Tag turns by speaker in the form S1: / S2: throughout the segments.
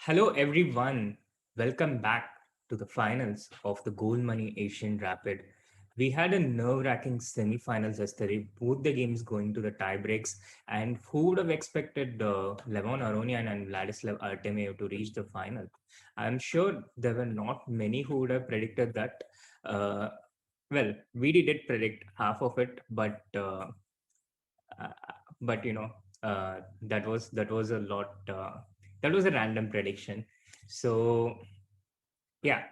S1: Hello, everyone. Welcome back to the finals of the Goldmoney Asian Rapid. We had a nerve-wracking semi-finals yesterday. Both the games going to the tie breaks, and who would have expected Levon Aronian and Vladislav Artemiev to reach the final? I'm sure there were not many who would have predicted that. Uh, well, we did predict half of it, uh, but that was a lot. That was a random prediction. So yeah,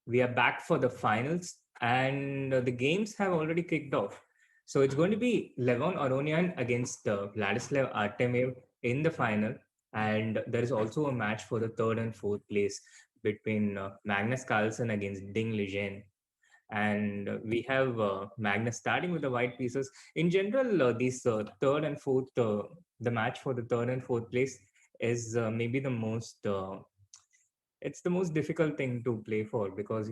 S1: we are back for the finals, and the games have already kicked off. So it's going to be Levon Aronian against Vladislav Artemiev in the final, and there is also a match for the third and fourth place between Magnus Carlsen against Ding Lijian, and we have Magnus starting with the white pieces. In general, these third and fourth, the match for the third and fourth place is maybe the most. It's the most difficult thing to play for, because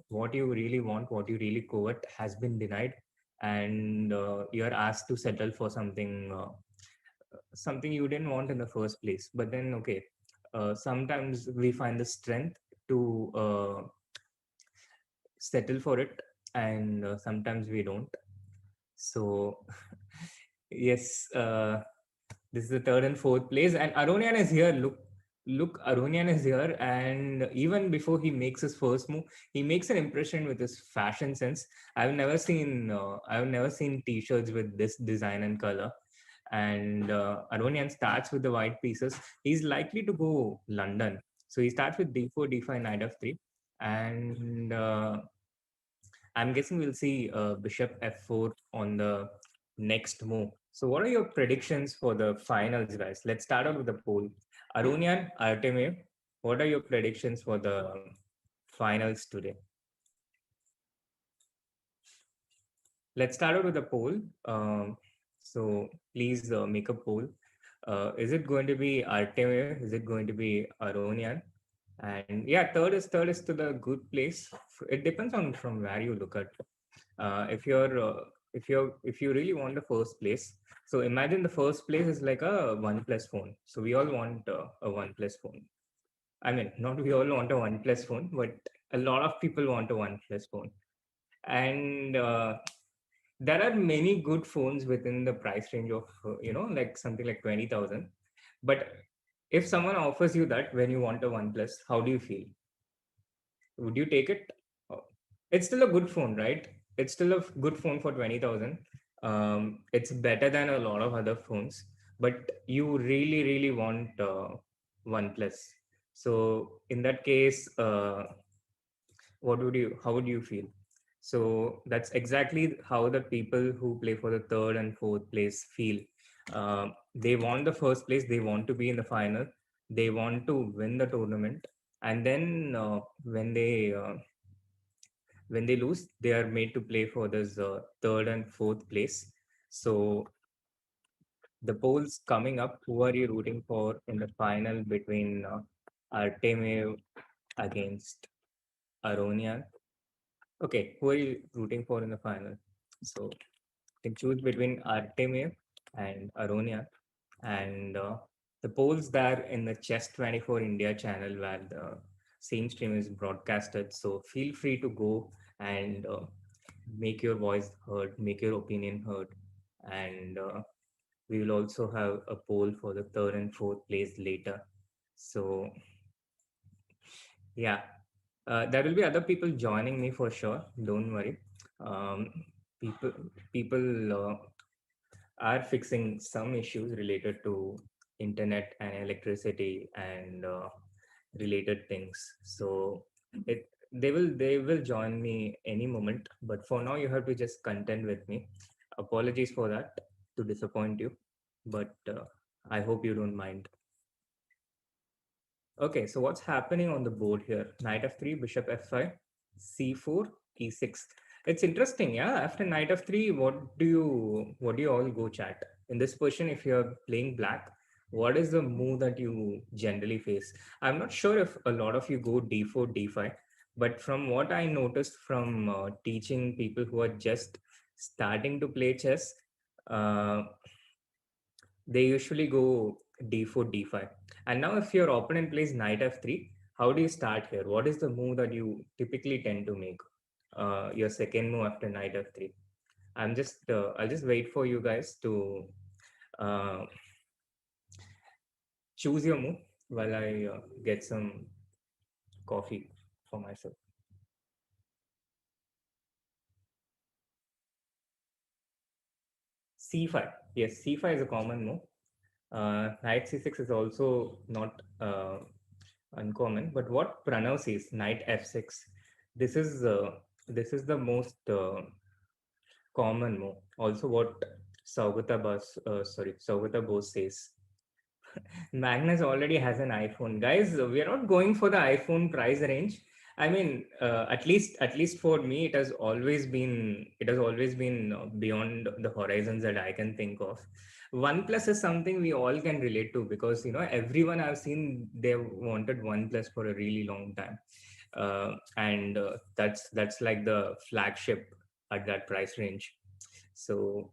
S1: what you really want, what you really covet, has been denied, and you're asked to settle for something you didn't want in the first place. But then, okay, sometimes we find the strength to settle for it, and sometimes we don't. So yes, this is the third and fourth place, and Aronian is here. Look, Aronian is here, and even before he makes his first move, he makes an impression with his fashion sense. I've never seen T-shirts with this design and color. And Aronian starts with the white pieces. He's likely to go London, so he starts with D4, D5, Knight f3, and I'm guessing we'll see Bishop f4 on the next move. So, what are your predictions for the finals, guys? Let's start out with the poll. Aronian, Artemiev, what are your predictions for the finals today? Let's start out with the poll. So, please make a poll. Is it going to be Artemiev? Is it going to be Aronian? And yeah, third is to the good place. It depends on from where you look at. If you really want the first place, so imagine the first place is like a OnePlus phone. So we all want a OnePlus phone. I mean, not we all want a OnePlus phone, but a lot of people want a OnePlus phone. And there are many good phones within the price range of like something like 20,000. But if someone offers you that when you want a OnePlus, how do you feel? Would you take it? Oh, it's still a good phone, right? It's still a good phone for 20,000. It's better than a lot of other phones, but you really, really want OnePlus. So in that case, how would you feel? So that's exactly how the people who play for the third and fourth place feel. They want the first place. They want to be in the final. They want to win the tournament, and then when they lose, they are made to play for this third and fourth place. So the polls coming up, who are you rooting for in the final between Artemiev against Aronian? Okay, who are you rooting for in the final? So you can choose between Artemiev and Aronian. And the polls there in the Chess 24 India channel where the same stream is broadcasted. So feel free to go and make your voice heard, make your opinion heard. And we will also have a poll for the third and fourth place later. So yeah, there will be other people joining me for sure. Don't worry. Um, people people are fixing some issues related to internet and electricity and related things. So they will join me any moment. But for now, you have to just contend with me. Apologies for that to disappoint you, but I hope you don't mind. Okay, so what's happening on the board here? Knight f3, bishop f5, c4, e6. It's interesting, yeah. After knight f3, what do you all go chat? In this position, if you're playing black, what is the move that you generally face? I'm not sure if a lot of you go d4, d5, but from what I noticed from teaching people who are just starting to play chess, uh, they usually go d4, d5. And now if your opponent plays knight f3, how do you start here? What is the move that you typically tend to make? Your second move after knight f3. I'll just wait for you guys to uh, choose your move while I get some coffee for myself. c5. Yes, c5 is a common move. Knight c6 is also not uncommon. But what Pranav says, knight f6. This is uh, this is the most common move. Also, what Saugata Bose says. Magnus already has an iPhone. Guys, we are not going for the iPhone price range. I mean, at least for me, it has always been beyond the horizons that I can think of. OnePlus is something we all can relate to because everyone I've seen they wanted OnePlus for a really long time, and that's like the flagship at that price range. So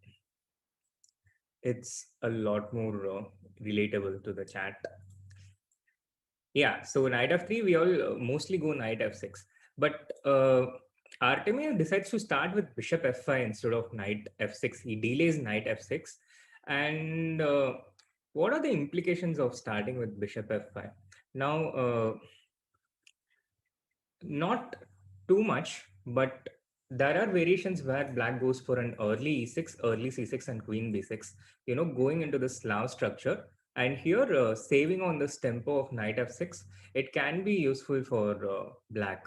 S1: it's a lot more relatable to the chat. Yeah, so knight f3, we all mostly go knight f6. But Artemiev decides to start with bishop f5 instead of knight f6. He delays knight f6. And what are the implications of starting with bishop f5? Now, not too much, but there are variations where black goes for an early e6, early c6, and queen b6, going into the Slav structure. And here, saving on this tempo of knight f6, it can be useful for black.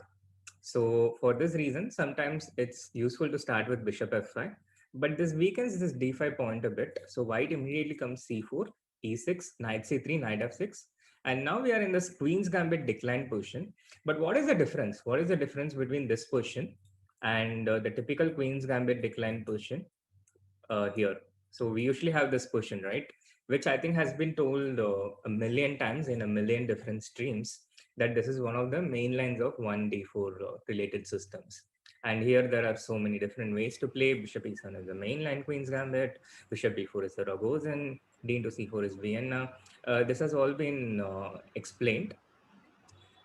S1: So for this reason, sometimes it's useful to start with bishop f5, but this weakens this d5 point a bit. So white immediately comes c4, e6, knight c3, knight f6. And now we are in this queen's gambit decline position. But what is the difference? What is the difference between this position and the typical queen's gambit decline position here? So we usually have this position, right? Which I think has been told a million times in a million different streams that this is one of the main lines of 1d4 related systems. And here there are so many different ways to play. Bishop e7 is the main line queen's gambit. Bishop b4 is the Rogozin. D into c4 is Vienna. This has all been explained.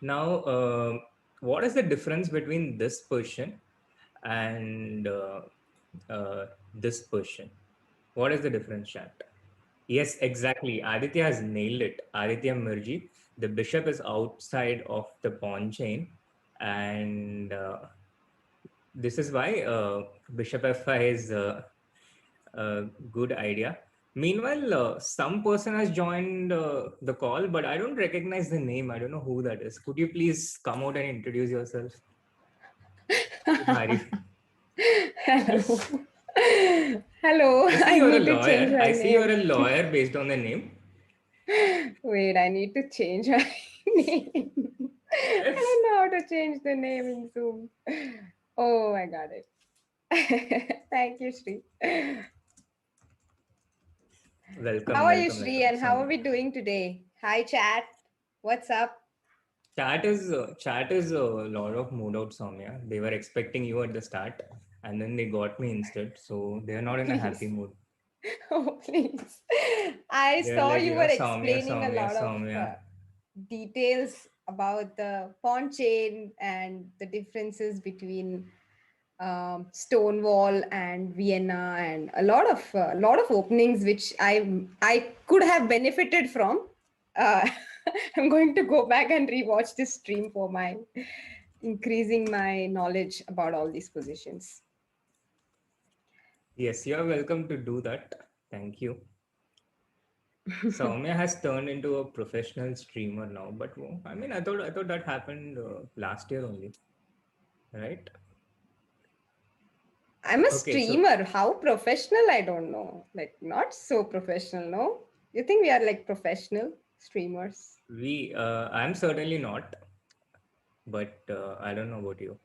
S1: Now, what is the difference between this position and this position? What is the difference, chat? Yes, exactly. Aditya has nailed it. Aditya Mirji, the bishop is outside of the pawn chain, and this is why bishop f5 is a good idea. Meanwhile, some person has joined the call, but I don't recognize the name. I don't know who that is. Could you please come out and introduce yourself? Hari.
S2: Hello. Hello.
S1: I see
S2: I
S1: you're a
S2: need to change
S1: lawyer.
S2: my
S1: I see you're
S2: name.
S1: a lawyer based on the name.
S2: Wait, I need to change my name. I
S1: Yes.
S2: don't know how to change the name in Zoom. Oh, I got it. Thank you, Shri. How
S1: Welcome,
S2: are you,
S1: welcome,
S2: Shri,
S1: welcome,
S2: and how are
S1: Soumya.
S2: we doing today? Hi, chat. What's up?
S1: Chat is a lot of mood out, Soumya. They were expecting you at the start, and then they got me instead. So they are not in a happy
S2: Please.
S1: mood.
S2: Oh, please. I
S1: They are
S2: saw
S1: like,
S2: you were
S1: Soumya,
S2: explaining a
S1: Soumya,
S2: lot of
S1: Soumya.
S2: details about the pawn chain and the differences between Stonewall and Vienna, and a lot of openings which I could have benefited from. Uh, I'm going to go back and rewatch this stream for my increasing my knowledge about all these positions.
S1: Yes, you are welcome to do that. Thank you. Soumya has turned into a professional streamer now, but I mean, I thought that happened last year only, right?
S2: I'm a
S1: Okay, so
S2: streamer. How professional? I don't know. Like not so professional, no? You think we are like professional streamers?
S1: I'm certainly not, but I don't know about you.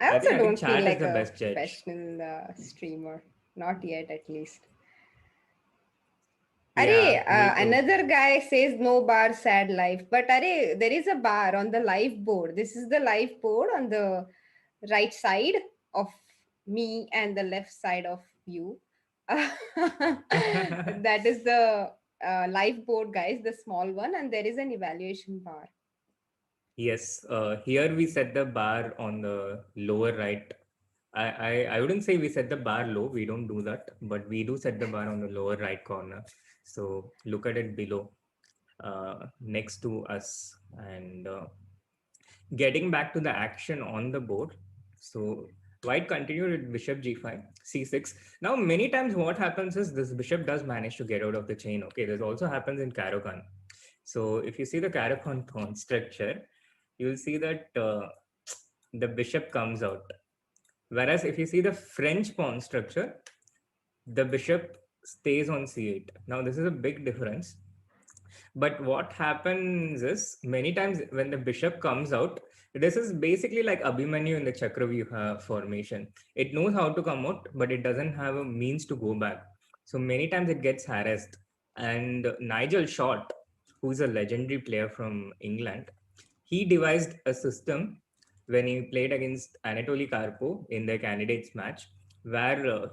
S2: I also
S1: I think
S2: don't feel
S1: chat is
S2: like
S1: the
S2: a
S1: best judge.
S2: professional streamer. Not yet, at least. Arey,
S1: Yeah, me too.
S2: another guy says no bar, sad life. But Arey, there is a bar on the live board. This is the live board on the right side of me and the left side of you. That is the live board, guys, the small one, and there is an evaluation bar.
S1: Yes, here we set the bar on the lower right. I wouldn't say we set the bar low. We don't do that, but we do set the bar on the lower right corner. So look at it below, next to us, and getting back to the action on the board. So white continued with bishop g5, c6. Now, many times what happens is this bishop does manage to get out of the chain. Okay, this also happens in Caro-Kann. So if you see the Caro-Kann pawn structure, you'll see that the bishop comes out. Whereas if you see the French pawn structure, the bishop stays on c8. Now, this is a big difference. But what happens is many times when the bishop comes out, this is basically like Abhimanyu in the Chakravyuha formation. It knows how to come out, but it doesn't have a means to go back. So many times it gets harassed. And Nigel Short, who's a legendary player from England, he devised a system when he played against Anatoly Karpov in their candidates match, where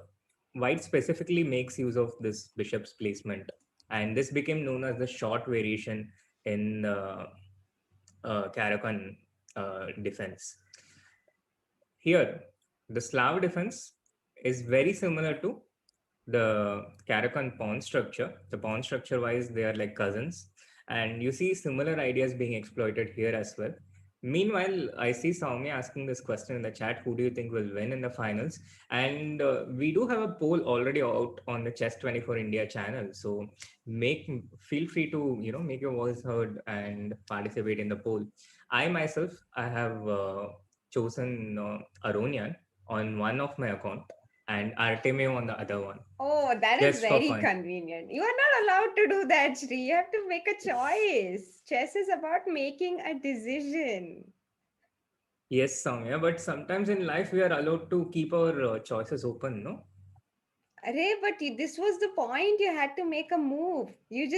S1: White specifically makes use of this bishop's placement, and this became known as the short variation in Caro-Kann defense. Here, the Slav defense is very similar to the Caro-Kann pawn structure. The pawn structure wise, they are like cousins, and you see similar ideas being exploited here as well. Meanwhile, I see Soumya asking this question in the chat: who do you think will win in the finals? And we do have a poll already out on the Chess 24 India channel. So feel free to make your voice heard and participate in the poll. I myself, I have chosen Aronian on one of my account and Artemiev on the other one.
S2: Oh, that is
S1: Just for
S2: very
S1: fun.
S2: convenient. You are not allowed to do that, Shri. You have to make a choice. Chess is about making a decision.
S1: Yes, Soumya, but sometimes in life we are allowed to keep our choices open, no?
S2: Arey, but this was the point. You had to make a move. You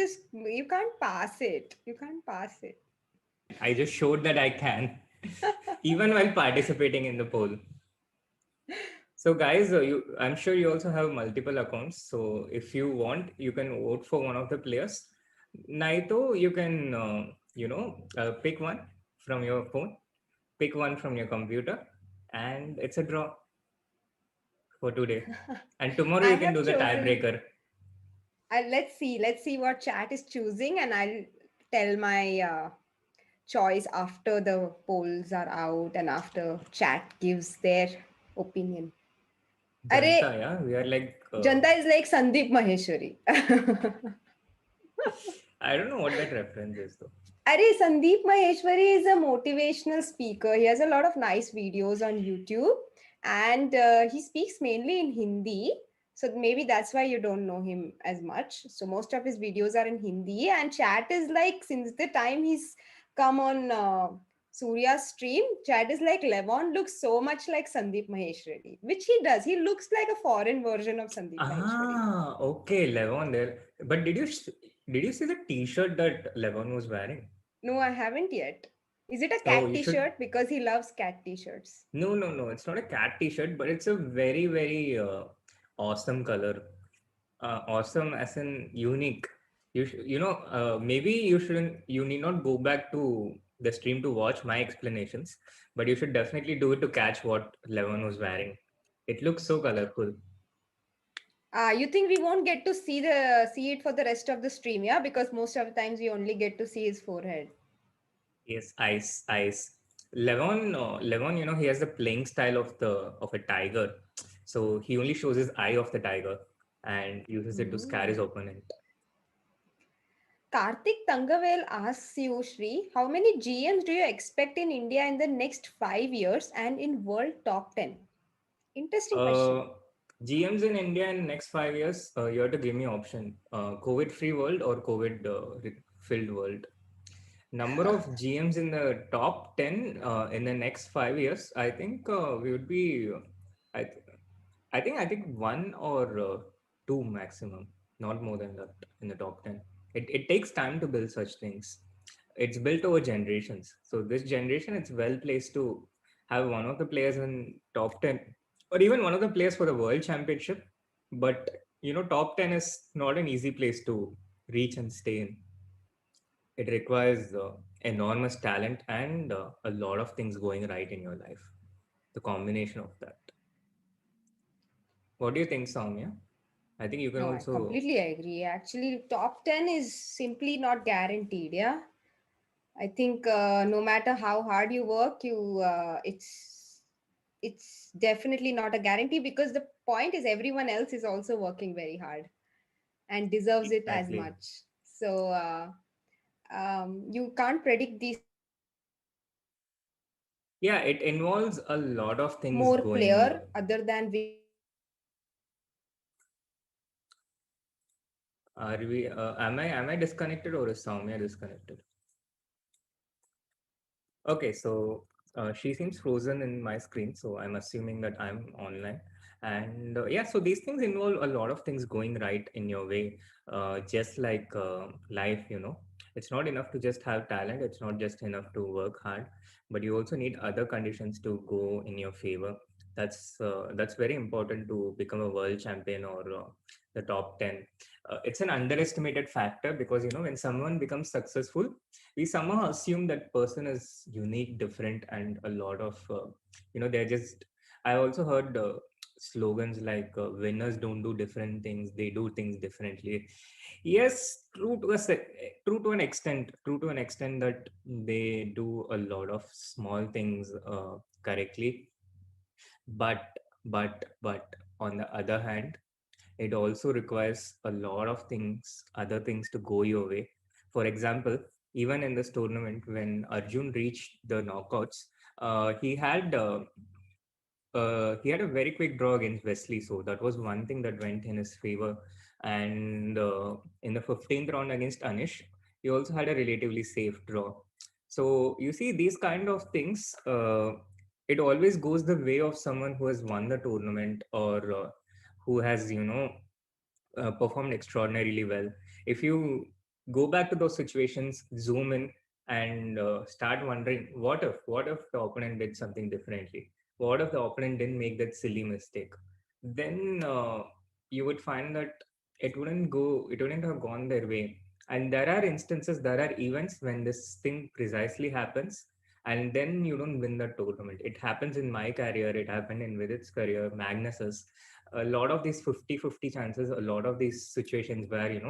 S2: can't pass it. You can't pass it.
S1: I just showed that I can, even while participating in the poll. So, guys, I'm sure you also have multiple accounts. So, if you want, you can vote for one of the players. Naito, you can, pick one from your phone, pick one from your computer, and it's a draw for today. And tomorrow
S2: I
S1: you can do
S2: have
S1: the
S2: chosen.
S1: tiebreaker.
S2: Let's see what chat is choosing, and I'll tell my choice after the polls are out and after chat gives their opinion.
S1: Janta,
S2: Arey,
S1: yeah, we are like,
S2: Janta is like Sandeep Maheshwari.
S1: I don't know what that reference is though.
S2: Sandeep Maheshwari is a motivational speaker. He has a lot of nice videos on YouTube, and he speaks mainly in Hindi. So maybe that's why you don't know him as much. So most of his videos are in Hindi, and chat is like, since the time he's come on Surya's stream, chat is like, Levon looks so much like Sandeep Maheshwari, which he does. He looks like a foreign version of Sandeep Maheshwari.
S1: Ah, okay, Levon there. But did you see the T-shirt that Levon was wearing?
S2: No, I haven't yet. Is it a
S1: Oh,
S2: cat
S1: you should.
S2: t-shirt? Because he loves cat t-shirts.
S1: No, no, no. It's not a cat T-shirt, but it's a very, very awesome color. Awesome as in unique. Maybe you need not go back to the stream to watch my explanations, but you should definitely do it to catch what Levon was wearing. It looks so colorful.
S2: You think we won't get to see it for the rest of the stream, yeah? Because most of the times we only get to see his forehead.
S1: Yes, ice, ice. Levon, he has the playing style of a tiger. So he only shows his eye of the tiger and uses it to scare his
S2: Mm.
S1: opponent.
S2: Karthik Tangavel asks you, Shri, how many GMs do you expect in India in the next 5 years and in world top 10? Interesting question.
S1: Uh, GMs in India in next 5 years, you have to give me option: COVID-free world or COVID-filled world. Number of GMs in the top 10 in the next 5 years, I think we would be. I, th- I think one or two maximum, not more than that in the top 10. It takes time to build such things. It's built over generations. So this generation, it's well placed to have one of the players in top 10 or even one of the players for the world championship. But top 10 is not an easy place to reach and stay in. It requires enormous talent and a lot of things going right in your life. The combination of that. What do you think, Soumya? I think you can
S2: No, I
S1: also.
S2: completely agree. Actually, top 10 is simply not guaranteed. Yeah. I think no matter how hard you work, it's definitely not a guarantee, because the point is everyone else is also working very hard and deserves it as
S1: Exactly.
S2: much. So you can't predict these things.
S1: Yeah, it involves a lot of things
S2: More
S1: going.
S2: player other than
S1: Are we? Am I disconnected or is Soumya disconnected? Okay, so she seems frozen in my screen, so I'm assuming that I'm online. And yeah, so these things involve a lot of things going right in your way, just like life, you know. It's not enough to just have talent, it's not just enough to work hard, but you also need other conditions to go in your favor. That's very important to become a world champion or the top 10. It's an underestimated factor because, you know, when someone becomes successful, we somehow assume that person is unique, different, and a lot of they're just. I also heard slogans like winners don't do different things, they do things differently. Yes, true to an extent, that they do a lot of small things correctly, but but on the other hand, it also requires a lot of things, other things to go your way. For example, even in this tournament, when Arjun reached the knockouts, he had a very quick draw against Wesley, so that was one thing that went in his favor. And in the 15th round against Anish, he also had a relatively safe draw. So you see, these kind of things, it always goes the way of someone who has won the tournament or who has, performed extraordinarily well. If you go back to those situations, zoom in, and start wondering, what if the opponent did something differently? What if the opponent didn't make that silly mistake? Then you would find that it wouldn't have gone their way. And there are instances, there are events when this thing precisely happens, and then you don't win the tournament. It happens in my career, it happened in Vidit's career, Magnus's. A lot of these 50-50 chances, a lot of these situations where,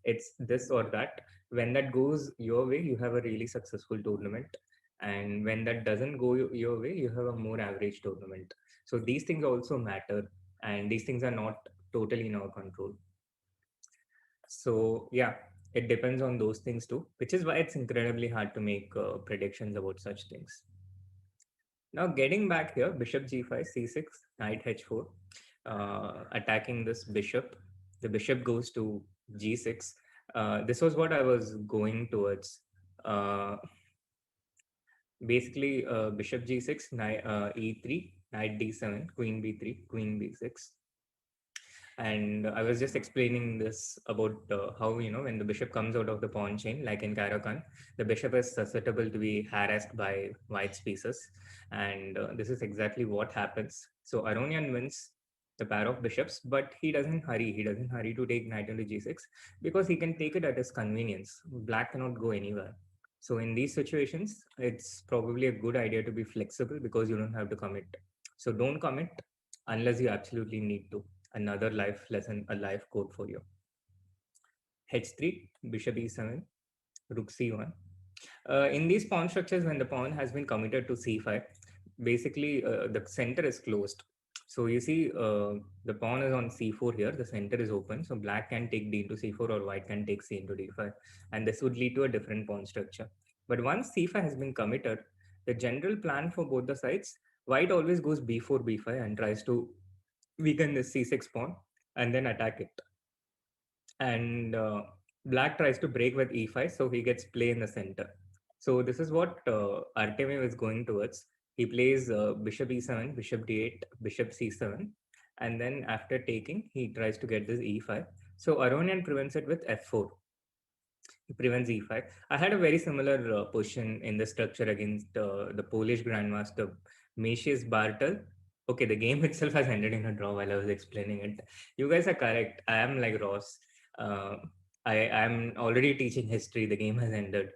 S1: it's this or that. When that goes your way, you have a really successful tournament. And when that doesn't go your way, you have a more average tournament. So these things also matter, and these things are not totally in our control. So yeah, it depends on those things too, which is why it's incredibly hard to make predictions about such things. Now, getting back here, bishop g5, c6, knight h4, attacking this bishop. The bishop goes to g6. This was what I was going towards. Uh, Basically, bishop g6, e3, knight d7, queen b3, queen b6. And I was just explaining this about how, when the bishop comes out of the pawn chain, like in Caro-Kann, the bishop is susceptible to be harassed by white's pieces. And this is exactly what happens. So Aronian wins the pair of bishops, but he doesn't hurry. He doesn't hurry to take knight into g6 because he can take it at his convenience. Black cannot go anywhere. So in these situations, it's probably a good idea to be flexible because you don't have to commit. So don't commit unless you absolutely need to. Another life lesson, a life code for you. H3, bishop e7, rook c1. In these pawn structures, when the pawn has been committed to c5, basically the center is closed. So you see, the pawn is on c4 here, the center is open. So black can take d into c4 or white can take c into d5. And this would lead to a different pawn structure. But once c5 has been committed, the general plan for both the sides, white always goes b4, b5 and tries to weaken this c6 pawn and then attack it. And black tries to break with e5, so he gets play in the center. So this is what Artemiev is going towards. He plays bishop e7, bishop d8, bishop c7, and then after taking, he tries to get this e5. So Aronian prevents it with f4. He prevents e5. I had a very similar position in the structure against the Polish grandmaster Maciej Bartel. Okay, the game itself has ended in a draw while I was explaining it. You guys are correct. I am like Ross. Uh, I'm already teaching history. The game has ended.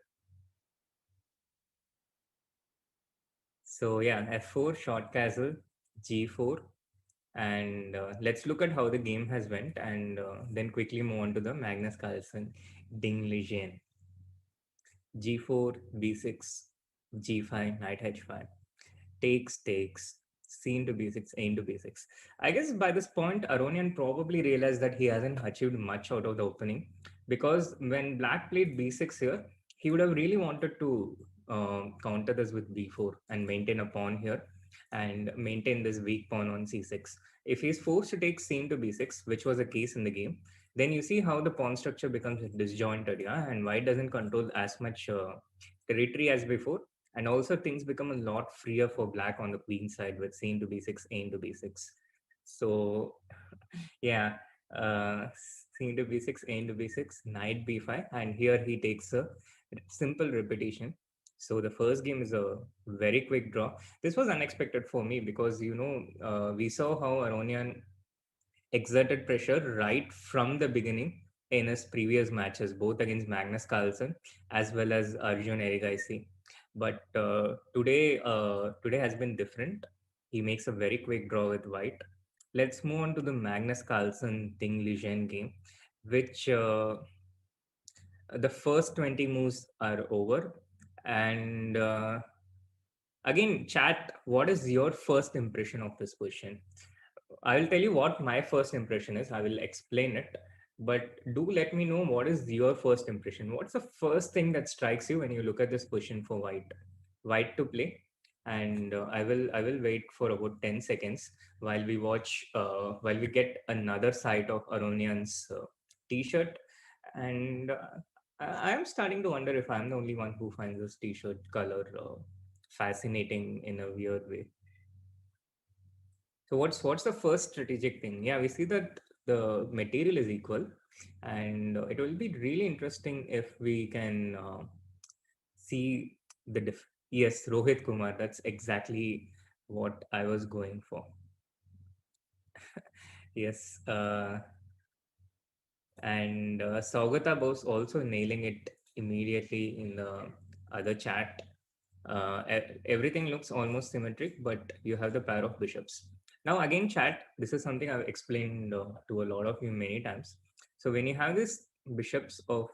S1: So yeah, f4 short castle, g4, and let's look at how the game has went, and then quickly move on to the Magnus Carlsen Ding Legion. g4, b6, g5, knight h5, takes, c into b6, a into b6. I guess by this point, Aronian probably realized that he hasn't achieved much out of the opening, because when black played b6 here, he would have really wanted to counter this with b4 and maintain a pawn here and maintain this weak pawn on c6. If he's forced to take c into b6, which was the case in the game, then you see how the pawn structure becomes disjointed, yeah, and white doesn't control as much territory as before, and also things become a lot freer for black on the queen side with c into b6, a into b6. So yeah, uh, c into b6, a into b6, knight b5, and here he takes a simple repetition. So the first game is a very quick draw. This was unexpected for me because we saw how Aronian exerted pressure right from the beginning in his previous matches, both against Magnus Carlsen as well as Arjun Erigaisi. But today has been different. He makes a very quick draw with white. Let's move on to the Magnus Carlsen Ding Lijian game, which the first 20 moves are over. And again, chat, what is your first impression of this question? I will tell you what my first impression is. I will explain it, but do let me know what is your first impression. What's the first thing that strikes you when you look at this question for white? White to play, and I will wait for about 10 seconds while we watch while we get another sight of Aronian's t-shirt, and I am starting to wonder if I'm the only one who finds this t-shirt color fascinating in a weird way. So what's the first strategic thing? Yeah, we see that the material is equal, and it will be really interesting if we can see the Yes, Rohit Kumar. That's exactly what I was going for. Yes, and Saugata was also nailing it immediately in the other chat. Everything looks almost symmetric, but you have the pair of bishops. Now, again, chat, this is something I've explained to a lot of you many times. So, when you have this bishops of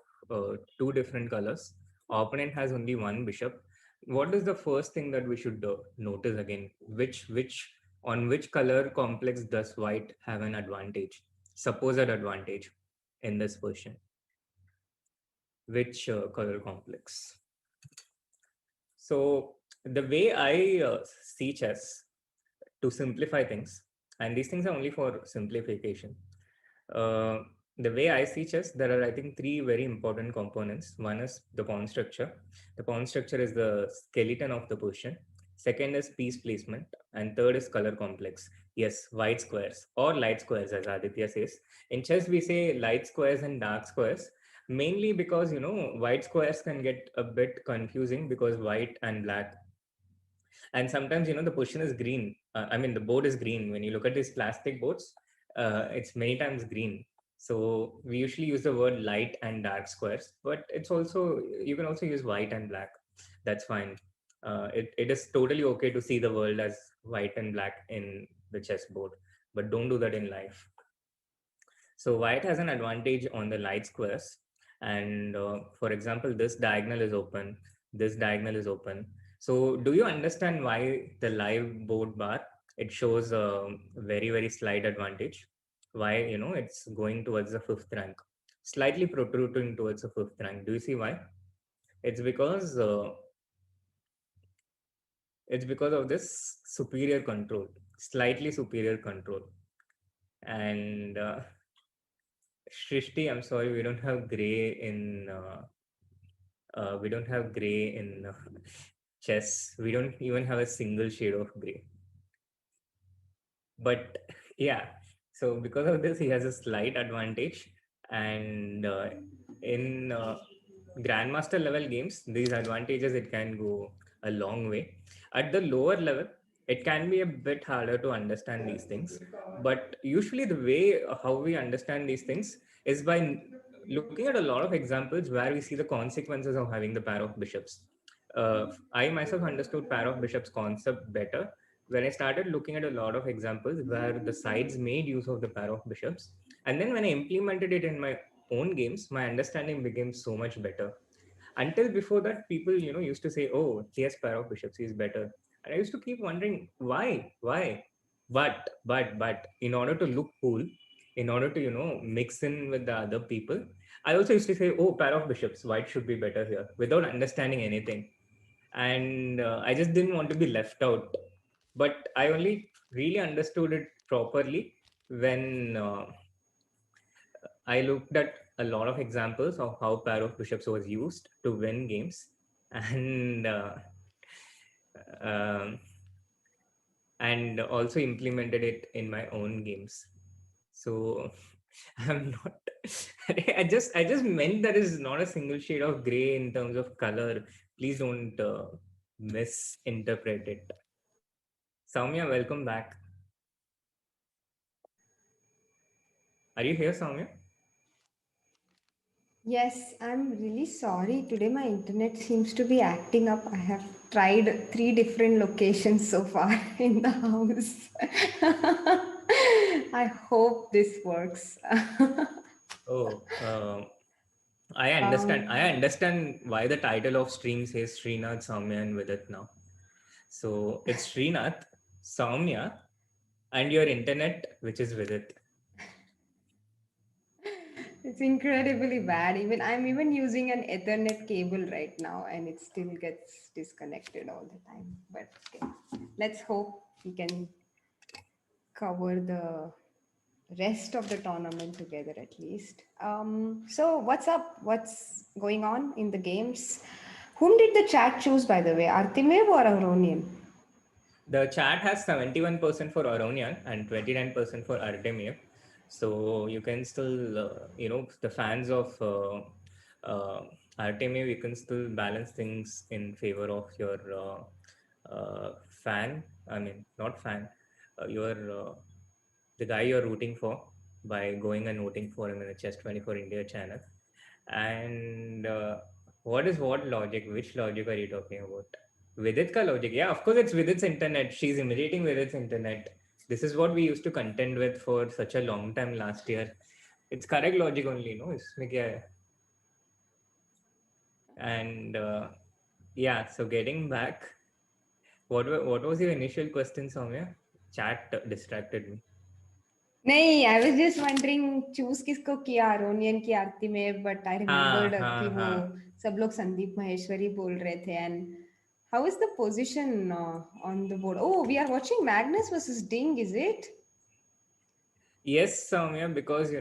S1: two different colors, opponent has only one bishop. What is the first thing that we should notice again? Which color complex does white have an advantage? Supposed advantage in this position. Which color complex? So the way I see chess to simplify things, and these things are only for simplification. Uh, the way I see chess, there are, I think, three very important components. One is the pawn structure. The pawn structure is the skeleton of the position. Second is piece placement, and third is color complex. Yes, white squares or light squares, as Aditya says. In chess, we say light squares and dark squares, mainly because white squares can get a bit confusing because white and black, and sometimes the position is green. I mean, the board is green. When you look at these plastic boards, it's many times green. So we usually use the word light and dark squares, but it's also, you can also use white and black. That's fine. It is totally okay to see the world as white and black in the chessboard, but don't do that in life. So white has an advantage on the light squares. And for example, this diagonal is open, this diagonal is open. So do you understand why the live board bar, it shows a very, very slight advantage? Why, it's going towards the fifth rank, slightly protruding towards the fifth rank. Do you see why? It's because of this superior control, slightly superior control. And Shrishti, I'm sorry, we don't have gray in chess. We don't even have a single shade of gray. But yeah, so because of this, he has a slight advantage. And in grandmaster level games, these advantages, it can go a long way. At the lower level, it can be a bit harder to understand these things. But usually, the way how we understand these things is by looking at a lot of examples where we see the consequences of having the pair of bishops. I myself understood pair of bishops concept better when I started looking at a lot of examples where the sides made use of the pair of bishops. And then when I implemented it in my own games, my understanding became so much better. Until before that, people, used to say, oh, he has pair of bishops, he's better. And I used to keep wondering, why? But, in order to look cool, in order to, mix in with the other people, I also used to say, oh, pair of bishops, white should be better here, without understanding anything. And I just didn't want to be left out. But I only really understood it properly when I looked at a lot of examples of how pair of bishops was used to win games, and um, and also implemented it in my own games. So I'm not. I just meant that is not a single shade of gray in terms of color. Please don't misinterpret it. Soumya, welcome back. Are you here, Soumya?
S2: Yes, I'm really sorry. Today my internet seems to be acting up. I have tried three different locations so far in the house. I hope this works.
S1: Oh, I understand. I
S2: um,
S1: understand why the title of stream says Srinath, Soumya, and Vidit now. So it's Srinath, Soumya, and your internet, which is Vidit.
S2: it's incredibly bad. Even I'm even using an Ethernet cable right now, and it still gets disconnected all the time. But okay, let's hope we can cover the rest of the tournament together at least. So what's up? What's going on in the games? Whom did the chat choose, by the way? Artemiev or Aronian?
S1: The chat has 71% for Aronian and 29% for Artemiev. So you can still, the fans of Artemiev, you can still balance things in favor of your fan. I mean, not fan, your the guy you're rooting for by going and voting for him in the Chess 24 India channel. And what is what logic? Which logic are you talking about? Vidit ka logic? Yeah, of course it's Vidit's internet. She's imitating Vidit's internet. This is what we used to contend with for such a long time last year. It's correct logic only, no? इसमें क्या है? And yeah, so getting back, what was your initial question, Soumya? Chat distracted me.
S2: नहीं, I was just wondering choose किसको किया Aronian की आरती में, but I remembered कि वो
S1: हाँ.
S2: सब लोग संदीप महेश्वरी बोल रहे थे. And how is the position on the board? Oh, we are watching Magnus versus Ding, is it?
S1: Yes, Soumya, because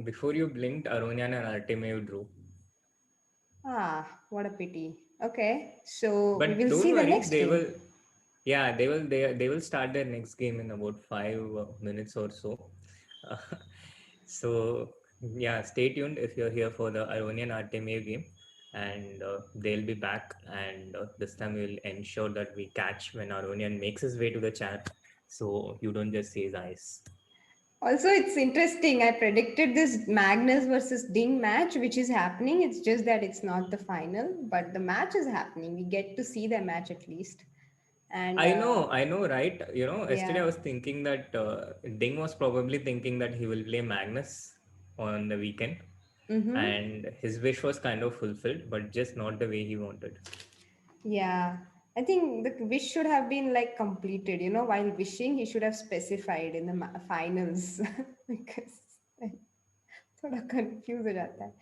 S1: before you blinked, Aronian and Artemiev drew.
S2: Ah, what a pity. Okay, so we
S1: But
S2: will
S1: don't
S2: see the
S1: worry,
S2: next
S1: they
S2: game.
S1: will. Yeah, they will start their next game in about 5 minutes or so. Uh, so yeah, stay tuned if you're here for the Aronian Artemiev game, and they'll be back. And this time we'll ensure that we catch when Aronian makes his way to the chat, so you don't just see his eyes.
S2: Also, it's interesting. I predicted this Magnus versus Ding match, which is happening. It's just that it's not the final, but the match is happening. We get to see the match at least. And
S1: I know, right? Yesterday
S2: yeah.
S1: I was thinking that Ding was probably thinking that he will play Magnus on the weekend,
S2: Mm-hmm.
S1: and his wish was kind of fulfilled, but just not the way he wanted.
S2: Yeah. I think the wish should have been like completed, while wishing, he should have specified in the finals because थोड़ा confused हो जाता है.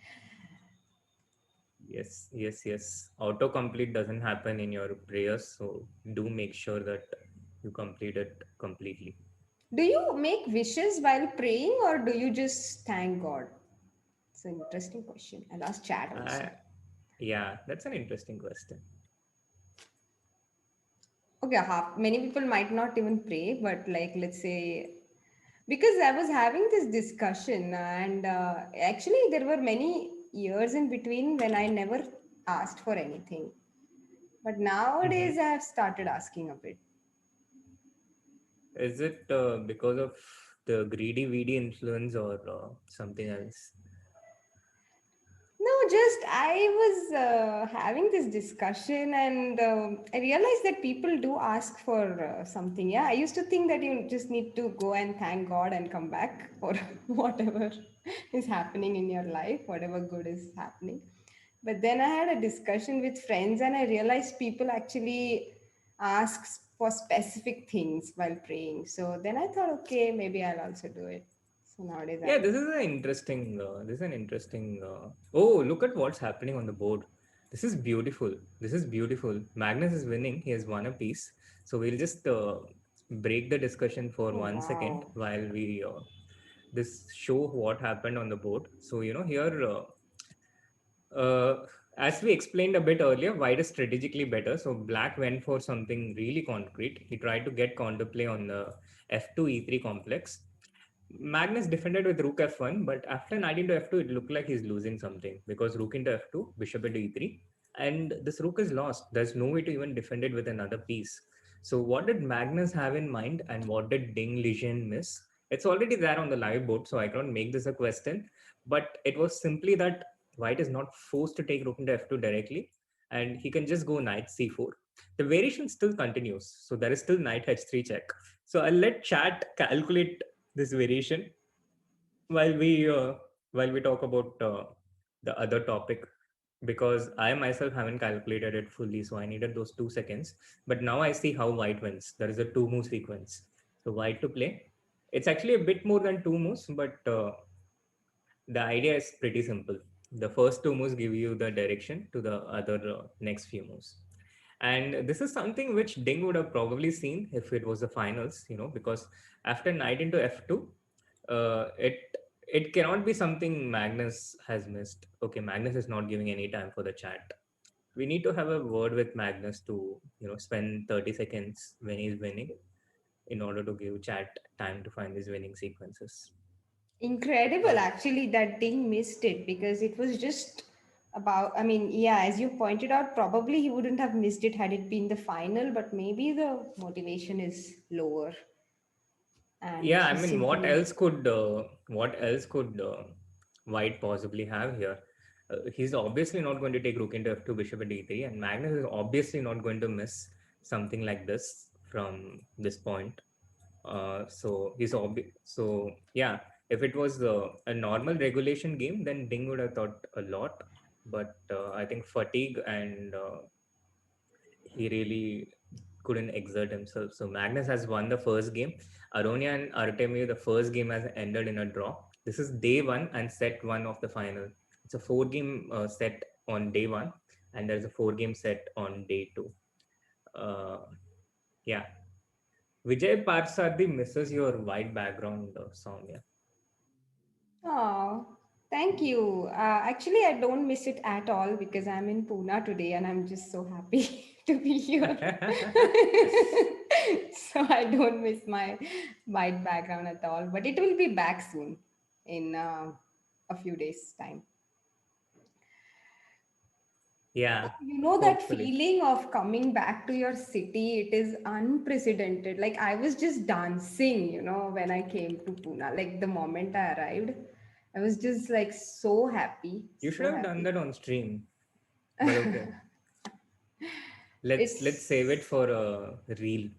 S1: Yes. Autocomplete doesn't happen in your prayers, so do make sure that you complete it completely.
S2: Do you make wishes while praying or do you just thank God? It's an interesting question. I'll ask chat also.
S1: Uh, yeah, that's an interesting question.
S2: Okay, many people might not even pray, but like let's say, because I was having this discussion, and actually there were many years in between when I never asked for anything. But nowadays I
S1: Mm-hmm.
S2: have started asking a bit.
S1: Is it because of the greedy VD influence or something else?
S2: I was having this discussion, and I realized that people do ask for something. Yeah, I used to think that you just need to go and thank God and come back for whatever is happening in your life, whatever good is happening. But then I had a discussion with friends, and I realized people actually ask for specific things while praying. So then I thought, okay, maybe I'll also do it. So nowadays
S1: Yeah,
S2: I'm.
S1: this is an interesting. This is an interesting. Oh, look at what's happening on the board. This is beautiful. This is beautiful. Magnus is winning. He has won a piece. So we'll just break the discussion for
S2: Oh,
S1: 1 second
S2: wow.
S1: while we this show what happened on the board. So here as we explained a bit earlier, white is strategically better. So black went for something really concrete. He tried to get counterplay on the f2 e3 complex. Magnus defended with rook f1, but after knight into f2, it looked like he's losing something because rook into f2, bishop into e3, and this rook is lost. There's no way to even defend it with another piece. So what did Magnus have in mind, and what did Ding Lijian miss? It's already there on the live board, so I can't make this a question. But it was simply that white is not forced to take rook into f2 directly, and he can just go knight c4. The variation still continues, so there is still knight h3 check. So I'll let chat calculate this variation while we talk about the other topic, because I myself haven't calculated it fully, so I needed those 2 seconds. But now I see how white wins. There is a two move sequence, so white to play. It's actually a bit more than two moves, but the idea is pretty simple. The first two moves give you the direction to the other next few moves. And this is something which Ding would have probably seen if it was the finals, because after knight into f2, it cannot be something Magnus has missed. Okay, Magnus is not giving any time for the chat. We need to have a word with Magnus to spend 30 seconds when he's winning in order to give chat time to find these winning sequences.
S2: Incredible, actually, that Ding missed it because it was just about. I mean, yeah, as you pointed out, probably he wouldn't have missed it had it been the final, but maybe the motivation is lower and
S1: Yeah, I
S2: he
S1: mean,
S2: simply.
S1: what else could White possibly have here? He's obviously not going to take rook into f2, bishop at d3, and Magnus is obviously not going to miss something like this from this point. So yeah, if it was a normal regulation game, then Ding would have thought a lot. But I think fatigue and he really couldn't exert himself. So Magnus has won the first game. Aronian and Artemiev, the first game has ended in a draw. This is day one and set one of the final. It's a four-game set on day one, and there's a four-game set on day two. Uh, yeah. Vijay Parsadi misses your white background, Soumya.
S2: Oh, thank you. Actually, I don't miss it at all because I'm in Pune today and I'm just so happy to be here. So I don't miss my white background at all, but it will be back soon in a few days' time.
S1: Yeah,
S2: You know that
S1: hopefully.
S2: feeling of coming back to your city, it is unprecedented. Like I was just dancing, when I came to Pune. Like the moment I arrived, I was just like so happy,
S1: You should
S2: so
S1: have done
S2: happy.
S1: that on stream, but okay. Let's save it
S2: It's
S1: for a reel.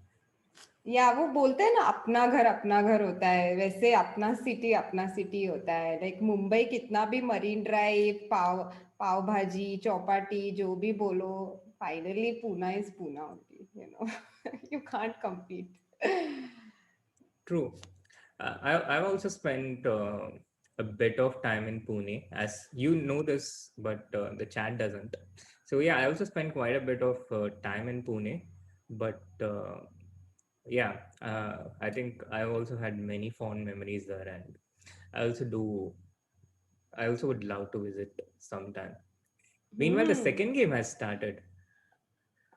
S2: या वो बोलते हैं ना अपना घर होता है वैसे अपना सिटी होता है लाइक मुंबई कितना भी मरीन ड्राइव पाव भाजी चौपाटी जो भी बोलो finally Poona is Poona only you can't compete.
S1: True. I've also spent a bit of time in Pune, as you know this, but the chat doesn't. So yeah, I also spent quite a bit of time in Pune, but yeah, I think I've also had many fond memories there, and I also do. I also would love to visit sometime. Meanwhile, the
S2: Hmm.
S1: second game has started.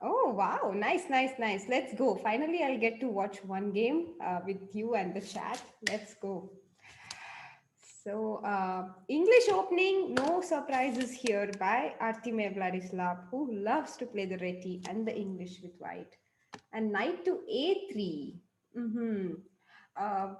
S2: Oh, wow. Nice. Let's go. Finally, I'll get to watch one game with you and the chat. Let's go. So, English opening, no surprises here by Artemiev Vladislav, who loves to play the Reti and the English with white. And knight to a3. Mm-hmm. Uh,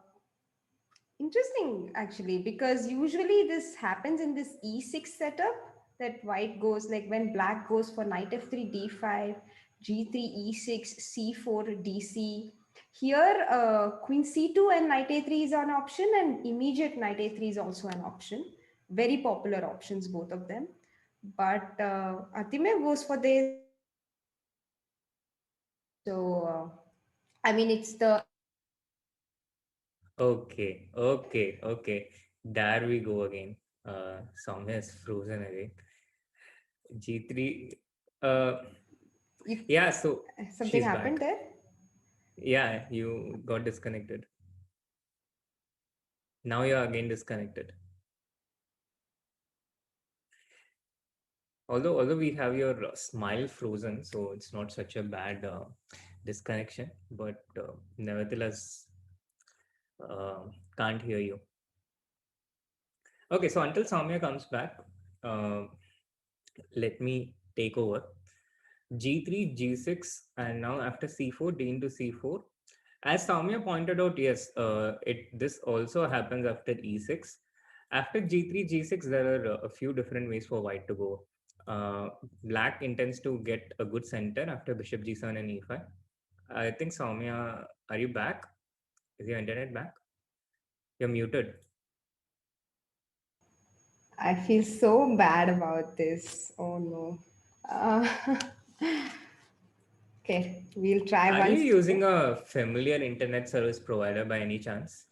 S2: Interesting, actually, because usually this happens in this e6 setup. that white goes, like when black goes for knight f3 d5, g3 e6, c4 dc. Here queen c2 and knight a3 is an option, and immediate knight a3 is also an option. Very popular options, both of them. But Artemiev goes for this. So I mean, it's the
S1: Okay. There we go again. Soumya is frozen again. G3. Uh,
S2: you,
S1: yeah, so
S2: something
S1: she's
S2: happened
S1: back.
S2: there.
S1: Yeah, you got disconnected. Now you're again disconnected. Although we have your smile frozen, so it's not such a bad disconnection, but nevertheless, uh, can't hear you. Okay, so until Soumya comes back, uh, let me take over. G3, G6, and now after C4, D into C4. As Soumya pointed out, yes, this also happens after E6. After G3, G6, there are a few different ways for white to go. Black intends to get a good center after bishop G7 and E5. I think Soumya, are you back? Is your internet back? You're muted.
S2: I feel so bad about this. Oh no. Uh, okay, we'll try
S1: Are you
S2: once.
S1: using a familiar internet service provider by any chance?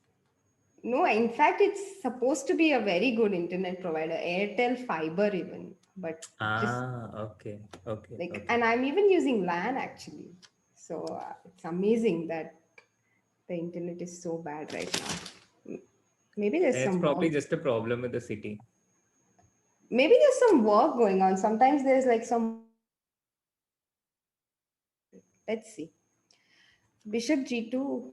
S2: No, in fact, it's supposed to be a very good internet provider, Airtel Fiber even. But just
S1: Okay, okay,
S2: like,
S1: okay.
S2: and I'm even using LAN actually. So it's amazing that the internet is so bad right now. Maybe there's
S1: It's
S2: some
S1: probably
S2: work.
S1: just a problem with the city.
S2: Maybe there's some work going on. Sometimes there's like some. Let's see. Bishop g2.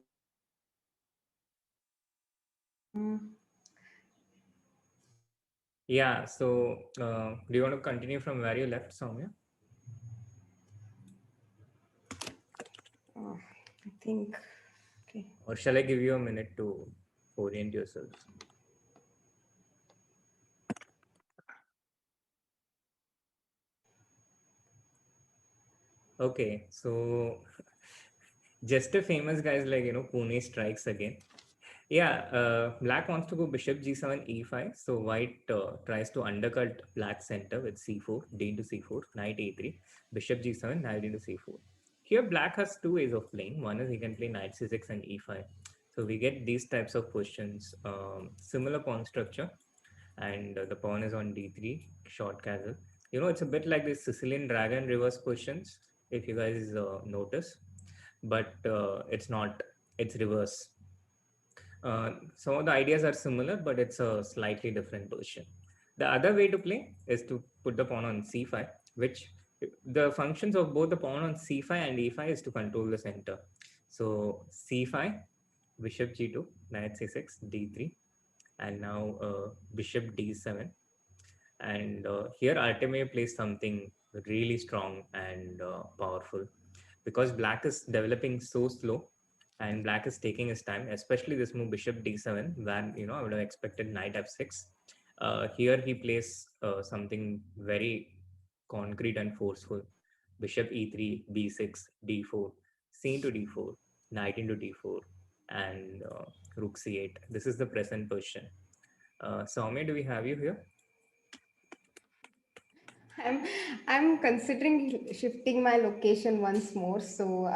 S2: Mm,
S1: Yeah, so do you want to continue from where you left, Soumya?
S2: I think. Okay.
S1: Or shall I give you a minute to orient yourself? Okay, so just a famous guys like, Pune strikes again. Yeah, black wants to go bishop g7 e5. So white tries to undercut black center with c4, d into c4, knight a3, bishop g7, knight into c4. Here black has two ways of playing. One is he can play knight c6 and e5. So we get these types of positions, similar pawn structure, and the pawn is on d3, short castle. It's a bit like the Sicilian dragon reverse positions, if you guys notice, but it's not, it's reverse. Some of the ideas are similar, but it's a slightly different position. The other way to play is to put the pawn on c5, which the functions of both the pawn on c5 and e5 is to control the center. So c5, bishop g2, knight c6, d3, and now bishop d7. And here Artemiev plays something really strong and powerful, because black is developing so slow and black is taking his time, especially this move bishop d7, where I would have expected knight f6. Here he plays something very concrete and forceful: bishop e3, b6, d4, c into d4, knight into d4, and rook c8. This is the present position. Soumya, do we have you here?
S2: I'm I'm considering shifting my location once more. So,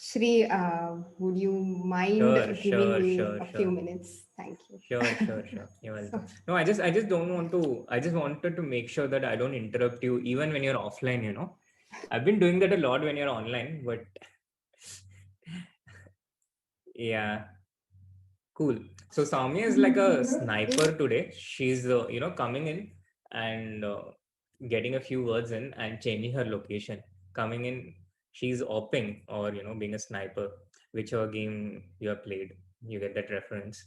S2: Shri, would you mind
S1: Sure,
S2: giving
S1: sure,
S2: me
S1: sure,
S2: a few
S1: sure.
S2: minutes? Thank you.
S1: Sure. You're
S2: So,
S1: welcome. No, I just don't want to. I just wanted to make sure that I don't interrupt you even when you're offline. I've been doing that a lot when you're online, but yeah, cool. So Soumya is like a sniper today. She's coming in and getting a few words in and changing her location. Coming in, she's opping or being a sniper, whichever game you have played. You get that reference.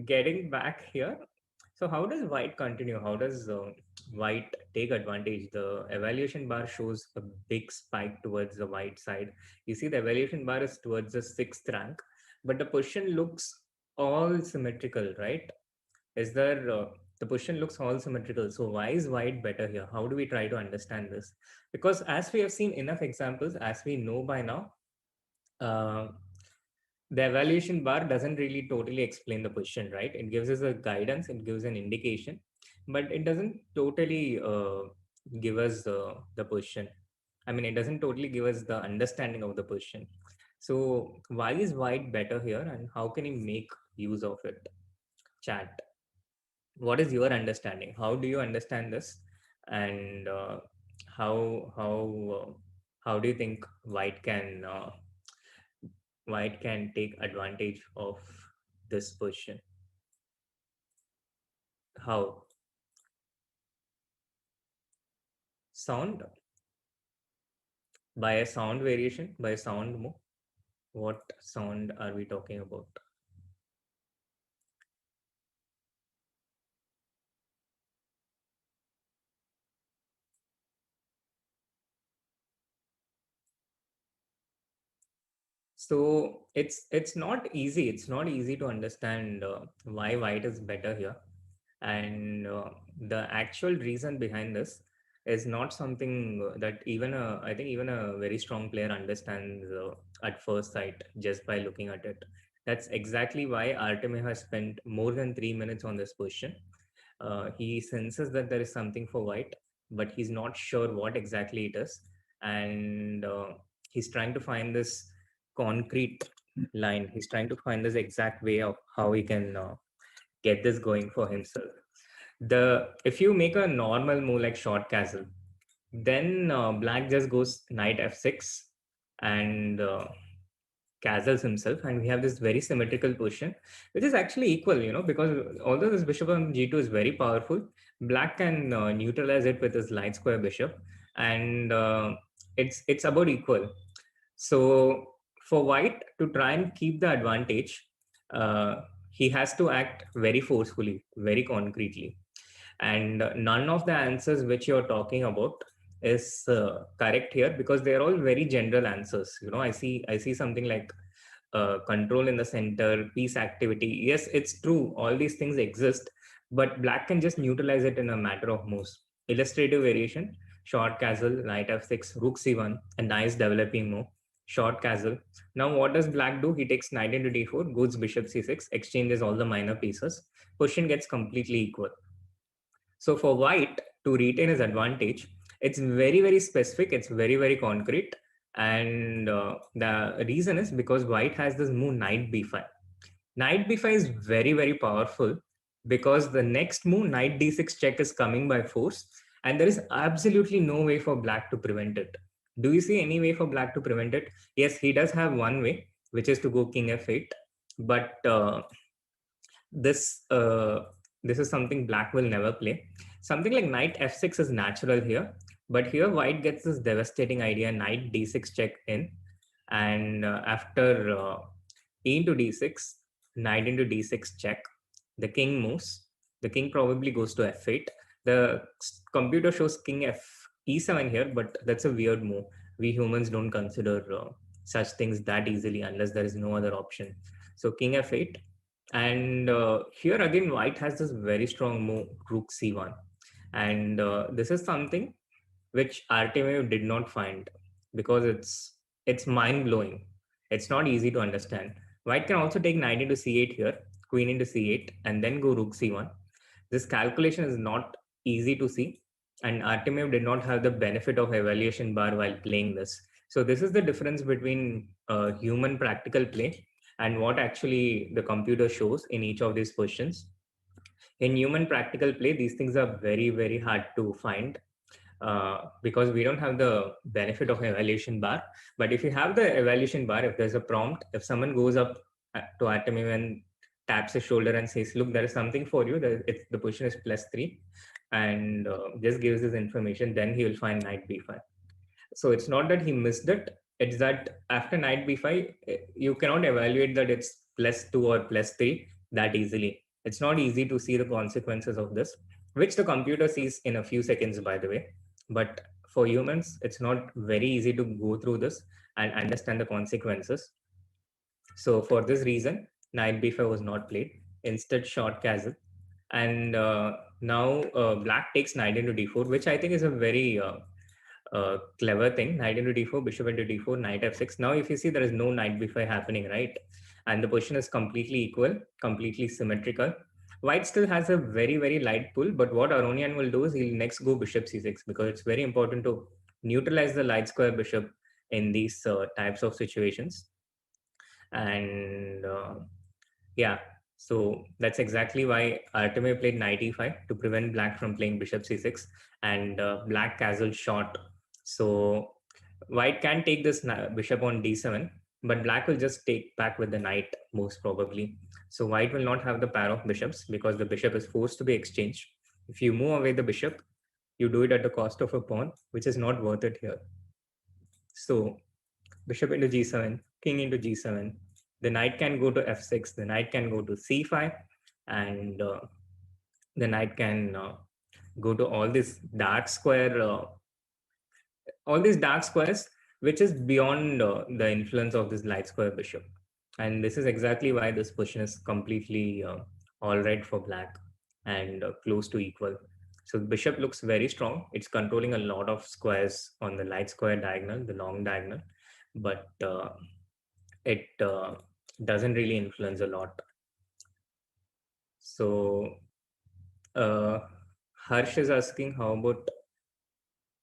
S1: Getting back here, so how does white continue? How does white take advantage? The evaluation bar shows a big spike towards the white side. You see the evaluation bar is towards the sixth rank, but the position looks all symmetrical, right? Is there The position looks all symmetrical. So why is white better here? How do we try to understand this? Because as we have seen enough examples, as we know by now, uh, the evaluation bar doesn't really totally explain the position, right? It gives us a guidance, it gives an indication, but it doesn't totally give us the position. I mean, it doesn't totally give us the understanding of the position. So why is white better here, and how can you make use of it? Chat. What is your understanding? How do you understand this? And how how do you think white can take advantage of this position? How? Sound? By a sound variation? By a sound move? What sound are we talking about? So it's not easy. It's not easy to understand why white is better here, and the actual reason behind this is not something that even a I think even a very strong player understands at first sight just by looking at it. That's exactly why Artemiev has spent more than 3 minutes on this position. He senses that there is something for white, but he's not sure what exactly it is, and he's trying to find this concrete line. He's trying to find this exact way of how he can get this going for himself. The if you make a normal move like short castle, then black just goes knight f6 and castles himself, and we have this very symmetrical position, which is actually equal, because although this bishop on g2 is very powerful, black can neutralize it with his light square bishop, and it's about equal. So for white to try and keep the advantage, he has to act very forcefully, very concretely, and none of the answers which you're talking about is correct here, because they're all very general answers. I see something like control in the center, peace activity. Yes, it's true, all these things exist, but black can just neutralize it in a matter of moves. Illustrative variation: short castle, knight f6, rook c1, a nice developing move. Short castle. Now what does black do? He takes knight into d4, goes bishop c6, exchanges all the minor pieces. Position gets completely equal. So for white to retain his advantage, it's very, very specific. It's very, very concrete. And the reason is because white has this move knight b5. Knight b5 is very, very powerful because the next move, knight d6 check, is coming by force. And there is absolutely no way for black to prevent it. Do you see any way for black to prevent it? Yes, he does have one way, which is to go king f8. But this this is something black will never play. Something like knight f6 is natural here, but here white gets this devastating idea: knight d6 check in, and after e into d6, knight into d6 check, the king moves. The king probably goes to f8. The computer shows king f e7 here, but that's a weird move. We humans don't consider such things that easily unless there is no other option. So king f8, and here again, white has this very strong move, rook c1. And this is something which Artemiev did not find, because it's mind blowing. It's not easy to understand. White can also take knight into c8 here, queen into c8, and then go rook c1. This calculation is not easy to see, and Artemiev did not have the benefit of evaluation bar while playing this. So this is the difference between human practical play and what actually the computer shows in each of these positions. In human practical play, these things are very, very hard to find because we don't have the benefit of evaluation bar. But if you have the evaluation bar, if there's a prompt, if someone goes up to Artemiev and taps his shoulder and says, look, there is something for you, the position is +3, and just gives this information, then he will find knight b5. So it's not that he missed it, it's that after knight b5, you cannot evaluate that it's +2 or +3 that easily. It's not easy to see the consequences of this, which the computer sees in a few seconds, by the way. But for humans, it's not very easy to go through this and understand the consequences. So for this reason, knight b5 was not played. Instead, short castle. And now black takes knight into d4, which I think is a very clever thing. Knight into d4, bishop into d4, knight f6. Now, if you see, there is no knight b5 happening, right? And the position is completely equal, completely symmetrical. White still has a very, very light pull, but what Aronian will do is he'll next go bishop c6, because it's very important to neutralize the light square bishop in these types of situations. And yeah, so that's exactly why Artemiev played knight e5 to prevent black from playing bishop c6, and black castle shot. So white can take this bishop on d7, but black will just take back with the knight most probably. So white will not have the pair of bishops because the bishop is forced to be exchanged. If you move away the bishop, you do it at the cost of a pawn, which is not worth it here. So bishop into g7, king into g7. The knight can go to f6, the knight can go to c5, and the knight can go to all these dark squares, which is beyond the influence of this light square bishop. And this is exactly why this position is completely all right for black and close to equal. So the bishop looks very strong. It's controlling a lot of squares on the light square diagonal, the long diagonal, but it doesn't really influence a lot. So Harsh is asking, how about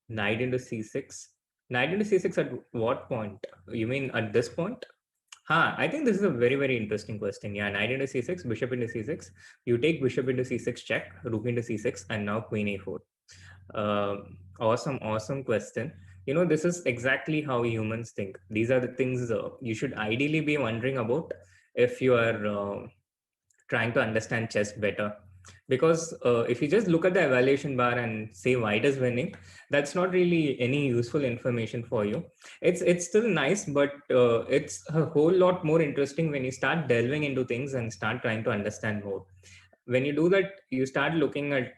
S1: knight into c6? Knight into c6 at what point? You mean at this point? I think this is a very, very interesting question. Yeah, knight into c6, bishop into c6. You take bishop into c6 check, rook into c6, and now queen a4. Awesome question. You know, this is exactly how humans think. These are the things you should ideally be wondering about if you are trying to understand chess better. Because if you just look at the evaluation bar and say white is winning, that's not really any useful information for you. It's still nice, but it's a whole lot more interesting when you start delving into things and start trying to understand more. When you do that, you start looking at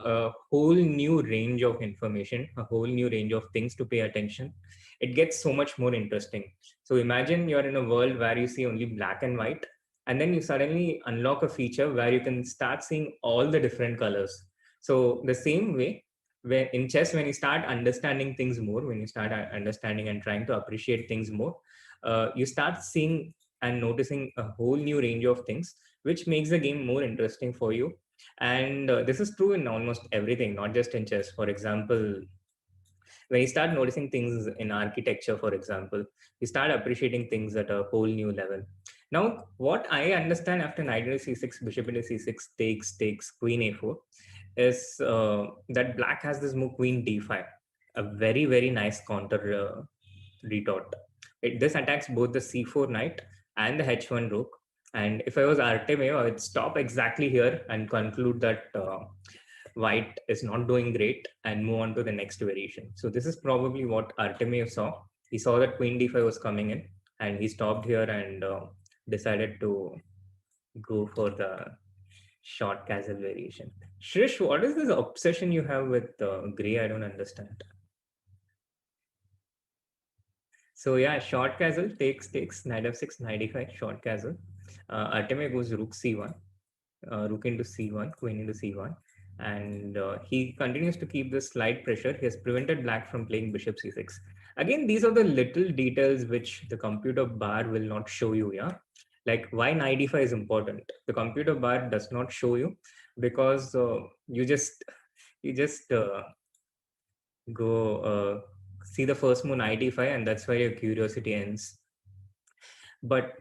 S1: a whole new range of information, a whole new range of things to pay attention. It gets so much more interesting. So imagine you're in a world where you see only black and white, and then you suddenly unlock a feature where you can start seeing all the different colors. So the same way, when in chess, when you start understanding things more, when you start understanding and trying to appreciate things more, you start seeing and noticing a whole new range of things, which makes the game more interesting for you. And this is true in almost everything, not just in chess. For example, when you start noticing things in architecture, for example, you start appreciating things at a whole new level. Now, what I understand after knight into c6, bishop into c6, takes, queen a4, is that black has this move queen d5, a very, very nice counter retort. This attacks both the c4 knight and the h1 rook. And if I was Artemiev, I would stop exactly here and conclude that white is not doing great and move on to the next variation. So this is probably what Artemiev saw. He saw that queen d5 was coming in, and he stopped here and decided to go for the short castle variation. Shrish, what is this obsession you have with gray? I don't understand. So yeah, short castle takes knight f6, knight e5, short castle. Artemiev goes rook c1, rook into c1, queen into c1, and he continues to keep this slight pressure. He has prevented black from playing bishop c6. Again, these are the little details which the computer bar will not show you. Yeah, like why knight e5 is important. The computer bar does not show you because you just go see the first move knight e5, and that's where your curiosity ends. But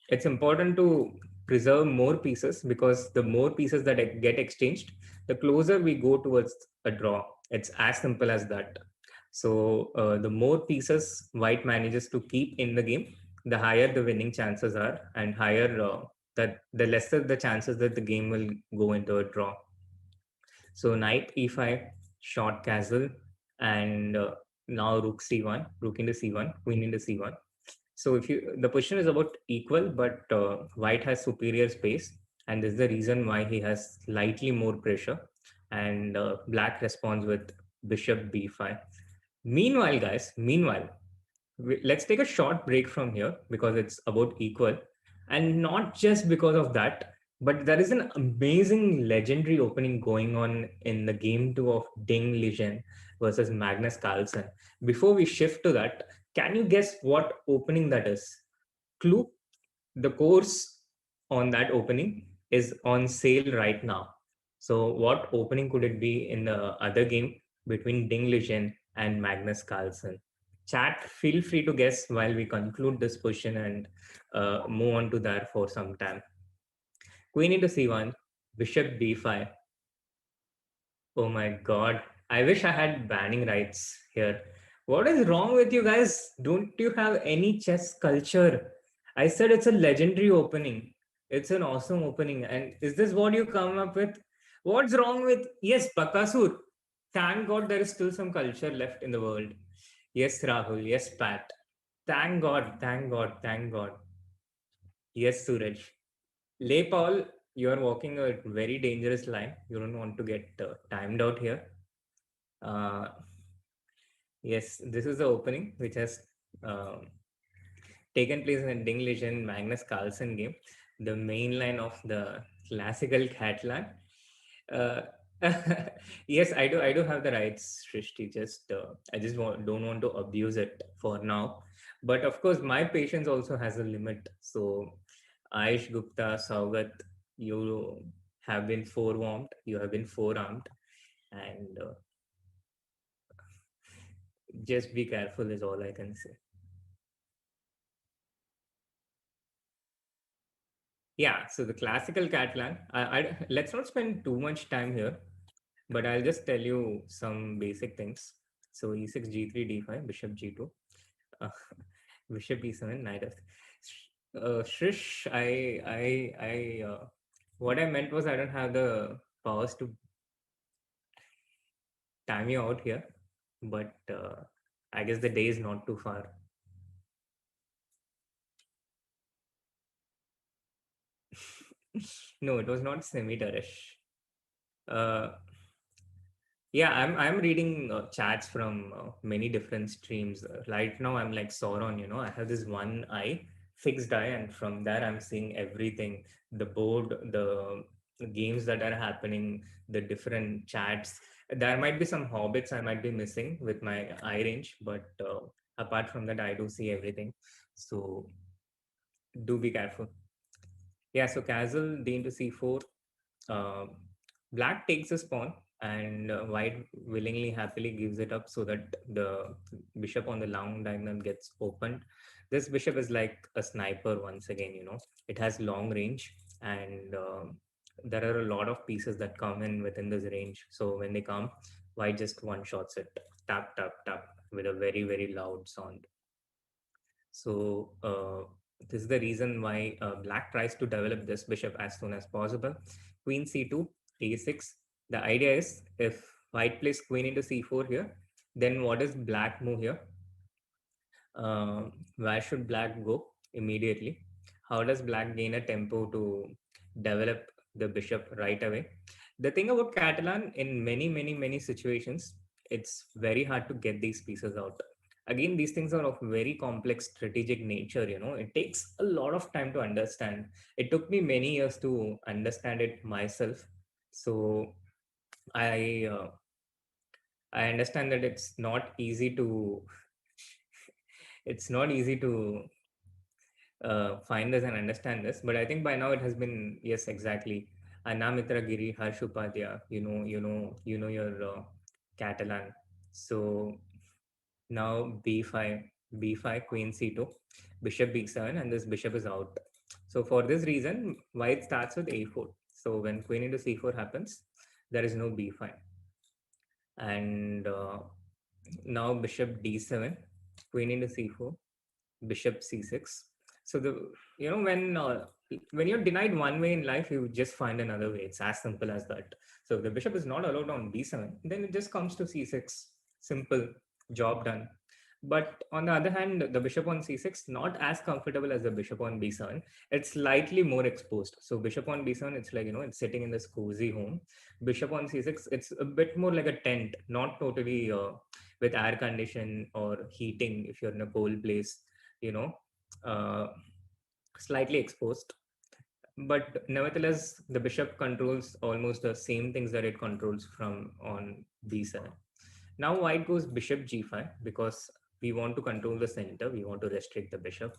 S1: it's important to preserve more pieces, because the more pieces that get exchanged, the closer we go towards a draw. It's as simple as that. So the more pieces white manages to keep in the game, the higher the winning chances are, and higher that the lesser the chances that the game will go into a draw. So knight e5, short castle, and now rook c1, rook into c1, queen into c1. So if you, the position is about equal, but white has superior space, and this is the reason why he has slightly more pressure, and black responds with bishop b5. Meanwhile, guys, let's take a short break from here because it's about equal, and not just because of that, But there is an amazing legendary opening going on in the game two of Ding Lijian versus Magnus Carlsen. Before we shift to that, can you guess what opening that is? Clue: the course on that opening is on sale right now. So, what opening could it be in the other game between Ding Lijian and Magnus Carlsen? Chat, feel free to guess while we conclude this question and move on to that for some time. Queen into c1, bishop b5. Oh my god. I wish I had banning rights here. What is wrong with you guys? Don't you have any chess culture? I said it's a legendary opening. It's an awesome opening. And is this what you come up with? What's wrong with. Yes, Bakasur. Thank God there is still some culture left in the world. Yes, Rahul. Yes, Pat. Thank God. Thank God. Thank God. Yes, Suraj. Lay Paul, you are walking a very dangerous line. You don't want to get timed out here. Uh, yes, this is the opening which has um taken place in a Ding Lijian Magnus Carlsen game, the main line of the classical Catalan. Uh, yes, I do. I do have the rights, Shrishti. Just I just don't want to abuse it for now. But of course, my patience also has a limit. So, Aish Gupta, Saugat, you have been forewarned. You have been forearmed, and just be careful is all I can say. Yeah. So the classical Catalan. Let's not spend too much time here. But I'll just tell you some basic things. So e6, g3, d5, bishop g2, uh, bishop e7, knight f. Shrish, what I meant was I don't have the powers to time you out here, but I guess the day is not too far. No, it was not semi-terresh. Uh, Yeah, I'm reading chats from many different streams. Right now, I'm like Sauron. I have this one eye, fixed eye, and from there, I'm seeing everything: the board, the games that are happening, the different chats. There might be some hobbits I might be missing with my eye range, but apart from that, I do see everything. So do be careful. Yeah. So castle d into c4. uh, Black takes his pawn and white willingly happily gives it up so that the bishop on the long diagonal gets opened. This bishop is like a sniper once again. It has long range, and there are a lot of pieces that come in within this range. So when they come, white just one shots it, tap tap tap, with a very very loud sound. So this is the reason why black tries to develop this bishop as soon as possible. Queen c2, a6. The idea is if white plays queen into c4 here, then what is black move here? Where should black go immediately? How does black gain a tempo to develop the bishop right away? The thing about Catalan, in many, many, many situations, it's very hard to get these pieces out. Again, these things are of very complex strategic nature. It takes a lot of time to understand. It took me many years to understand it myself. So I uh, I understand that it's not easy to find this and understand this. But I think by now it has been, yes, exactly. Anamitra Giri, Harsh Upadhyaya, your Catalan. So now b5, queen c2, bishop b7, and this bishop is out. So for this reason, white starts with a4. So when queen into c4 happens, there is no b5. And now bishop d7, queen into c4, bishop c6. So when you're denied one way in life, you just find another way. It's as simple as that. So if the bishop is not allowed on b7, then it just comes to c6. Simple, job done. But on the other hand, the bishop on c6 not as comfortable as the bishop on b7. It's slightly more exposed. So bishop on b7, it's like it's sitting in this cozy home. Bishop on c6, it's a bit more like a tent, not totally with air condition or heating if you're in a cold place. you know uh, Slightly exposed. But nevertheless, the bishop controls almost the same things that it controls from on b7. Now white goes bishop g5 because we want to control the center. We want to restrict the bishop.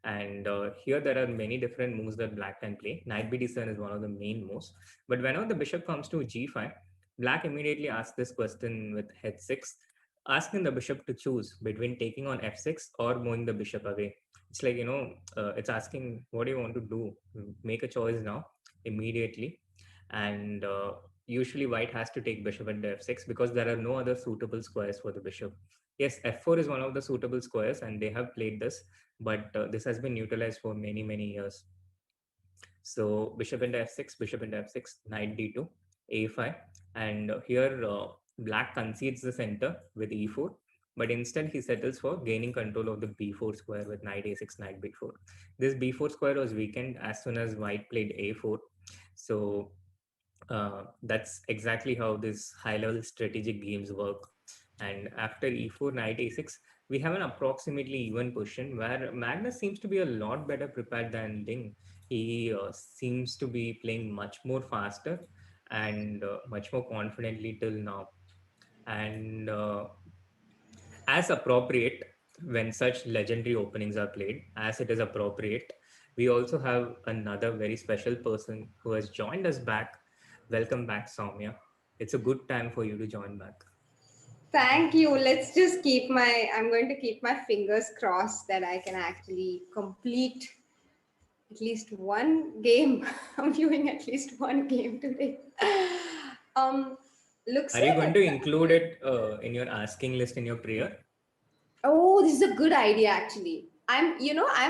S1: And here there are many different moves that black can play. Knight b7 is one of the main moves. But whenever the bishop comes to g5, black immediately asks this question with h6, asking the bishop to choose between taking on f6 or moving the bishop away. It's like, it's asking, what do you want to do? Make a choice now, immediately. And usually white has to take bishop into f6 because there are no other suitable squares for the bishop. Yes, f4 is one of the suitable squares, and they have played this, but this has been utilized for many, many years. So bishop into f6, bishop into f6, knight d2, a5, and here black concedes the center with e4, but instead he settles for gaining control of the b4 square with knight a6, knight b4. This b4 square was weakened as soon as white played a4. So that's exactly how these high-level strategic games work. And after e4, knight a6, we have an approximately even position where Magnus seems to be a lot better prepared than Ding. He seems to be playing much more faster and much more confidently till now. And as appropriate when such legendary openings are played, as it is appropriate, we also have another very special person who has joined us back. Welcome back, Soumya. It's a good time for you to join back.
S2: Thank you. Let's just I'm going to keep my fingers crossed that I can actually complete at least one game. I'm viewing at least one game today. Um, Looks
S1: Are you going
S2: like
S1: to include it in your asking list in your prayer?
S2: oh, this is a good idea actually. I'm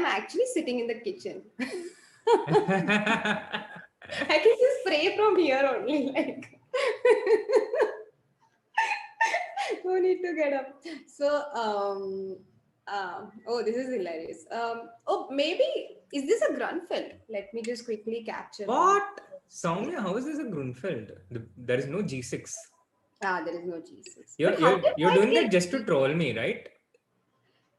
S2: actually sitting in the kitchen. I can just pray from here only, like no need to get up. So, oh, this is hilarious. Oh, maybe is this a Grunfeld? Let me just quickly capture one.
S1: What? Soumya, how is this a Grunfeld? There is no G6.
S2: Ah, there is no Jesus. But
S1: You're,
S2: how
S1: you're,
S2: did
S1: you're
S2: White
S1: doing
S2: get?
S1: that just to troll me, right?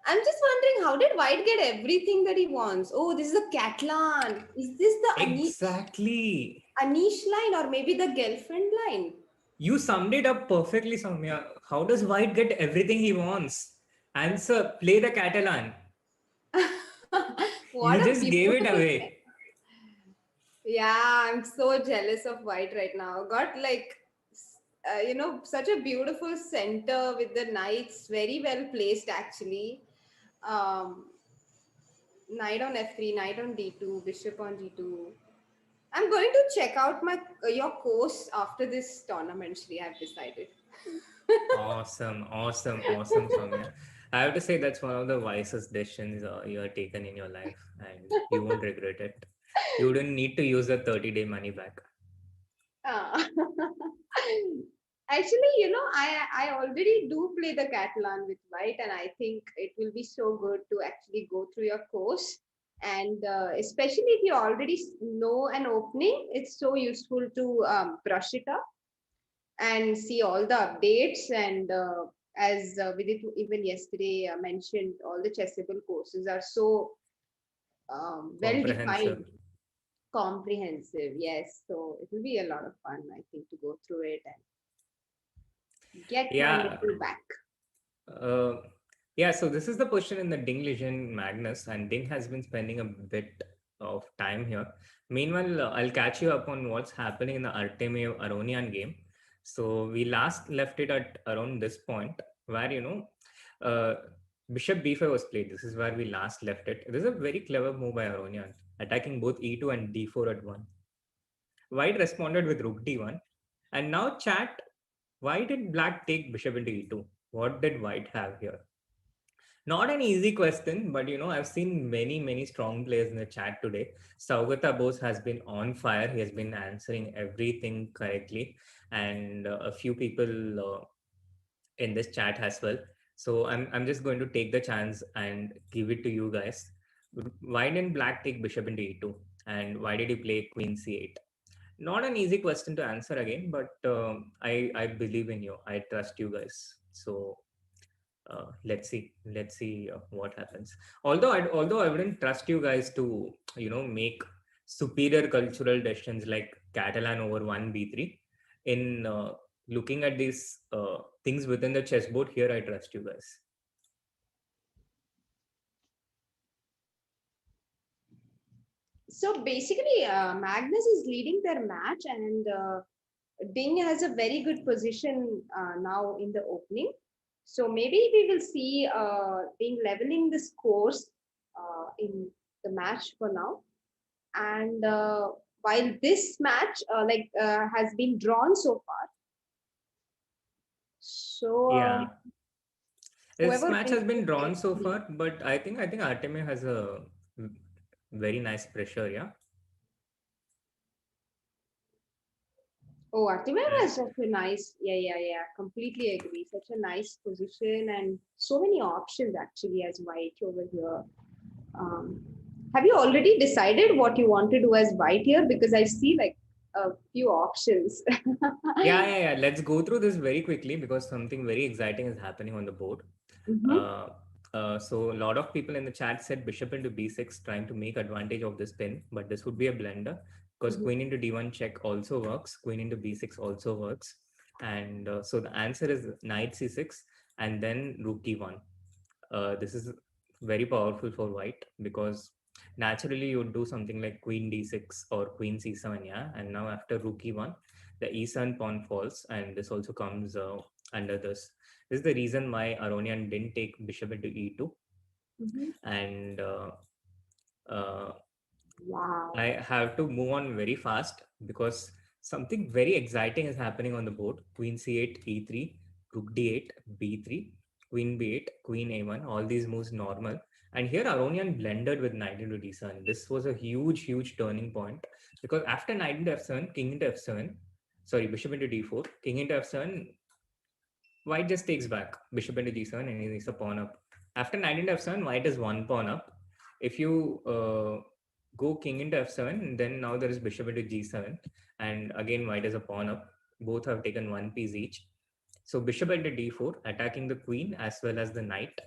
S2: I'm just wondering how did White get everything that he wants? Oh, this is a Catalan. Is this the
S1: Exactly.
S2: Anish line or maybe the girlfriend line?
S1: You summed it up perfectly, Soumya. How does White get everything he wants? Answer, play the Catalan.
S2: What
S1: You
S2: a
S1: just gave it
S2: beautiful.
S1: away.
S2: Yeah, I'm so jealous of White right now. Got like, such a beautiful center with the knights, very well placed actually. Um, Knight on f3, knight on d2, bishop on g2. I'm going to check out your course after this tournament, Shri. I've decided.
S1: Awesome, awesome, awesome, Soumya. I have to say that's one of the wisest decisions you have taken in your life, and you won't regret it. You don't need to use the 30-day money back.
S2: Ah. Actually, I already do play the Catalan with White, and I think it will be so good to actually go through your course. And especially if you already know an opening, it's so useful to brush it up and see all the updates. And as Vidit even yesterday mentioned, all the chessable courses are so well
S1: Comprehensive.
S2: defined, comprehensive. Yes, so it will be a lot of fun, I think, to go through it and get my
S1: Yeah.
S2: nipple back.
S1: Uh, yeah, so this is the question in the Ding Legion Magnus, and Ding has been spending a bit of time here. Meanwhile, I'll catch you up on what's happening in the Artemiev Aronian game. So we last left it at around this point, where uh, Bishop b5 was played. This is where we last left it. This is a very clever move by Aronian, attacking both e2 and d4 at one. White responded with rook d1, and now chat. Why did Black take Bishop into e2? What did White have here? Not an easy question, but I've seen many, many strong players in the chat today. Saugata Bose has been on fire. He has been answering everything correctly, and a few people in this chat as well. So I'm just going to take the chance and give it to you guys. Why didn't Black take Bishop into e2, and why did he play Queen c8? Not an easy question to answer again, but I believe in you. I trust you guys. So let's see what happens. Although I wouldn't trust you guys to make superior cultural decisions like Catalan over 1 b3. In looking at these things within the chessboard, here I trust you guys.
S2: So basically, Magnus is leading their match, and Ding has a very good position now in the opening. So maybe we will see Ding leveling the scores in the match for now. And while this match has been drawn so far, so
S1: Yeah, this
S2: whoever
S1: match
S2: wins
S1: has been
S2: will
S1: drawn
S2: get
S1: so
S2: the lead.
S1: far, but I think Artemiev has a very nice pressure. Yeah.
S2: Oh, Artemiev
S1: And
S2: has such a nice, yeah. Completely agree. Such a nice position and so many options actually as white over here. Um, have you already decided what you want to do as white here? Because I see like a few options.
S1: yeah. Let's go through this very quickly because something very exciting is happening on the board.
S2: Mm-hmm,
S1: Uh, so a lot of people in the chat said bishop into b6, trying to make advantage of this pin, but this would be a blunder because
S2: mm-hmm.
S1: queen into d1 check also works, queen into b6 also works, and so the answer is knight c6 and then rook e1. This is very powerful for white because naturally you would do something like queen d6 or queen c7, yeah, and now after rook e1, the e7 pawn falls, and this also comes under this. This is the reason why Aronian didn't take bishop into e2,
S2: Mm-hmm.
S1: and uh,
S2: Wow.
S1: I have to move on very fast because something very exciting is happening on the board. Queen c8, e3, rook d8, b3, queen b8, queen a1. All these moves normal. And here Aronian blended with knight into d7. This was a huge turning point because after knight into f7, king into f7, sorry, bishop into d4, king into f7, white just takes back bishop into g7 and he's a pawn up. After knight into f7, white is one pawn up. If you go king into f7, then now there is bishop into g7, and again white is a pawn up. Both have taken one piece each. So bishop into d4, attacking the queen as well as the knight.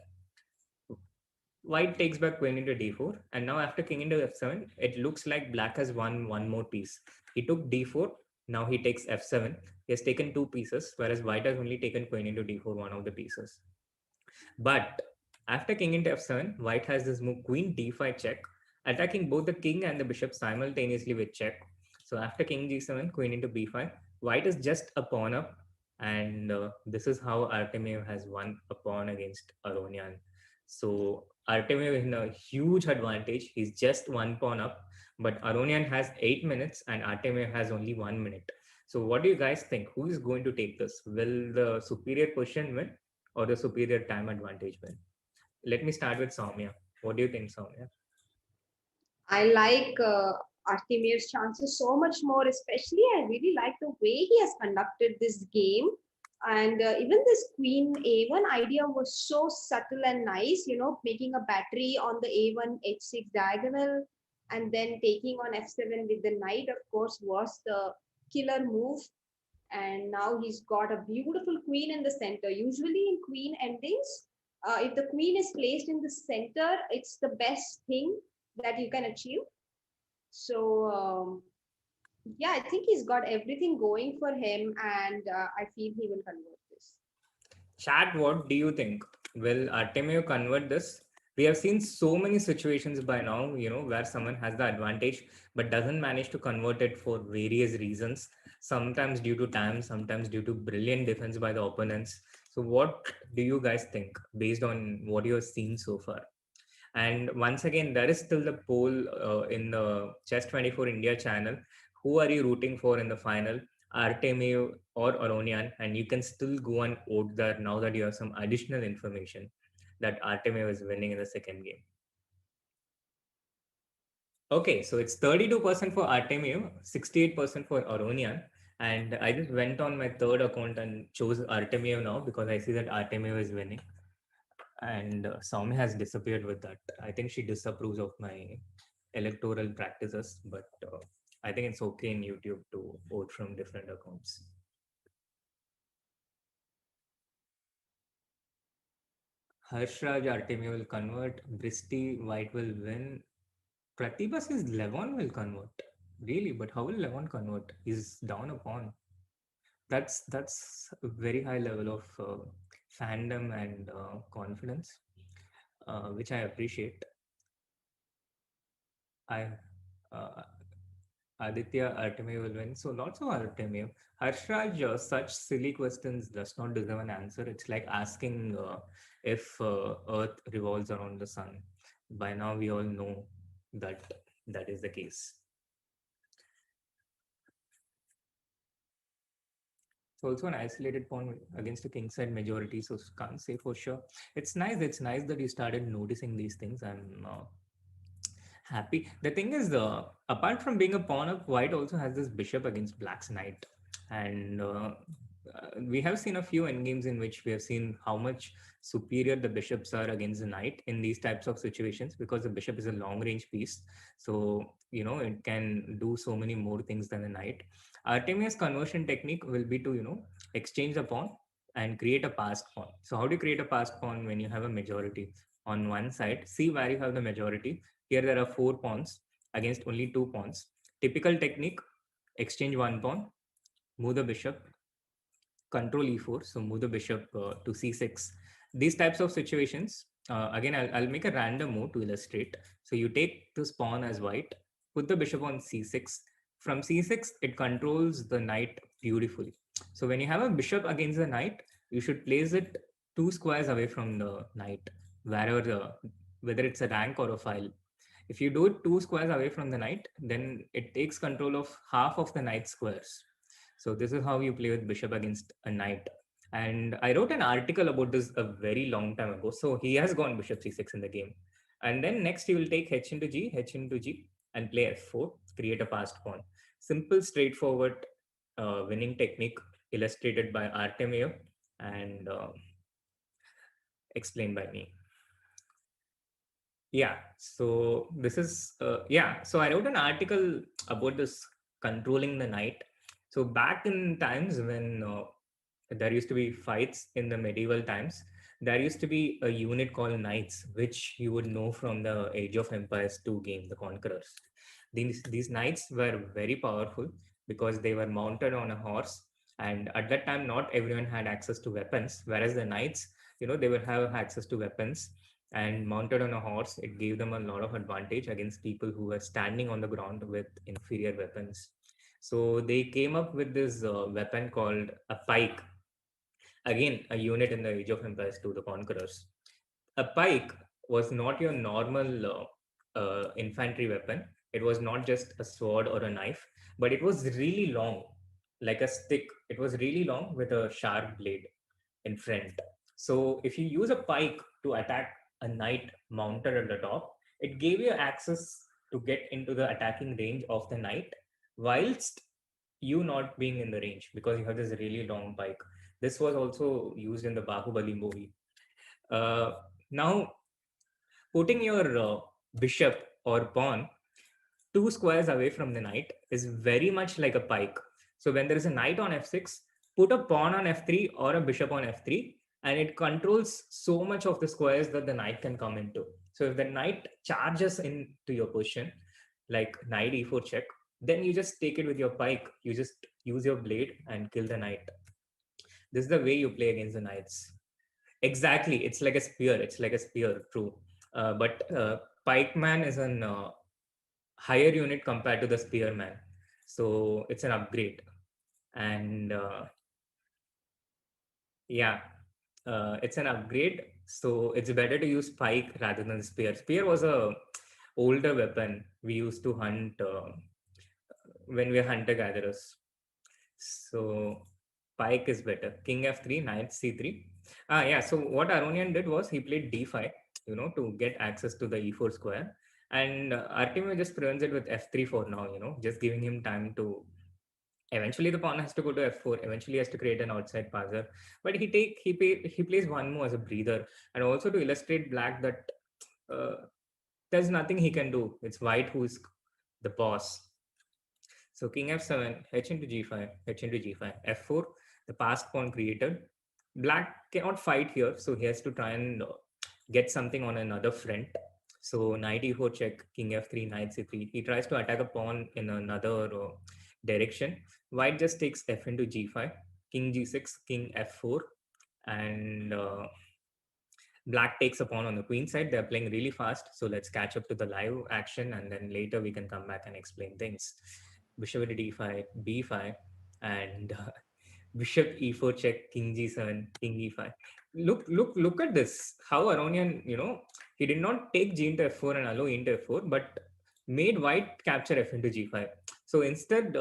S1: White takes back queen into d4, and now after king into f7, it looks like black has won one more piece. He took d4, now he takes f7. He has taken two pieces, whereas white has only taken queen into d4, one of the pieces. But after king into f7, white has this move queen d5 check, attacking both the king and the bishop simultaneously with check. So after king g7, queen into b5, white is just a pawn up, and this is how Artemiev has won a pawn against Aronian. So Artemiev is in a huge advantage. He's just one pawn up, but Aronian has 8 minutes and Artemiev has only 1 minute. So what do you guys think? Who is going to take this? Will the superior position win or the superior time advantage win? Let me start with Soumya. What do you think, Soumya?
S2: I like Artemiev's chances so much more, especially I really like the way he has conducted this game. And even this queen a1 idea was so subtle and nice, making a battery on the a1 h6 diagonal and then taking on f7 with the knight, of course, was the killer move. And now he's got a beautiful queen in the center. Usually in queen endings, if the queen is placed in the center, it's the best thing that you can achieve. So yeah, I think he's got everything going for him, and I feel he will convert this.
S1: Chat, what do you think? Will Artemiev convert this? We have seen so many situations by now, where someone has the advantage but doesn't manage to convert it for various reasons. Sometimes due to time, sometimes due to brilliant defense by the opponents. So, what do you guys think based on what you have seen so far? And once again, there is still the poll in the Chess 24 India channel. Who are you rooting for in the final, Artemiev or Aronian? And you can still go and vote there now that you have some additional information that Artemiev is winning in the second game. Okay, so it's 32% for Artemiev, 68% for Aronian. And I just went on my third account and chose Artemiev now because I see that Artemiev is winning. And Soumya has disappeared with that. I think she disapproves of my electoral practices, but I think it's okay in YouTube to vote from different accounts. Harshraj Artemiev will convert. Bristi White will win. Pratibha says Levon will convert. Really, but how will Levon convert? He's down a pawn. That's a very high level of fandom and confidence, which I appreciate. I uh, Aditya Artemiev will win. So lots of Artemiev. Harshraj, such silly questions does not deserve an answer. It's like asking if Earth revolves around the sun. By now, we all know that that is the case. It's also an isolated pawn against a kingside majority, so can't say for sure. It's nice. It's nice that you started noticing these things. I'm happy. The thing is, apart from being a pawn up, white also has this bishop against black's knight, and we have seen a few endgames in which we have seen how much superior the bishops are against the knight in these types of situations, because the bishop is a long range piece, so it can do so many more things than the knight. Artemia's conversion technique will be to exchange the pawn and create a passed pawn. So how do you create a passed pawn when you have a majority on one side? See where you have the majority. Here there are 4 pawns against only 2 pawns. Typical technique: exchange one pawn, move the bishop, control e4, so move the bishop to c6. These types of situations, again, I'll make a random move to illustrate. So you take this pawn as white, put the bishop on c6. From c6, it controls the knight beautifully. So when you have a bishop against the knight, you should place it 2 squares away from the knight, wherever whether it's a rank or a file. If you do it 2 squares away from the knight, then it takes control of half of the knight squares. So this is how you play with bishop against a knight. And I wrote an article about this a very long time ago. So he has gone bishop c6 in the game. And then next he will take h into g, and play f4, create a passed pawn. Simple, straightforward winning technique illustrated by Artemiev and explained by me. Yeah, so this is so I wrote an article about this controlling the knight. So back in times when there used to be fights in the medieval times, there used to be a unit called knights, which you would know from the Age of Empires 2 game, The Conquerors. These knights were very powerful because they were mounted on a horse, and at that time not everyone had access to weapons, whereas the knights, they would have access to weapons, and mounted on a horse, it gave them a lot of advantage against people who were standing on the ground with inferior weapons. So they came up with this weapon called a pike. Again, a unit in the Age of Empires 2, The Conquerors. A pike was not your normal infantry weapon. It was not just a sword or a knife, but it was really long, like a stick. It was really long with a sharp blade in front. So if you use a pike to attack a knight mounted at the top, it gave you access to get into the attacking range of the knight, whilst you not being in the range, because you have this really long pike. This was also used in the Bahubali movie. Uh, Now, putting your bishop or pawn 2 squares away from the knight is very much like a pike. So when there is a knight on f6, put a pawn on f3 or a bishop on f3, and it controls so much of the squares that the knight can come into. So if the knight charges into your position, like knight e4 check, then you just take it with your pike. You just use your blade and kill the knight. This is the way you play against the knights. Exactly, it's like a spear. It's like a spear, true. But pikeman is an higher unit compared to the spearman, so it's an upgrade. And yeah, it's an upgrade, so it's better to use pike rather than spear. Spear was a older weapon we used to hunt when we are hunter gatherers. So pike is better. King f3, knight c3. Yeah, so what Aronian did was he played d5, to get access to the e4 square. And Artemiev just prevents it with f3 for now, just giving him time to. Eventually, the pawn has to go to f4. Eventually, he has to create an outside passer. But he plays one more as a breather, and also to illustrate black that uh, there's nothing he can do. It's white who's the boss. So king f7, h into g5, h into g5, f4, the passed pawn created. Black cannot fight here, so he has to try and get something on another front. So knight e4 check, king f3, knight c3. He tries to attack a pawn in another direction. White just takes f into g5, king g6, king f4, and black takes a pawn on the queen side. They're playing really fast, so let's catch up to the live action, and then later we can come back and explain things. Bishop into d5, b5, and bishop e4 check, king g7, king e5. Look at this. How Aronian, he did not take g into f4 and allow e into f4, but made white capture f into g5. So instead,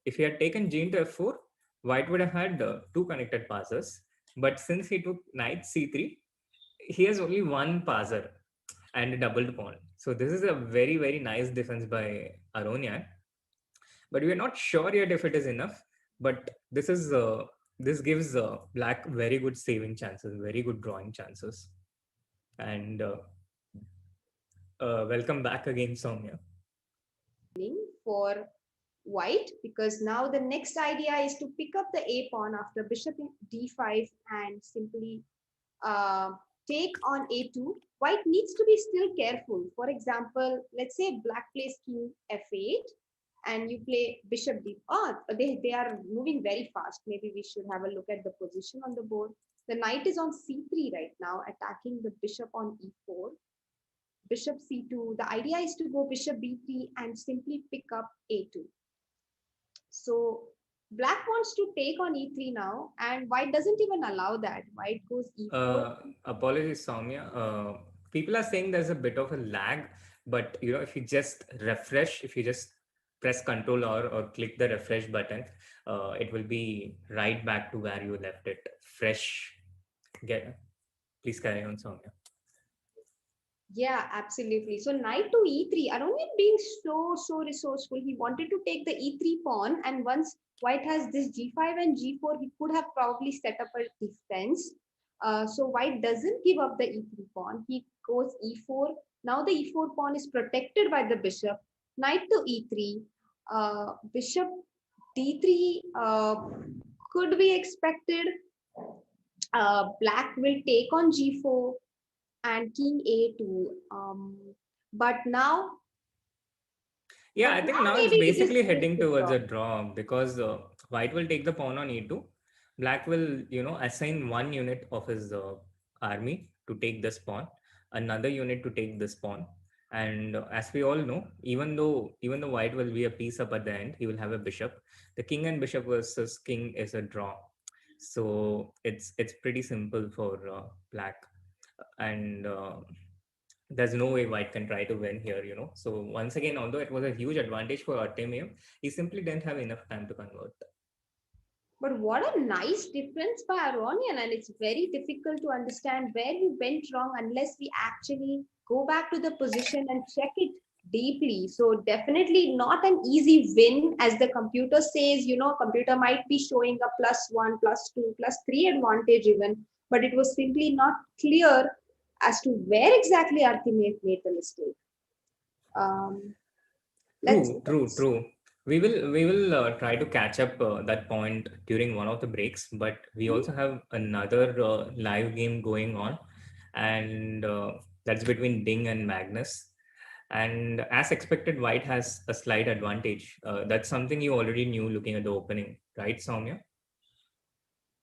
S1: if he had taken g into f4, white would have had two connected passes. But since he took knight c3, he has only one passer and a doubled pawn. So this is a very, very nice defense by Aronian. But we are not sure yet if it is enough. But this gives black very good saving chances, very good drawing chances. And welcome back again, Soumya.
S2: For white, because now the next idea is to pick up the a pawn after bishop in d5 and simply uh, take on a2. White needs to be still careful. For example, let's say black plays king f8 and you play bishop d. Oh, they are moving very fast. Maybe we should have a look at the position on the board. The knight is on c3 right now, attacking the bishop on e4. Bishop c2. The idea is to go bishop b3 and simply pick up a2. So black wants to take on e3 now, and white doesn't even allow that. White goes e4.
S1: Apologies, Soumya. People are saying there's a bit of a lag, but if you just refresh, if you just press Control or click the refresh button, it will be right back to where you left it. Fresh. Please carry on, Soumya.
S2: Yeah, absolutely. So knight to e3. Aronian being so resourceful. He wanted to take the e3 pawn, and once white has this g5 and g4, he could have probably set up a defense. So white doesn't give up the e3 pawn. He goes e4. Now the e4 pawn is protected by the bishop. Knight to e3. Bishop d3 could be expected. Black will take on g4 and king a2. But now,
S1: Yeah, I think now it's
S2: maybe it is
S1: basically
S2: safe
S1: heading
S2: to
S1: towards
S2: draw.
S1: a draw because white will take the pawn on e2. Black will, assign one unit of his army to take this pawn, another unit to take this pawn. And as we all know, even though white will be a piece up at the end, he will have a bishop. The king and bishop versus king is a draw. So it's pretty simple for black. And there's no way white can try to win here. So once again, although it was a huge advantage for Artemiev, he simply didn't have enough time to convert.
S2: But what a nice difference by Aronian, and it's very difficult to understand where he went wrong unless we actually go back to the position and check it deeply. So definitely not an easy win, as the computer says. Computer might be showing a +1, +2, +3 advantage even, but it was simply not clear as to where exactly Artemiev made the mistake. Let's
S1: True. We will try to catch up that point during one of the breaks, but we also have another live game going on, and that's between Ding and Magnus. And as expected, White has a slight advantage. That's something you already knew looking at the opening, right, Soumya?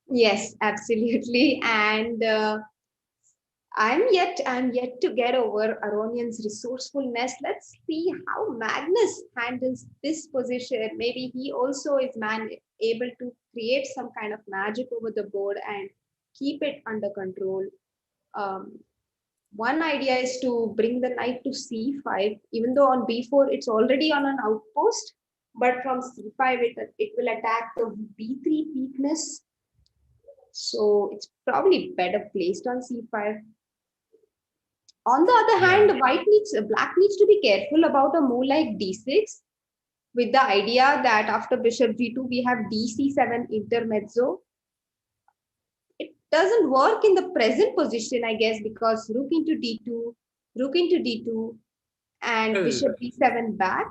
S2: Yes, absolutely. And I'm yet to get over Aronian's resourcefulness. Let's see how Magnus handles this position. Maybe he also is able to create some kind of magic over the board and keep it under control. Um, One idea is to bring the knight to c5, even though on b4 it's already on an outpost, but from c5 it will attack the b3 weakness. So it's probably better placed on c5. On the other
S1: Yeah.
S2: hand, black needs to be careful about a move like d6, with the idea that after bishop g2 we have dc7 intermezzo. It doesn't work in the present position, I guess, because rook into d2, and
S1: Well,
S2: bishop b7 back.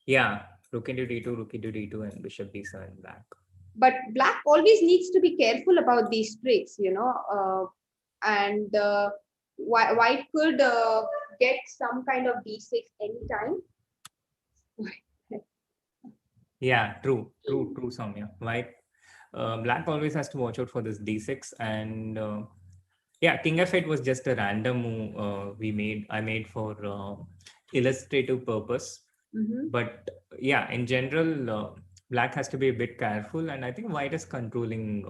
S1: yeah, rook into d2, rook into d2, and bishop b7 back.
S2: But black always needs to be careful about these tricks, and white could get some kind of d6 anytime.
S1: Yeah, true, Soumya. White, black always has to watch out for this d6, and yeah, king f8 was just a random move I made for illustrative purpose.
S2: Mm-hmm.
S1: But yeah, in general, black has to be a bit careful, and I think white is controlling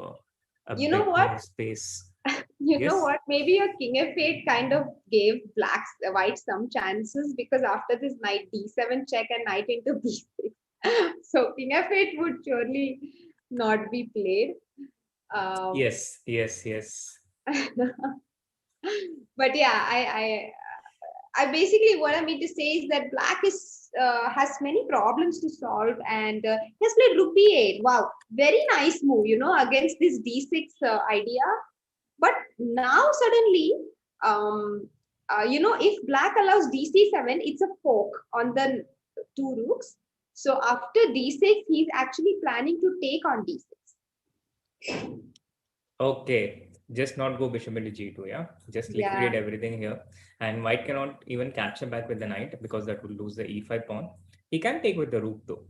S1: a
S2: You know
S1: bit
S2: what?
S1: more space.
S2: You know
S1: Yes.
S2: what? Maybe your king f8 kind of gave white some chances, because after this knight d7 check and knight into b6, so king f8 would surely not be played. Um,
S1: Yes, yes, yes.
S2: but yeah, I basically, what I mean to say is that black is has many problems to solve, and he has played rook b8. Wow, very nice move, against this d6 idea. But now suddenly, if black allows dc7, it's a fork on the two rooks. So after d6, he's actually planning to take on d6.
S1: Okay, just not go bishop into g2, yeah? Just
S2: Yeah,
S1: liquidate everything here. And white cannot even capture back with the knight because that would lose the e5 pawn. He can take with the rook though.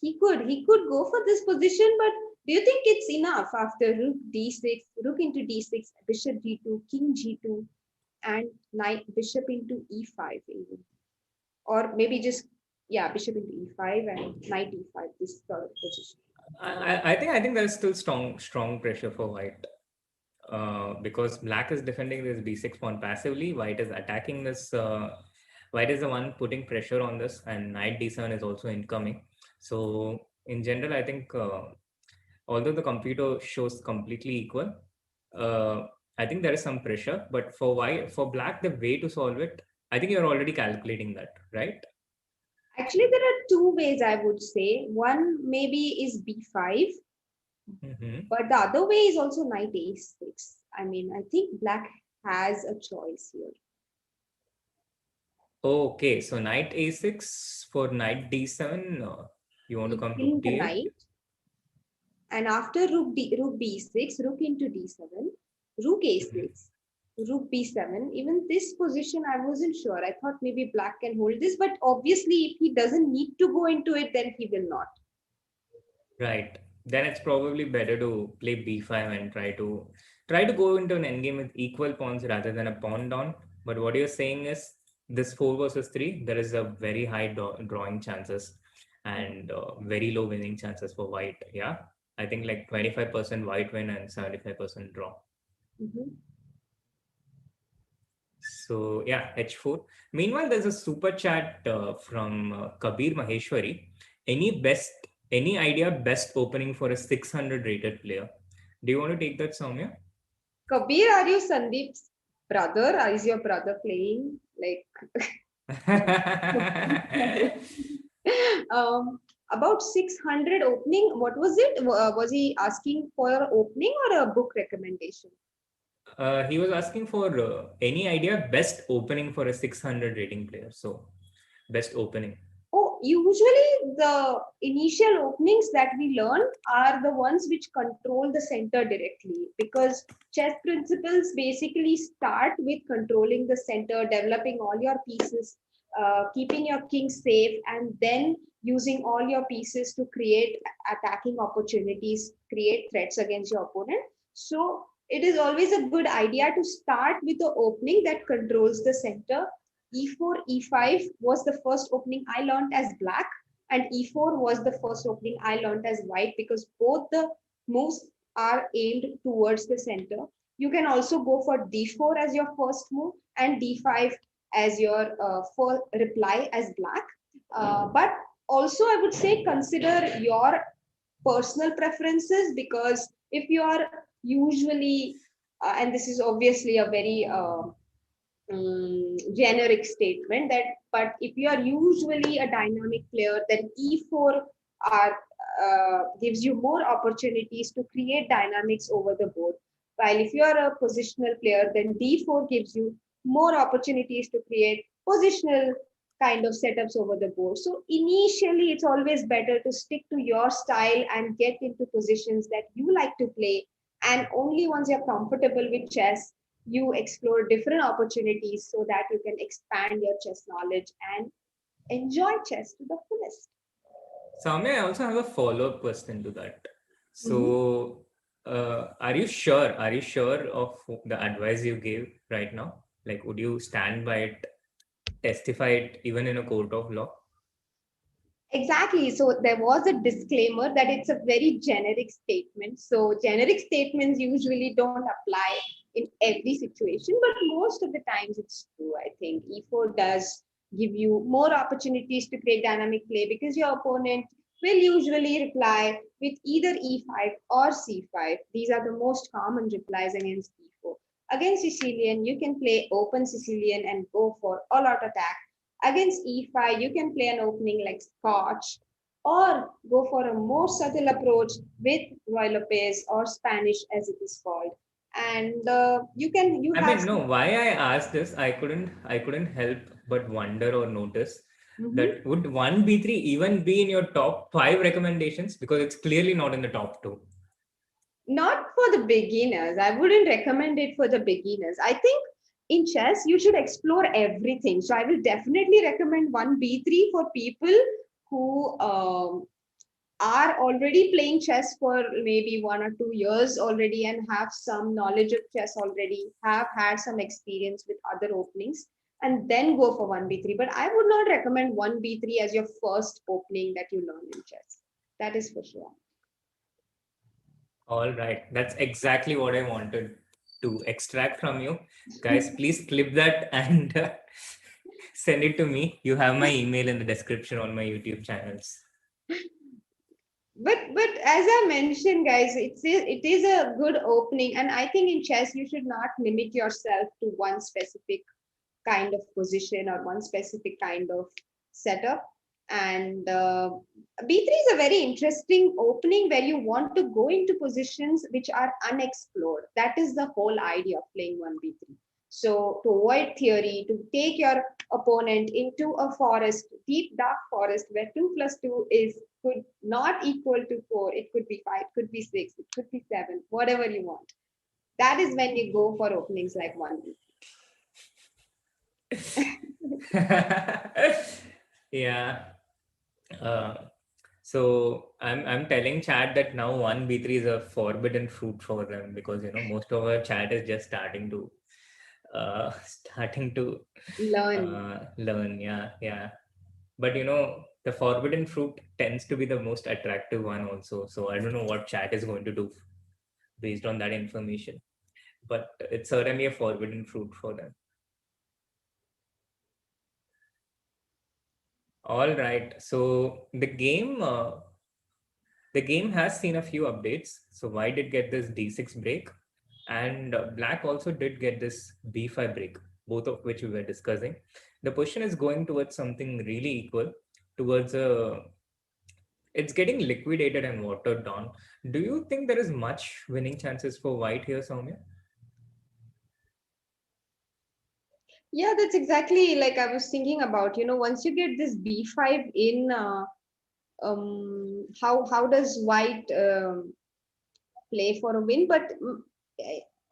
S2: he could go for this position, but do you think it's enough after rook d6, rook into d6, bishop g2, king g2, and knight bishop into e5 even? Or maybe just, yeah, bishop into e5 and knight e5, this third position.
S1: I think there's still strong pressure for white. Because black is defending this b6 pawn passively, white is attacking this. White is the one putting pressure on this, and knight d7 is also incoming. So in general, I think although the computer shows completely equal, uh, I think there is some pressure. But for black, the way to solve it, I think you're already calculating that, right?
S2: Actually, there are two ways I would say. One maybe is b5,
S1: Mm-hmm.
S2: but the other way is also knight a6. I mean, I think black has a choice here.
S1: Okay, so knight a6 for knight d7. You want to
S2: You
S1: come
S2: kill
S1: rook
S2: the
S1: d8?
S2: knight, and after rook b6, rook into d7, rook a6, rook b7. Even this position, I wasn't sure. I thought maybe black can hold this, but obviously, if he doesn't need to go into it, then he will not.
S1: Right. Then it's probably better to play b5 and try to go into an endgame with equal pawns rather than a pawn down. But what you're saying is this 4 versus 3, there is a very high drawing chances and very low winning chances for white. Yeah. I think like 25% white win and 75% draw.
S2: Mhm.
S1: So yeah, h4. Meanwhile, there's a super chat from Kabir Maheshwari. Any idea best opening for a 600 rated player? Do you want to take that, Soumya?
S2: Kabir, are you Sandeep's brother? Is your brother playing? Like, um, about 600 opening. What was it? Was he asking for opening or a book recommendation?
S1: He was asking for any idea best opening for a 600 rating player. So best opening.
S2: Oh, usually the initial openings that we learn are the ones which control the center directly, because chess principles basically start with controlling the center, developing all your pieces, keeping your king safe, and then using all your pieces to create attacking opportunities, create threats against your opponent. So it is always a good idea to start with the opening that controls the center. E4, E5 was the first opening I learned as black, and E4 was the first opening I learned as white, because both the moves are aimed towards the center. You can also go for D4 as your first move and D5 as your first reply as black. But also, I would say consider your personal preferences, because if you are usually, and this is obviously a very generic statement, that but if you are usually a dynamic player, then e4 gives you more opportunities to create dynamics over the board, while if you are a positional player, then d4 gives you more opportunities to create positional kind of setups over the board. So initially it's always better to stick to your style and get into positions that you like to play, and only once you're comfortable with chess, You explore different opportunities so that you can expand your chess knowledge and enjoy chess to the fullest.
S1: Soumya, I also have a follow-up question to that.
S2: Mhm.
S1: So, are you sure? Are you sure of the advice you gave right now? Like, would you stand by it, testify it, even in a court of law?
S2: Exactly. So there was a disclaimer that it's a very generic statement. So generic statements usually don't apply in every situation, but most of the times it's true. I think E4 does give you more opportunities to create dynamic play because your opponent will usually reply with either E5 or C5. These are the most common replies against E4. Against Sicilian, you can play open Sicilian and go for all out attack. Against e5, you can play an opening like Scotch or go for a more subtle approach with Roy Lopez or Spanish as it is called. And you
S1: I
S2: have
S1: mean, no,
S2: some.
S1: why I asked this, I couldn't help but wonder or notice
S2: Mhm.
S1: that would 1b3 even be in your top five recommendations? Because it's clearly not in the top two.
S2: Not for the beginners. I wouldn't recommend it for the beginners. I think in chess, you should explore everything. So I will definitely recommend 1b3 for people who are already playing chess for maybe 1 or 2 years already and have some knowledge of chess already, have had some experience with other openings, and then go for 1b3. But I would not recommend 1b3 as your first opening that you learn in chess. That is for sure.
S1: All right. That's exactly what I wanted to extract from you. Guys, please clip that and send it to me. You have my email in the description on my YouTube channels.
S2: But as I mentioned, guys, it is a good opening, and I think in chess you should not limit yourself to one specific kind of position or one specific kind of setup. And B3 is a very interesting opening where you want to go into positions which are unexplored. That is the whole idea of playing 1B3. So, to avoid theory, to take your opponent into a forest, deep dark forest where 2 plus 2 is could not equal to 4, it could be 5, it could be 6, it could be 7, whatever you want. That is when you go for openings like 1B3.
S1: Yeah. Uh, so I'm telling chat that now 1b3 is a forbidden fruit for them because most of our chat is just starting to
S2: Learn.
S1: learn. Yeah, yeah. But the forbidden fruit tends to be the most attractive one also. So I don't know what chat is going to do based on that information. But it's certainly a forbidden fruit for them. All right. So the game has seen a few updates. So white did get this d6 break, and black also did get this b5 break, both of which we were discussing. The position is going towards something really equal, towards a it's getting liquidated and watered down. Do you think there is much winning chances for white here, Soumya?
S2: Yeah, that's exactly like I was thinking about. Once you get this B5 in, how does white play for a win? But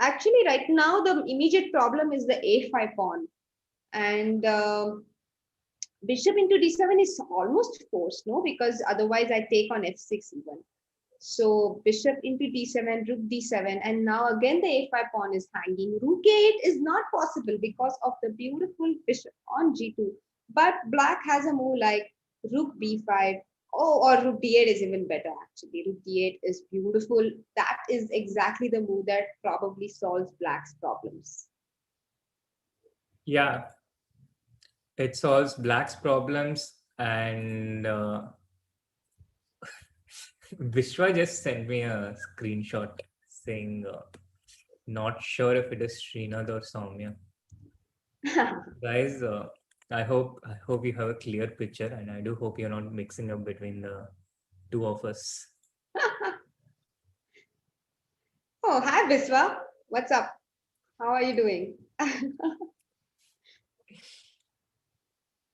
S2: actually, right now the immediate problem is the A5 pawn, and bishop into D7 is almost forced, no? Because otherwise I take on F6 even. So bishop into d7, rook d7, and now again the a5 pawn is hanging. Rook a8 is not possible because of the beautiful bishop on g2. But black has a move like rook b5. Oh, or rook d8 is even better actually. Rook d8 is beautiful. That is exactly the move that probably solves black's problems.
S1: Yeah, it solves black's problems. And Vishwa just sent me a screenshot saying, not sure if it is Srinath or Soumya. Guys, I hope you have a clear picture, and I do hope you're not mixing up between the two of us.
S2: Oh, hi Biswa. What's up? How are you doing?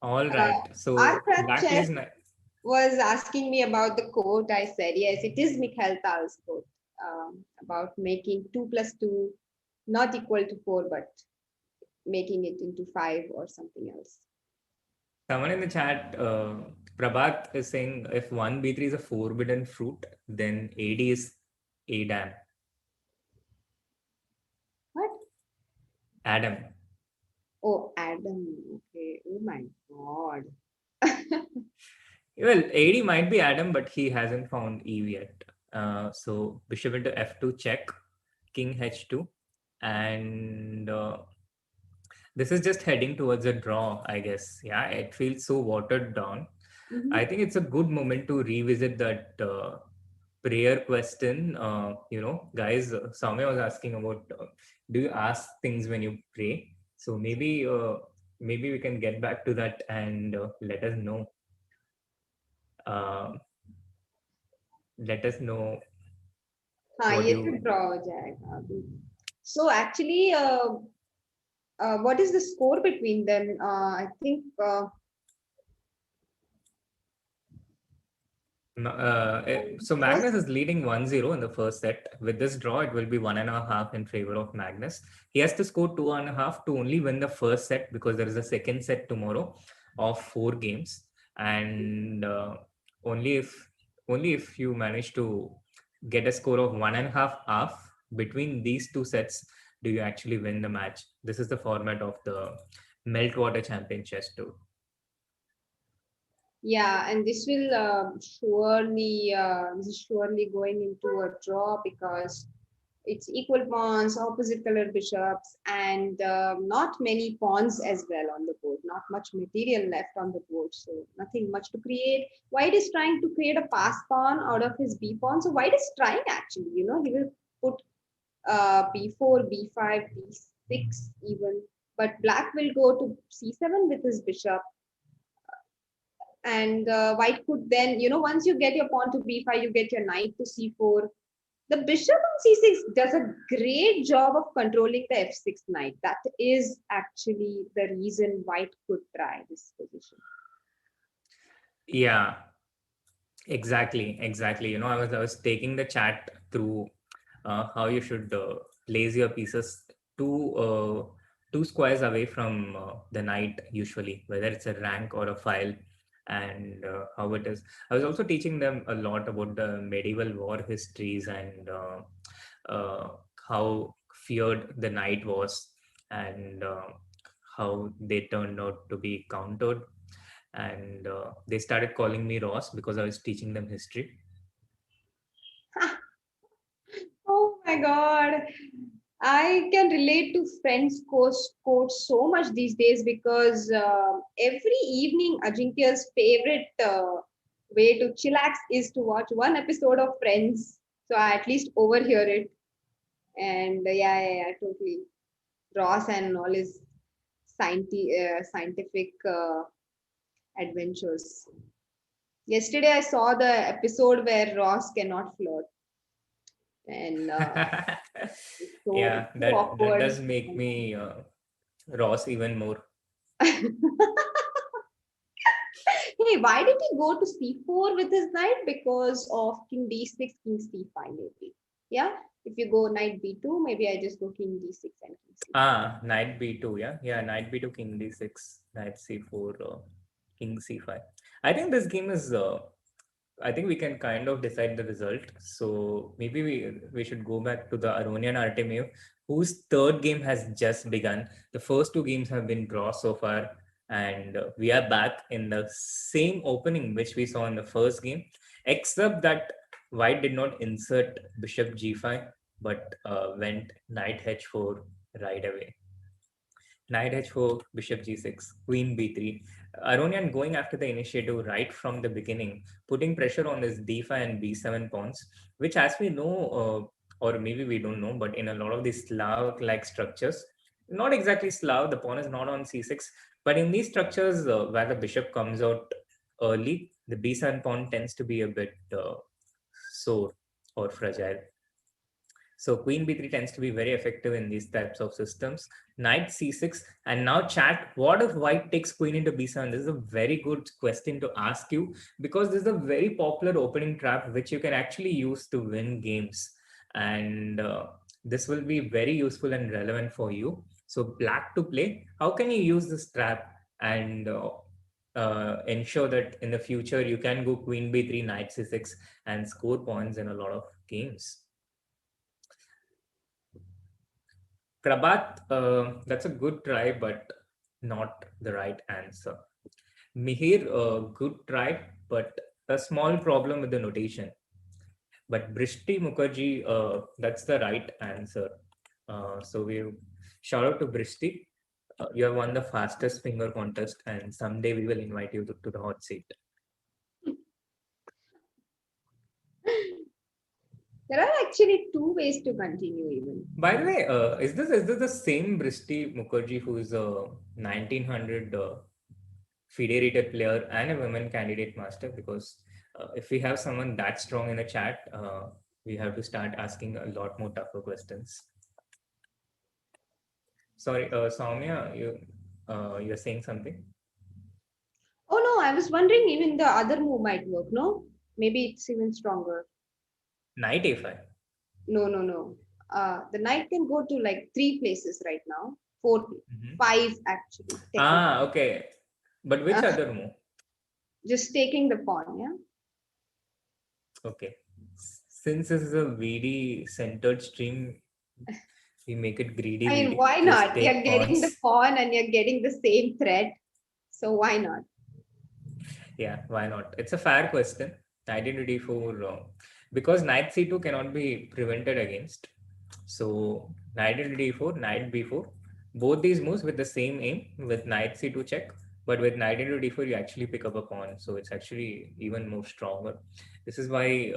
S1: All right.
S2: Our
S1: So
S2: prep
S1: black
S2: chat
S1: plays nice.
S2: was asking me about the quote. I said, yes, it is Mikhail Tal's quote about making 2 plus 2 Not equal to 4, but making it into 5 or something else.
S1: Someone in the chat, Prabhat is saying if 1b3 is a forbidden fruit, then AD is Adam.
S2: What?
S1: Adam.
S2: Oh, Adam. Okay. Oh my God.
S1: Well, AD might be Adam, but he hasn't found Eve yet. So bishop into f2 check, king h2, and this is just heading towards a draw, I guess. Yeah, it feels so watered down.
S2: Mhm.
S1: I think it's a good moment to revisit that prayer question. Guys, Soumya was asking about do you ask things when you pray? So maybe we can get back to that and uh, let us know
S2: हाँ
S1: what
S2: ये तो
S1: you.
S2: Draw हो जाएगा अभी. So actually, what is the score between them? I think
S1: So
S2: first.
S1: Magnus is leading 1-0 in the first set. With this draw, it will be 1.5 in favor of Magnus. He has to score 2.5 to only win the first set because there is a second set tomorrow of 4 games, and only if only if you manage to get a score of 1.5 half between these two sets do you actually win the match. This is the format of the Meltwater Champion Chess Tour.
S2: Yeah, and this is surely going into a draw because it's equal pawns, opposite colored bishops, and not many pawns as well on the board. Not much material left on the board, so nothing much to create. White is trying to create a pass pawn out of his b pawn. So White is trying actually. He will put b4, b5, b6 even. But Black will go to c7 with his bishop, and White could then, once you get your pawn to b5, you get your knight to c4. The bishop on c6 does a great job of controlling the f6 knight. That is actually the reason White could try this position.
S1: Yeah, exactly. I was taking the chat through how you should place your pieces two two squares away from the knight usually, whether it's a rank or a file, and how it is. I was also teaching them a lot about the medieval war histories and how feared the knight was, and how they turned out to be countered, and they started calling me Ross because I was teaching them history.
S2: Oh my God. I can relate to friends' quotes so much these days because every evening Ajinkya's favorite way to chillax is to watch one episode of Friends. So I at least overhear it. And yeah, totally. Ross and all his scientific adventures. Yesterday, I saw the episode where Ross cannot flirt, and it's
S1: Yeah,
S2: so
S1: that
S2: awkward.
S1: does make me Ross even more.
S2: Hey, why did he go to c4 with his knight? Because of king d6, king c5, maybe. Yeah, if you go knight b2, maybe I just go king d6 and king c5.
S1: Knight b2, yeah, knight b2, king d6, knight c4, king c5. I think this game is. I think we can kind of decide the result. So maybe we should go back to the Aronian Artemiev, whose third game has just begun. The first 2 games have been draw so far, and we are back in the same opening which we saw in the first game, except that White did not insert bishop g5, but went knight h4 right away. Knight h4, bishop g6, queen b3. Aronian going after the initiative right from the beginning, putting pressure on his d5 and b7 pawns, which, as we know, or maybe we don't know, but in a lot of these Slav-like structures, not exactly Slav, the pawn is not on c6, but in these structures where the bishop comes out early, the b7 pawn tends to be a bit sore or fragile. So queen b3 tends to be very effective in these types of systems. Knight c6, and now chat, what if White takes queen into b7? This is a very good question to ask you because this is a very popular opening trap which you can actually use to win games. And This will be very useful and relevant for you. So black to play, how can you use this trap and ensure that in the future you can go queen b3, knight c6 and score points in a lot of games? Krabat, that's a good try, but not the right answer. Mihir, good try, but a small problem with the notation. But Brishti Mukherjee, that's the right answer. So we shout out to Brishti. You have won the fastest finger contest, and someday we will invite you to the hot seat.
S2: There are actually two ways to continue even.
S1: By the way, is this the same Brishti Mukherjee who is a 1900 FIDE rated player and a women candidate master? Because if we have someone that strong in the chat, we have to start asking a lot more tougher questions. Sorry, Soumya, you're saying something?
S2: Oh no, I was wondering even the other move might work, no? Maybe it's even stronger.
S1: Knight a5.
S2: No. The knight can go to like 3 places right now. 4,
S1: Mm-hmm.
S2: 5 actually.
S1: Okay. But which other move?
S2: Just taking the pawn, yeah?
S1: Okay. Since this is a VD centered stream, we make it greedy.
S2: I mean,
S1: VD.
S2: why
S1: Just
S2: not?
S1: take
S2: You're getting the
S1: pawns.
S2: pawn and you're getting the same thread. So why not?
S1: Yeah, why not? It's a fair question. Knight into d4, because knight c2 cannot be prevented against. So knight into d4, knight b4, both these moves with the same aim with knight c2 check, but with knight into d4 you actually pick up a pawn, so it's actually even more stronger. This is why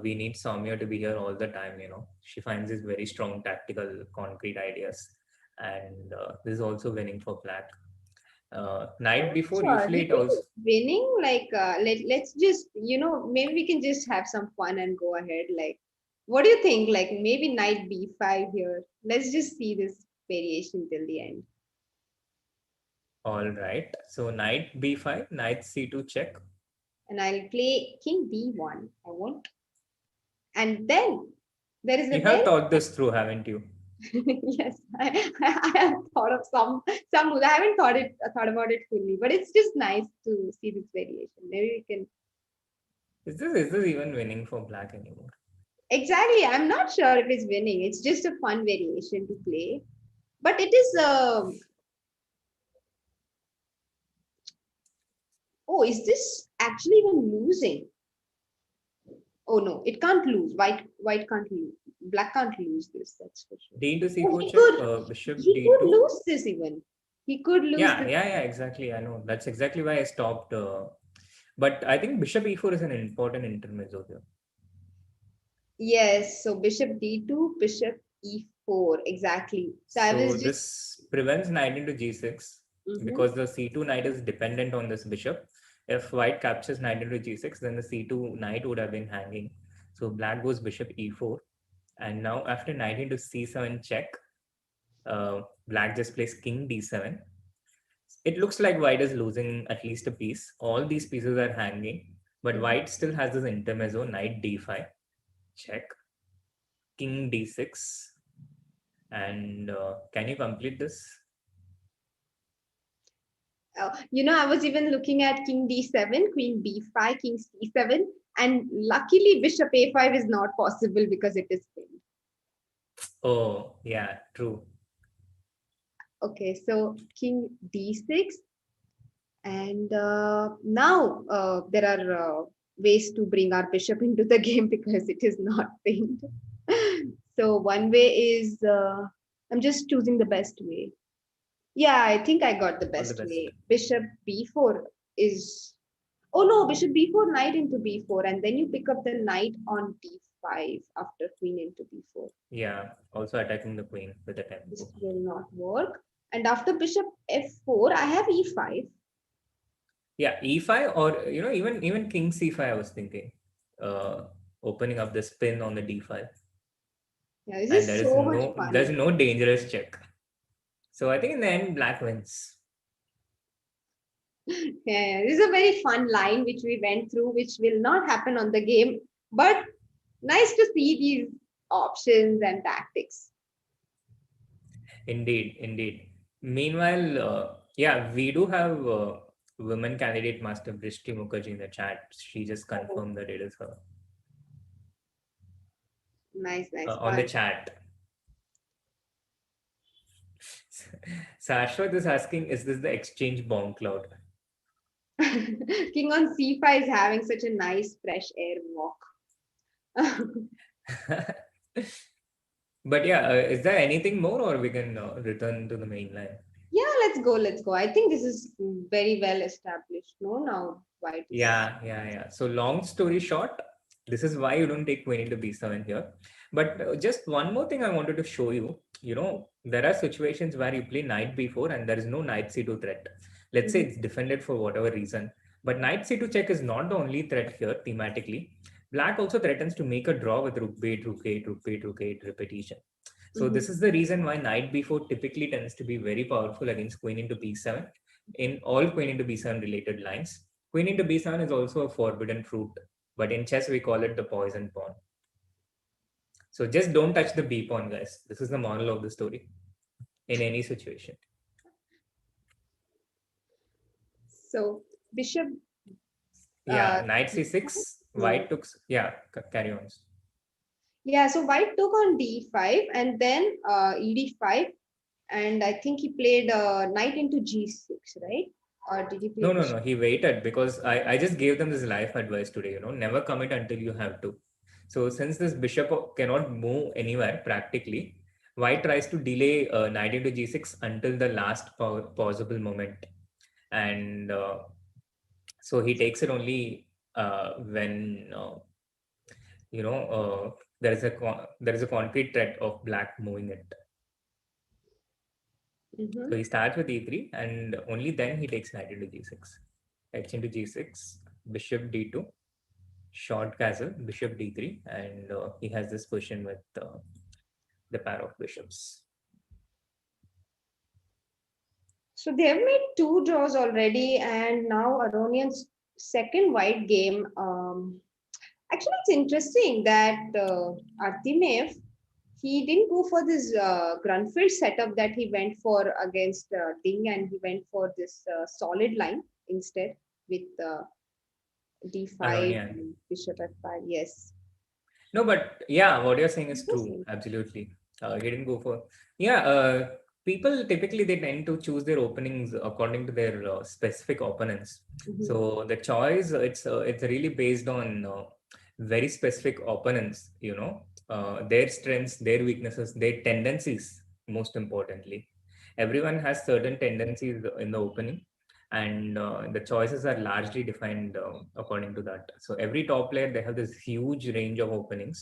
S1: we need Soumya to be here all the time. She finds these very strong tactical concrete ideas, and this is also winning for black. Night before,
S2: Sure.
S1: usually
S2: Do you
S1: it
S2: think
S1: also.
S2: it's winning? Like, let's just, maybe we can just have some fun and go ahead. Like, what do you think? Like, maybe knight b5 here. Let's just see this variation till the end.
S1: All right. So knight b5, knight c2 check.
S2: And I'll play king d1. I won't. And then there is a
S1: You have
S2: very
S1: thought this through, haven't you?
S2: yes, I have thought of some. I haven't thought about it fully, but it's just nice to see this variation. Maybe we can.
S1: Is this even winning for black anymore?
S2: Exactly. I'm not sure if it's winning. It's just a fun variation to play. But it is. Oh, is this actually even losing? Oh no, it can't lose. White can't lose. Black can't lose this. That's for sure.
S1: D into
S2: Oh,
S1: c4 check, bishop
S2: he could
S1: d2.
S2: lose this even. He could lose this.
S1: Yeah, exactly. I know. That's exactly why I stopped. But I think bishop e4 is an important intermezzo here.
S2: Yes, so bishop d2, bishop e4, exactly. So I was just.
S1: This prevents knight into g6 because the c2 knight is dependent on this bishop. If white captures knight into g6, then the c2 knight would have been hanging. So black goes bishop e4. And now after knight into c7 check, black just plays king d7. It looks like white is losing at least a piece. All these pieces are hanging, but white still has this intermezzo, knight d5, check, king d6. And can you complete this?
S2: I was even looking at king d7, queen b5, king c7, and luckily bishop a5 is not possible because it is pinned.
S1: Oh, yeah, true.
S2: Okay, so king d6, and now there are ways to bring our bishop into the game because it is not pinned. So one way is I'm just choosing the best way. Yeah, I think I got the best way. Bishop b4 is. Oh no, bishop b4, knight into b4, and then you pick up the knight on d5 after queen into b4.
S1: Yeah, also attacking the queen with the tempo.
S2: This will not work. And after bishop f4, I have e5.
S1: Yeah, e5 or even king c5. I was thinking, opening up the spin on the d5.
S2: Yeah, this
S1: And
S2: is so much
S1: there's
S2: fun.
S1: no dangerous check. So I think in the end, black wins.
S2: Yeah, this is a very fun line which we went through, which will not happen on the game. But Nice to see these options and tactics.
S1: Indeed, indeed. Meanwhile, yeah, we do have women candidate Master Brishti Mukherjee in the chat. She just
S2: Oh,
S1: confirmed that it is her
S2: nice, nice,
S1: on the
S2: fun.
S1: chat. So Ashwath is asking, is this the exchange bomb cloud?
S2: King on C5 is having such a nice fresh air walk.
S1: But yeah, is there anything more, or we can return to the main line?
S2: Yeah, let's go, let's go. I think this is very well established. No, now why it is.
S1: Yeah. So long story short, this is why you don't take queen into b7 here. But just one more thing I wanted to show you. There are situations where you play knight b4 and there is no knight c2 threat. Let's say
S2: Mhm.
S1: it's defended for whatever reason. But knight c2 check is not the only threat here thematically. Black also threatens to make a draw with rook b8, rook a8, rook b8, rook a8 repetition. So
S2: Mhm.
S1: this is the reason why knight b4 typically tends to be very powerful against queen into b7 in all queen into b7 related lines. Queen into b7 is also a forbidden fruit, but in chess we call it the poison pawn. So just don't touch the b pawn, guys. This is the moral of the story in any situation.
S2: So bishop,
S1: Yeah,
S2: uh,
S1: knight c6,
S2: hmm.
S1: white took. Yeah, carry on.
S2: Yeah, so white took on d5 and then ed5, and I think he played knight into g6, right? Or did he play
S1: No.
S2: bishop?
S1: He waited because I just gave them this life advice today. Never commit until you have to. So since this bishop cannot move anywhere practically, white tries to delay knight into g6 until the last possible moment, and so he takes it only when there is a concrete threat of black moving it. So
S2: Mm-hmm.
S1: he starts with e3, and only then he takes knight into g6. H into g6, bishop d2, short castle, bishop d3, and he has this position with the pair of bishops.
S2: So they have made two draws already, and now Aronian's second white game. Actually, it's interesting that Artemiev, he didn't go for this Grunfeld setup that he went for against Ding, and he went for this solid line instead with d5
S1: Aronian.
S2: and bishop f5. Yes,
S1: No, but yeah, what you're saying is true.
S2: interesting.
S1: Absolutely. He didn't go for. Yeah, people typically they tend to choose their openings according to their specific opponents.
S2: Mhm.
S1: So the choice it's really based on very specific opponents. Their strengths, their weaknesses, their tendencies. Most importantly, everyone has certain tendencies in the opening, and the choices are largely defined according to that. So every top player they have this huge range of openings,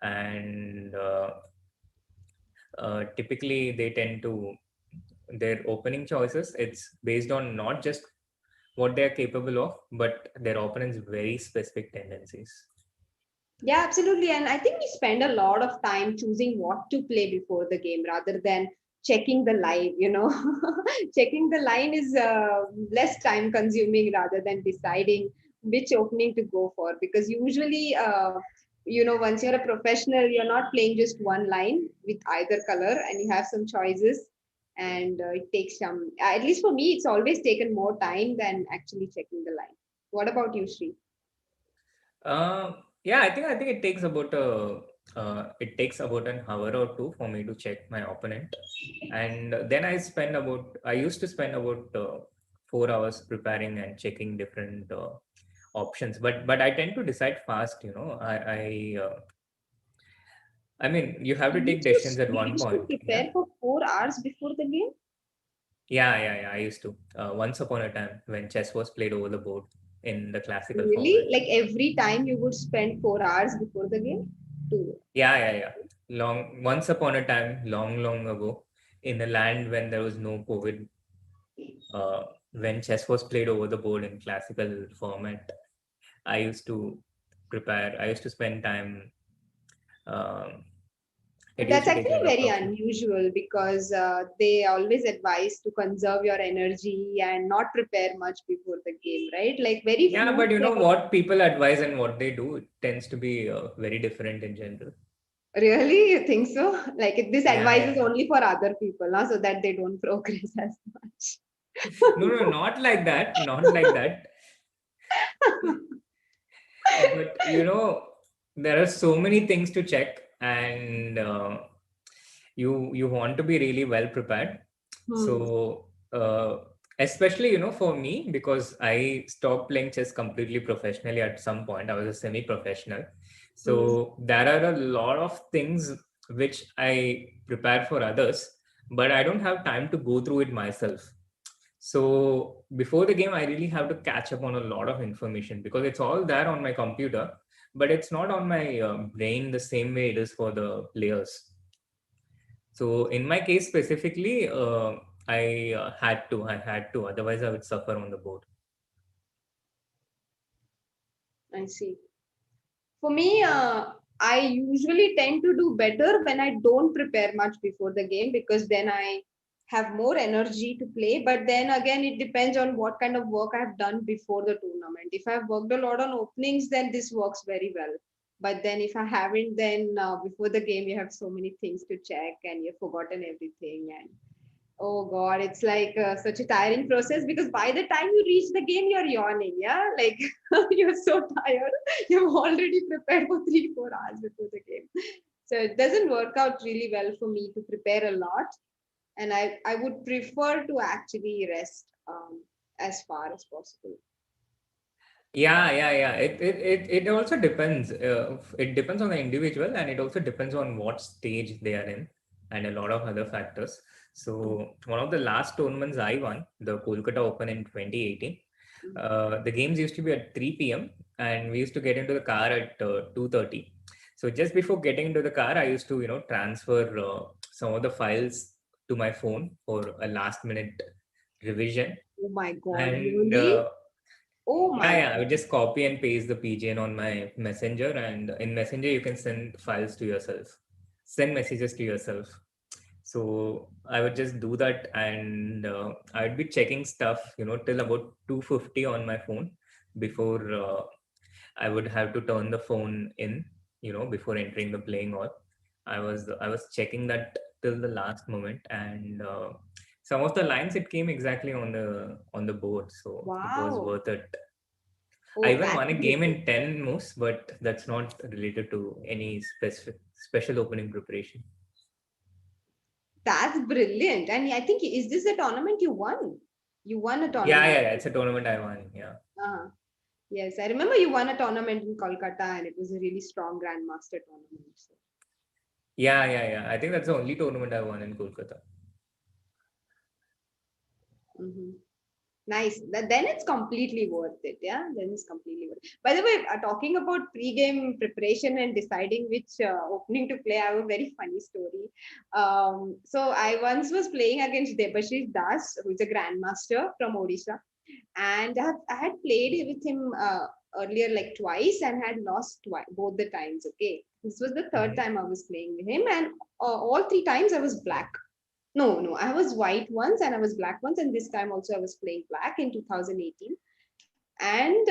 S1: and typically they tend to their opening choices. It's based on not just what they are capable of, but their opponent's very specific tendencies.
S2: Yeah, absolutely. And I think we spend a lot of time choosing what to play before the game rather than checking the line. Checking the line is less time consuming rather than deciding which opening to go for. Because usually, once you're a professional, you're not playing just one line with either color and you have some choices. And it takes some, at least for me, it's always taken more time than actually checking the line. What about you, Sri?
S1: Yeah, I think it takes about an hour or two for me to check my opponent, and then I used to spend about 4 hours preparing and checking different options. But I tend to decide fast. I mean, you have to take decisions at
S2: You
S1: one
S2: used to
S1: point. Yeah.
S2: prepare for 4 hours before the game?
S1: Yeah. I used to. Once upon a time, when chess was played over the board in the classical
S2: Really?
S1: format.
S2: Like every time you would spend 4 hours before the game? To
S1: Yeah. Once upon a time, long ago, in a land when there was no COVID, when chess was played over the board in classical format, I used to I used to spend time um, It used
S2: That's
S1: to take
S2: actually
S1: like
S2: very
S1: approximately.
S2: unusual because they always advise to conserve your energy and not prepare much before the game, right? Like very
S1: Yeah,
S2: few
S1: but you know
S2: play.
S1: what people advise and what they do, it tends to be very different in general.
S2: Really, you think so? Like this
S1: Yeah,
S2: advice is
S1: yeah.
S2: only for other people, now, so that they don't progress as much.
S1: No, no, not like that. Not like that. But there are so many things to check, and you want to be really well prepared.
S2: Hmm.
S1: So especially for me, because I stopped playing chess completely professionally at some point. I was a semi-professional,
S2: Hmm.
S1: so there are a lot of things which I prepare for others, but I don't have time to go through it myself. So before the game, I really have to catch up on a lot of information because it's all there on my computer, but it's not on my brain the same way it is for the players. So in my case specifically, I had to, otherwise I would suffer on the board.
S2: I see. For me, I usually tend to do better when I don't prepare much before the game because then I have more energy to play. But then again, it depends on what kind of work I've done before the tournament. If I've worked a lot on openings, then this works very well. But then if I haven't, then before the game, you have so many things to check and you've forgotten everything. And oh God, it's like such a tiring process because by the time you reach the game, you're yawning. Yeah, like you're so tired. You've already prepared for 3, 4 hours before the game. So it doesn't work out really well for me to prepare a lot. And I would prefer to actually rest as far as possible.
S1: Yeah. It also depends. It depends on the individual, and it also depends on what stage they are in, and a lot of other factors. So one of the last tournaments I won, the Kolkata Open in 2018, the games used to be at 3 p.m. and we used to get into the car at 2:30. So just before getting into the car, I used to transfer some of the files to my phone for a last minute revision.
S2: Oh my God,
S1: And
S2: really? Oh
S1: yeah,
S2: my
S1: yeah, I would
S2: God.
S1: just copy and paste the PGN on my messenger, and in messenger you can send files to yourself, send messages to yourself. So I would just do that, and I would be checking stuff, till about 2:50 on my phone before I would have to turn the phone in, before entering the playing hall. I was checking that till the last moment, and some of the lines it came exactly on the board, so it was
S2: Wow.
S1: worth it. I
S2: Oh,
S1: even
S2: that's
S1: won a game
S2: brilliant.
S1: in 10 moves, but that's not related to any specific special opening preparation.
S2: That's brilliant. And I think, is this a tournament you won? You won a
S1: Yeah,
S2: tournament.
S1: yeah, yeah. It's a tournament I won. Yeah.
S2: Uh-huh. Yes, I remember you won a tournament in Kolkata and it was a really strong Grandmaster tournament. So.
S1: Yeah. I think that's the only tournament I won in Kolkata.
S2: Mhm. Nice. Then it's completely worth it. Yeah, then it's completely worth it. By the way, talking about pre-game preparation and deciding which opening to play, I have a very funny story. So I once was playing against Debashish Das, who is a grandmaster from Odisha, and I had played with him earlier like twice and had lost twice both the times. Okay, this was the third
S1: Hmm.
S2: time I was playing with him, and all 3 times I was black. No, I was white once and I was black once, and this time also I was playing black in 2018. And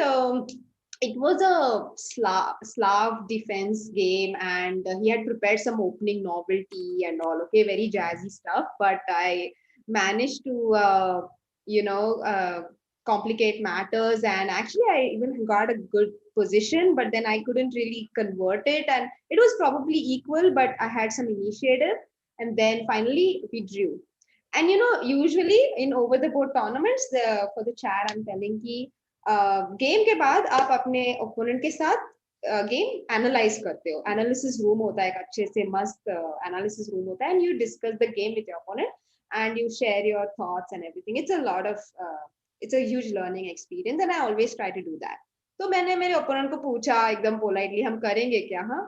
S2: it was a Slav defense game, and he had prepared some opening novelty and all. Okay, very jazzy stuff, but I managed to, complicate matters, and actually I even got a good position, but then I couldn't really convert it, and it was probably equal, but I had some initiative, and then finally we drew. And usually in over the board tournaments, for the chat I'm telling ki game के बाद आप अपने opponent के साथ game analyse करते हो. Analysis room होता है, एक अच्छे से मस्त एनालिसिस रूम होता है, and you discuss the game with your opponent and you share your thoughts and everything. It's a lot of it's a huge learning experience and I always try to do that. तो मैंने मेरे opponent को पूछा एकदम politely, हम करेंगे क्या? हाँ,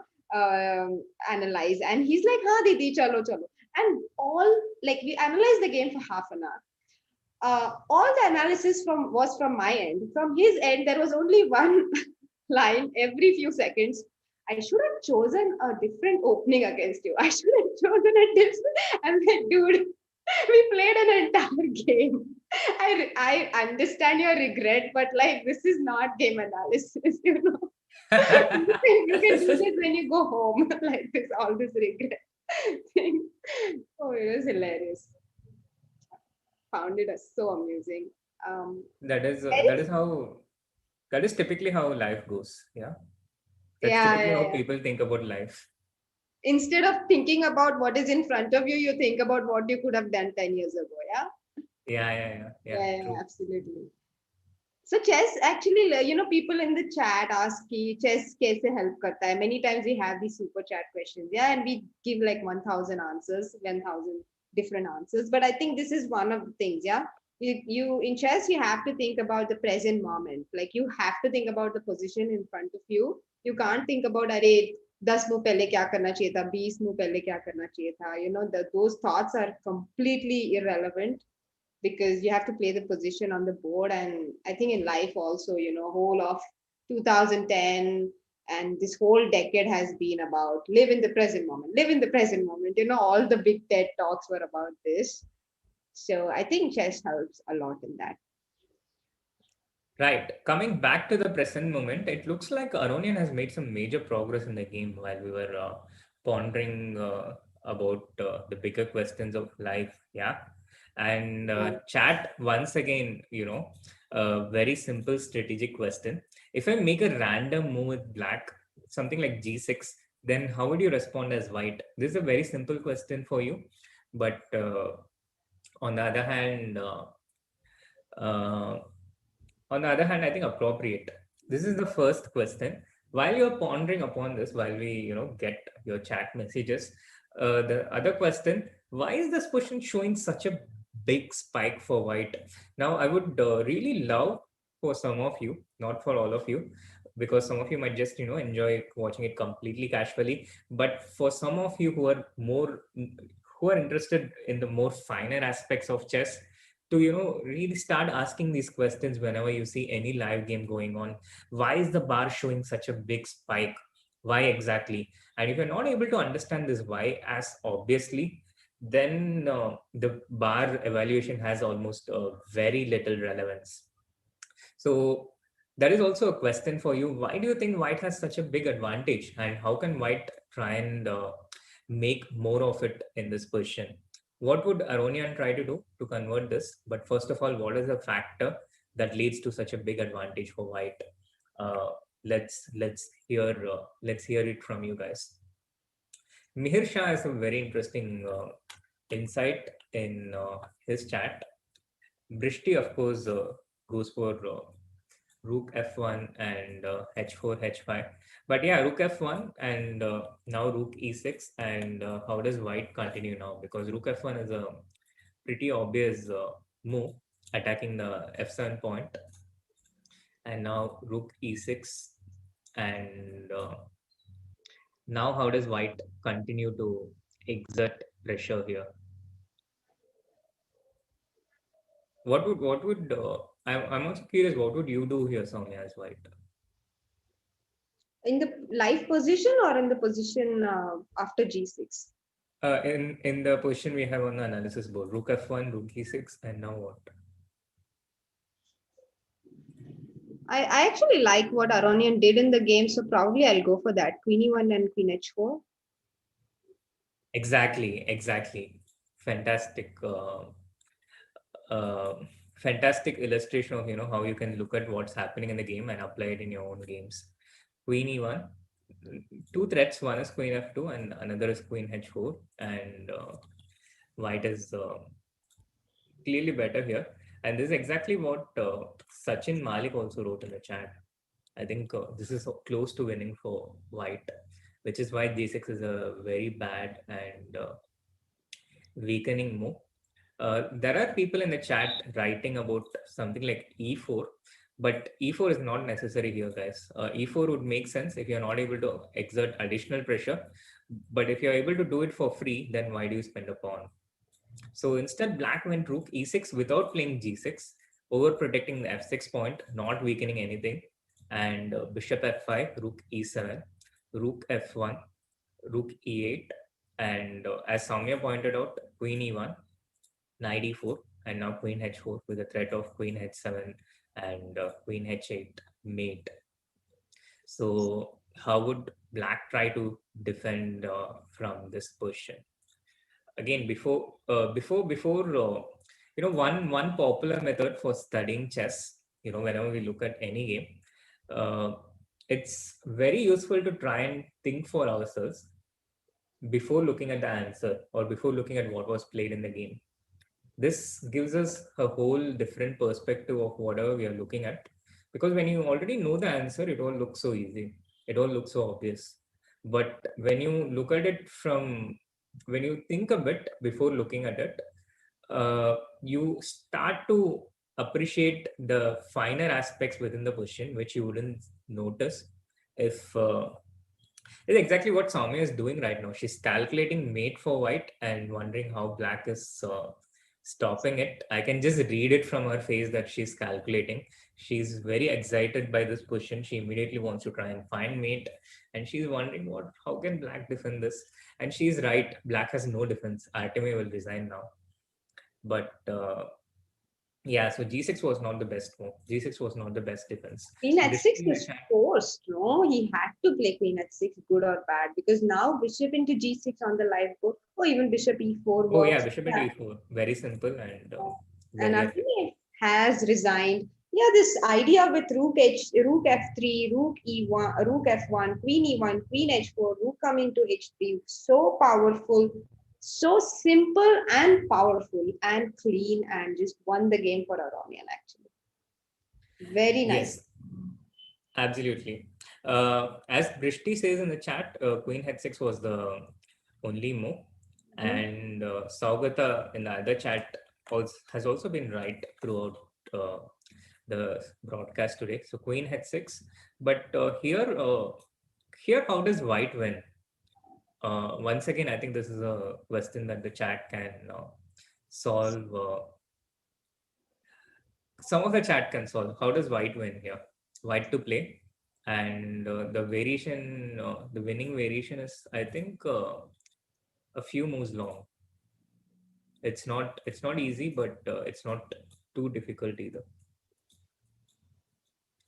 S2: analyse. And he is like, हाँ दीदी, चलो चलो. And all, like, we analyzed the game for half an hour. All the analysis was from my end. From his end, there was only one line every few seconds. I should have chosen a different opening against you. I should have chosen a different. I'm like, dude, we played an entire game. I understand your regret, but like this is not game analysis, you know. You can do this when you go home, like this, all this regret thing. Oh, it was hilarious. Found it so amusing.
S1: That is
S2: Very,
S1: that is typically how life goes. Yeah, that's
S2: yeah,
S1: typically
S2: yeah,
S1: how
S2: yeah.
S1: people think about life.
S2: Instead of thinking about what is in front of you, you think about what you could have done 10 years ago. Yeah,
S1: Yeah.
S2: yeah, yeah,
S1: True.
S2: absolutely. So chess actually, people in the chat ask कि chess कैसे help करता है. Many times we have these super chat questions, yeah, and we give like 1,000 answers, 1,000 different answers. But I think this is one of the things, yeah. You in chess, you have to think about the present moment. Like you have to think about the position in front of you. You can't think about अरे 10 move पहले क्या करना चाहिए था, 20 move पहले क्या करना चाहिए था. Those thoughts are completely irrelevant because you have to play the position on the board. And I think in life also, whole of 2010 and this whole decade has been about live in the present moment, live in the present moment. All the big TED talks were about this. So I think chess helps a lot in that.
S1: Right. Coming back to the present moment, it looks like Aronian has made some major progress in the game while we were pondering about the bigger questions of life. Yeah. And
S2: Yeah.
S1: chat, once again, a very simple strategic question. If I make a random move with black, something like g6, then how would you respond as white? This is a very simple question for you. But on the other hand, uh, I think appropriate. This is the first question. While you're pondering upon this, while we get your chat messages, the other question: why is this question showing such a big spike for white? Now, I would really love for some of you, not for all of you, because some of you might just enjoy watching it completely casually. But for some of you who are interested in the more finer aspects of chess, to really start asking these questions whenever you see any live game going on. Why is the bar showing such a big spike? Why exactly? And if you're not able to understand this why as obviously, then the bar evaluation has almost very little relevance. So that is also a question for you. Why do you think white has such a big advantage, and how can white try and make more of it in this position? What would Aronian try to do to convert this? But first of all, what is the factor that leads to such a big advantage for white? Uh, let's hear it from you guys. Mihir Shah has a very interesting insight in his chat. Brishti, of course, goes for Rook F1 and H4, H5. But yeah, Rook F1 and now Rook E6. And how does White continue now? Because Rook F1 is a pretty obvious move, attacking the F7 point. And now Rook E6. And now how does White continue to exert pressure here? I'm also curious, what would you do here, Soumya, as White?
S2: In the life position or in the position after G6?
S1: In the position we have on the analysis board, Rook F1, Rook E6, and now what?
S2: I actually like what Aronian did in the game, so probably I'll go for that. Queen E1 and Queen H4.
S1: Exactly. Fantastic, uh, fantastic illustration of how you can look at what's happening in the game and apply it in your own games. Queen E1, two threats. One is Queen F2, and another is Queen H4, and White is clearly better here. And this is exactly what Sachin Malik also wrote in the chat. I think this is so close to winning for White, which is why G6 is a very bad and weakening move. There are people in the chat writing about something like E4, but E4 is not necessary here, guys. E4 would make sense if you're not able to exert additional pressure. But if you're able to do it for free, then why do you spend a pawn? So instead, black went rook e6 without playing g6, overprotecting the f6 point, not weakening anything, and bishop f5, rook e7, rook f1, rook e8, and as Soumya pointed out, queen e1, knight e4, and now queen h4 with the threat of queen h7 and queen h8 mate. So how would black try to defend from this position? Again, one popular method for studying chess, whenever we look at any game, uh, it's very useful to try and think for ourselves before looking at the answer or before looking at what was played in the game. This gives us a whole different perspective of whatever we are looking at, because when you already know the answer, it all looks so easy, it all looks so obvious. But when you look at it from when you think a bit before looking at it, you start to appreciate the finer aspects within the question which you wouldn't notice if it's exactly what Soumya is doing right now. She's calculating mate for white and wondering how black is stopping it. I can just read it from her face that she's calculating. She's very excited by this position. She immediately wants to try and find mate, and she's wondering how can black defend this? And she's right. Black has no defense. Artemiev will resign now. But yeah, so G6 was not the best move. G6 was not the best defense.
S3: Queen h6 is forced, no? He had to play queen h6, good or bad, because now bishop into g6 on the live board, or even bishop e4 works.
S1: Oh yeah, bishop into e4. Very simple and
S3: and Artemiev has resigned. Yeah, this idea with rook f3, rook e1, rook f1, queen e1, queen h4, rook coming to h3, so powerful, so simple and powerful and clean, and just won the game for Aronian actually. Very nice.
S1: Yes, absolutely. As Brishti says in the chat, queen h6 was the only move. And Saugata in the other chat has also been right throughout the broadcast today. So queen h6. But here, how does white win? Once again, I think this is a question that the chat can solve. Some of the chat can solve. How does white win here? White to play, and the variation, the winning variation is, I think, a few moves long. It's not easy, but it's not too difficult either.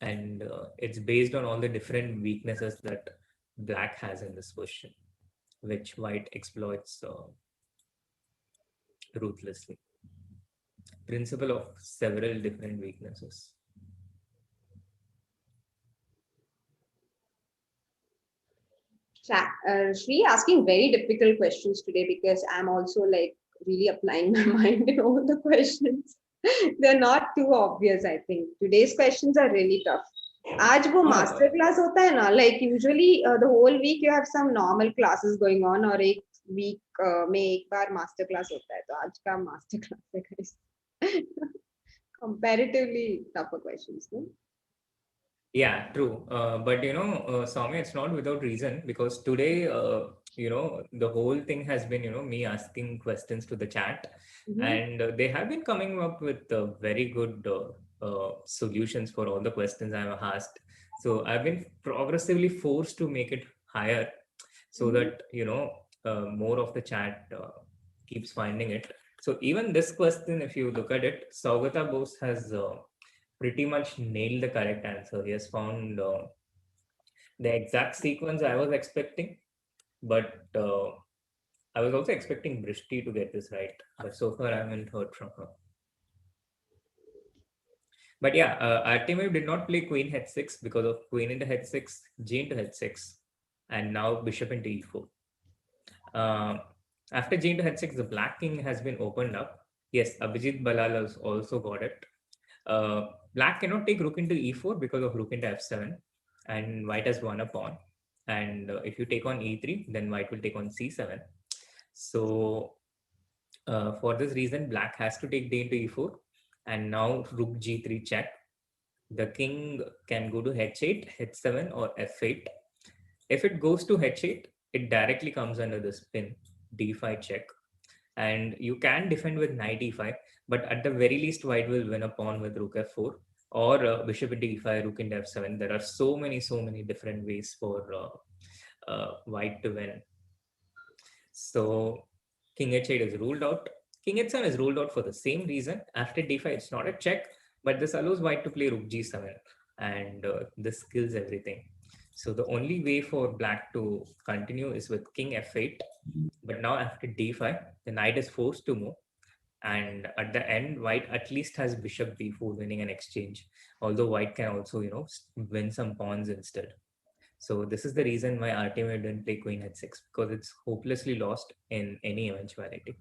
S1: And it's based on all the different weaknesses that black has in this position, which white exploits ruthlessly. Principle of several different weaknesses.
S3: Shri asking very difficult questions today, because I'm also like really applying my mind in all the questions. They're not too obvious. I think today's questions are really tough. आज वो master class होता है ना, like usually the whole week you have some normal classes going on, और एक week में एक बार master class होता है, तो आज का master class है guys. Comparatively tougher questions, no?
S1: Yeah, true. But Soumya, it's not without reason, because today, the whole thing has been, me asking questions to the chat, and they have been coming up with very good solutions for all the questions I've asked. So I've been progressively forced to make it higher, so that more of the chat keeps finding it. So even this question, if you look at it, Saugata Bose has pretty much nailed the correct answer. He has found the exact sequence I was expecting, but I was also expecting Brishti to get this right, but so far I haven't heard from her. But yeah, Artemiev did not play queen h6 because of queen into h6, g into h6, and now bishop into e4. After g into h6, the black king has been opened up. Yes, Abhijit Balal has also got it. Black cannot take rook into e4 because of rook into f7, and white has won a pawn. And if you take on e3, then white will take on c7. So for this reason, black has to take d into e4, and now rook g3 check. The king can go to h8, h7, or f8. If it goes to h8, it directly comes under this pin, d5 check. And you can defend with knight e5, but at the very least, white will win a pawn with rook f4 or bishop into e5, rook into f7. There are so many different ways for white to win. So king h8 is ruled out. King h7 is ruled out for the same reason. After d5, it's not a check, but this allows white to play rook g7, and this kills everything. So the only way for black to continue is with king f8. But now after d5, the knight is forced to move. And at the end, white at least has bishop b4 winning an exchange. Although white can also, win some pawns instead. So this is the reason why Artemiev didn't play queen h6, because it's hopelessly lost in any eventuality.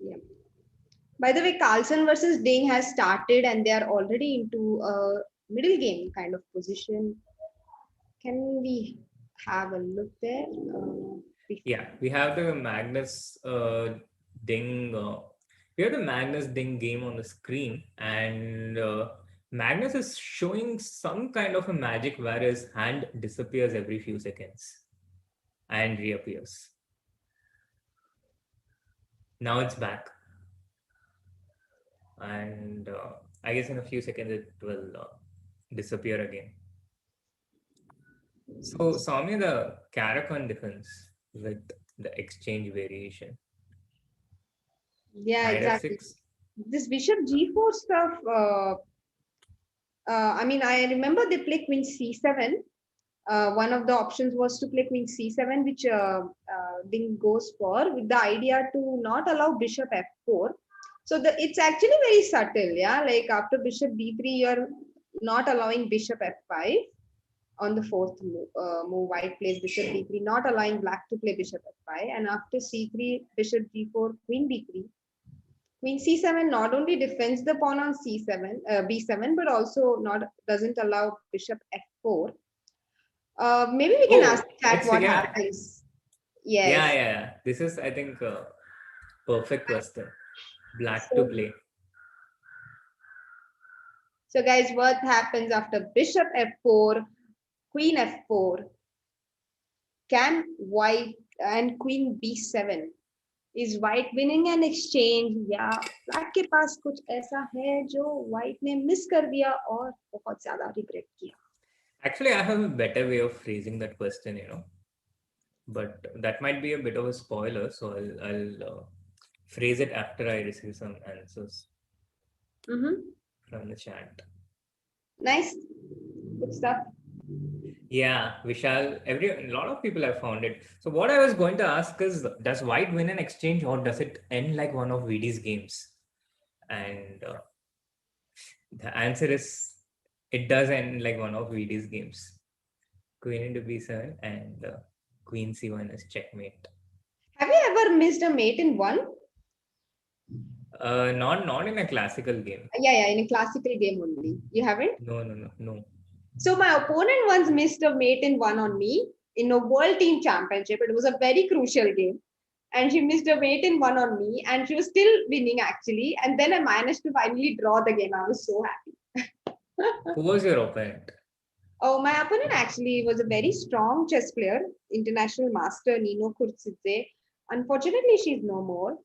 S3: Yeah. By the way, Carlsen versus Ding has started and they are already into a middle game kind of position. Can we have a look there?
S1: Yeah, we have the Magnus Ding. We have the Magnus Ding game on the screen, and Magnus is showing some kind of a magic where his hand disappears every few seconds and reappears. Now it's back. And I guess in a few seconds it will disappear again. So Soumya, the Caracon defense with the exchange variation.
S3: Yeah, exactly.
S1: F6.
S3: This bishop g4 stuff, I mean, I remember they play queen c7. One of the options was to play queen c7, which Ding goes for, with the idea to not allow bishop f4. So it's actually very subtle, yeah. Like after bishop d3, you're not allowing bishop f5 on the fourth move. White plays bishop d3, not allowing black to play bishop f5. And after c3, bishop g4, queen d3. Queen c7 not only defends the pawn on c7, b7, but also doesn't allow bishop f4. Maybe we can ask chat what happens. Yes.
S1: Yeah. This is, I think, a perfect question. Black to play.
S3: So guys, what happens after bishop f4, queen f4? Can white and queen b7? Is white winning an exchange? या black के पास कुछ ऐसा है जो white ने miss कर दिया और बहुत ज़्यादा regret किया?
S1: Actually, I have a better way of phrasing that question, but that might be a bit of a spoiler, so I'll phrase it after I receive some answers from the chat.
S3: Nice, good stuff.
S1: Yeah, Vishal, a lot of people have found it. So what I was going to ask is, does white win an exchange or does it end like one of VD's games? And the answer is, it does end like one of VD's games. Queen into b7 and queen c1 is checkmate.
S3: Have you ever missed a mate in one?
S1: Not in a classical game.
S3: Yeah, in a classical game only. You haven't?
S1: No.
S3: So my opponent once missed a mate in one on me in a world team championship. It was a very crucial game. And she missed a mate in one on me and she was still winning actually. And then I managed to finally draw the game. I was so happy.
S1: Who was your opponent?
S3: Oh, my opponent actually was a very strong chess player, international master Nino Kurtsidze. Unfortunately, she's no more.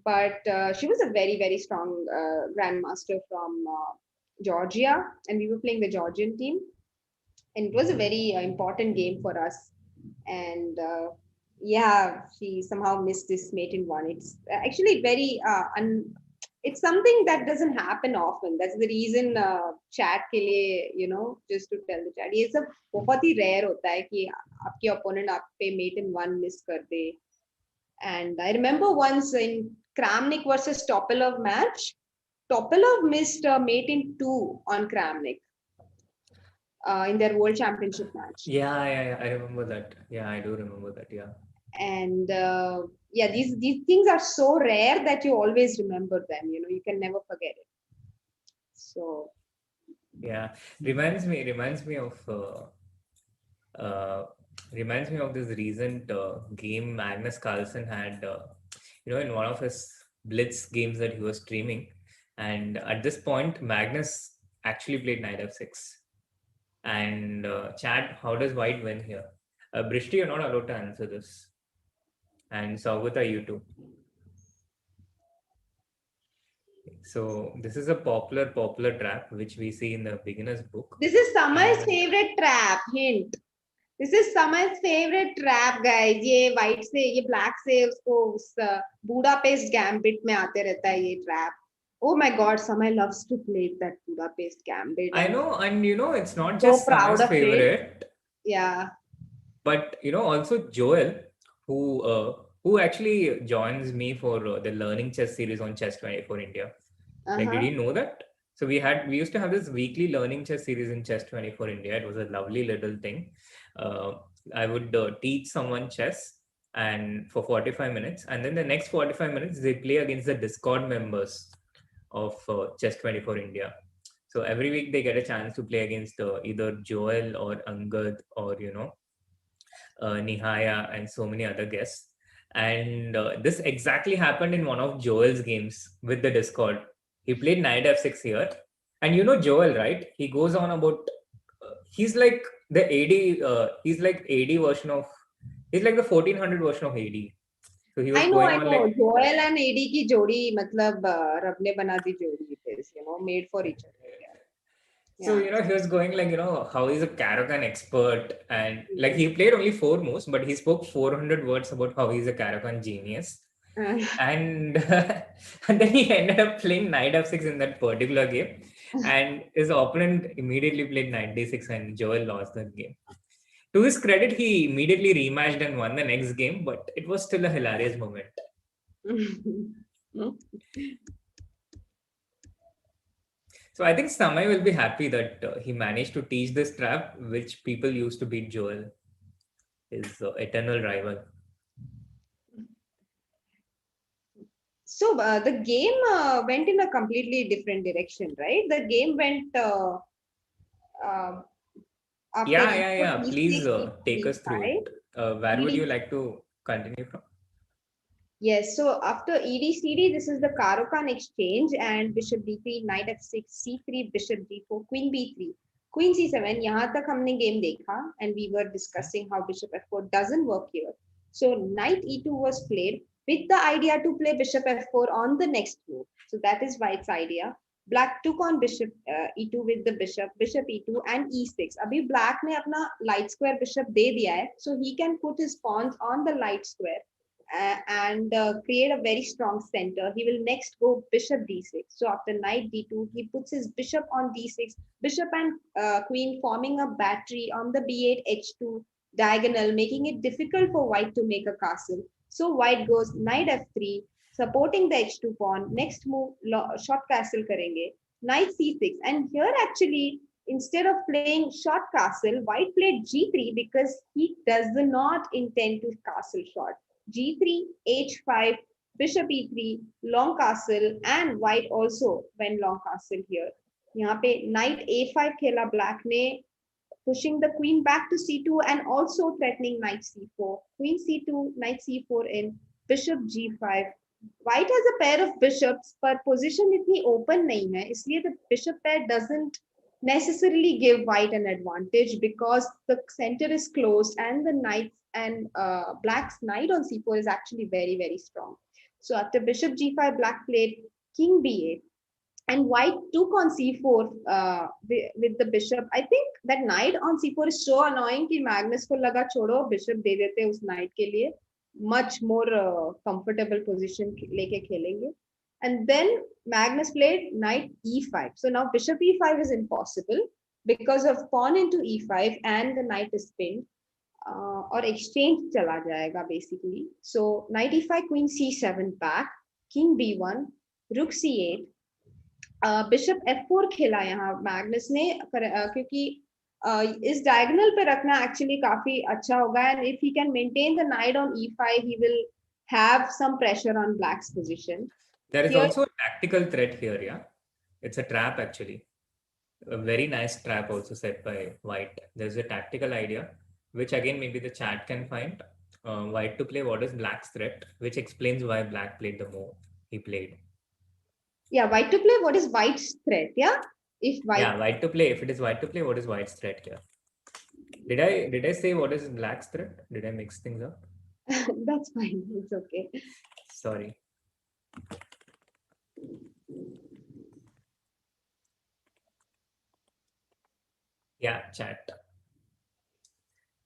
S3: But she was a very, very strong grandmaster from Georgia. And we were playing the Georgian team. And it was a very important game for us. And she somehow missed this mate in one. It's actually very it's something that doesn't happen often. That's the reason chat के लिए, just to tell the chat, ये सब बहुत ही rare होता है कि आपके opponent आप पे mate in one miss कर दे. And I remember once in Kramnik versus Topalov match, Topalov missed a mate in two on Kramnik. In their world championship match.
S1: Yeah, I remember that. Yeah, I do remember that. Yeah.
S3: And these things are so rare that you always remember them. You can never forget it. So.
S1: Yeah, reminds me of this recent game Magnus Carlsen had. In one of his blitz games that he was streaming, and at this point, Magnus actually played knight f6. And chat, how does white win here? Brishti, you're not allowed to answer this. And Saugata, you too. So this is a popular trap which we see in the beginner's book.
S3: This is Samay's
S1: And-
S3: favorite trap. Hint. This is Samay's favorite trap, guys. ये white से ये black से उसको उस Budapest Gambit में आते रहता है ये trap. Oh my God, Samay loves to play that Budapest Gambit.
S1: I know, and it's not
S3: So
S1: just
S3: proud
S1: Samay's
S3: of it.
S1: favorite,
S3: Yeah.
S1: but also Joel, who actually joins me for the learning chess series on Chess24 India. Like, did you know that? So we used to have this weekly learning chess series in Chess24 India. It was a lovely little thing. I would teach someone chess and for 45 minutes, and then the next 45 minutes they play against the Discord members of Chess24 India. So every week they get a chance to play against either Joel or Angad or Nihaya and so many other guests. And this exactly happened in one of Joel's games with the Discord. He played knight f6 here, and Joel, right? He goes on about he's like the AD. He's like AD version of. He's like the 1400 version of AD. So he was
S3: I know.
S1: going on like.
S3: Joel and AD की जोड़ी मतलब रब ने बना दी जोड़ी. It is made for each other.
S1: So he was going like how he's a Caro-Kann expert, and like he played only 4 moves, but he spoke 400 words about how he's a Caro-Kann genius. And and then he ended up playing knight f6 in that particular game, and his opponent immediately played knight d6, and Joel lost that game. To his credit, he immediately rematched and won the next game, but it was still a hilarious moment. So I think Samay will be happy that he managed to teach this trap, which people used to beat Joel, his eternal rival.
S3: So the game went in a completely different direction, right? The game went after
S1: Yeah. Please take us through it. Where would you like to continue from?
S3: Yes, so after ED-CD, this is the Caro-Kann exchange and bishop d3, knight f6, c3, bishop d4, queen b3, queen c7. यहाँ तक हमने game देखा and we were discussing how bishop f4 doesn't work here. So knight e2 was played with the idea to play bishop f4 on the next move. So that is white's idea. Black took on bishop e2 with the bishop e2 and e6. अभी black ने अपना light square bishop दे दिया है, so he can put his pawns on the light square and create a very strong center. He will next go bishop d6. So after knight d2, he puts his bishop on d6, bishop and queen forming a battery on the b8 h2 diagonal, making it difficult for white to make a castle. So white goes knight f3, supporting the h2 pawn. Next move, short castle karenge, knight c6. And here actually, instead of playing short castle, white played g3 because he does not intend to castle short. G3, H5, bishop E3, long castle, and white also went long castle here. यहाँ पे knight A5 खेला black ने, pushing the queen back to C2 and also threatening knight C4. Queen C2, knight C4 in, bishop G5. White has a pair of bishops, but position इतनी open नहीं है, इसलिए the bishop pair doesn't necessarily give white an advantage because the center is closed and the knights and black's knight on c4 is actually very, very strong. So after bishop g5, black played king b8 and white took on c4 with the bishop. I think that knight on c4 is so annoying कि Magnus को लगा छोड़ो bishop दे देते उस knight के लिए, much more comfortable position लेके खेलेंगे. And then Magnus played knight e5. So now bishop e5 is impossible because of pawn into e5 and the knight is pinned. Or exchange चला जाएगा basically. So knight e5, queen c7 back, king b1, rook c8. Bishop f4 खेला यहाँ Magnus ने क्योंकि इस diagonal पे रखना actually काफी अच्छा होगा, and if he can maintain the knight on e5, he will have some pressure on black's position.
S1: There is also a tactical threat here, yeah. It's a trap actually. A very nice trap also set by white. There's a tactical idea, which again maybe the chat can find. White to play what is black's threat, which explains why black played the move he played.
S3: Yeah, white to play what is white's threat, yeah? If white...
S1: Yeah, white to play. If it is white to play, what is white's threat here? Did I say what is black's threat? Did I mix things up?
S3: That's fine. It's okay.
S1: Sorry. Yeah, chat.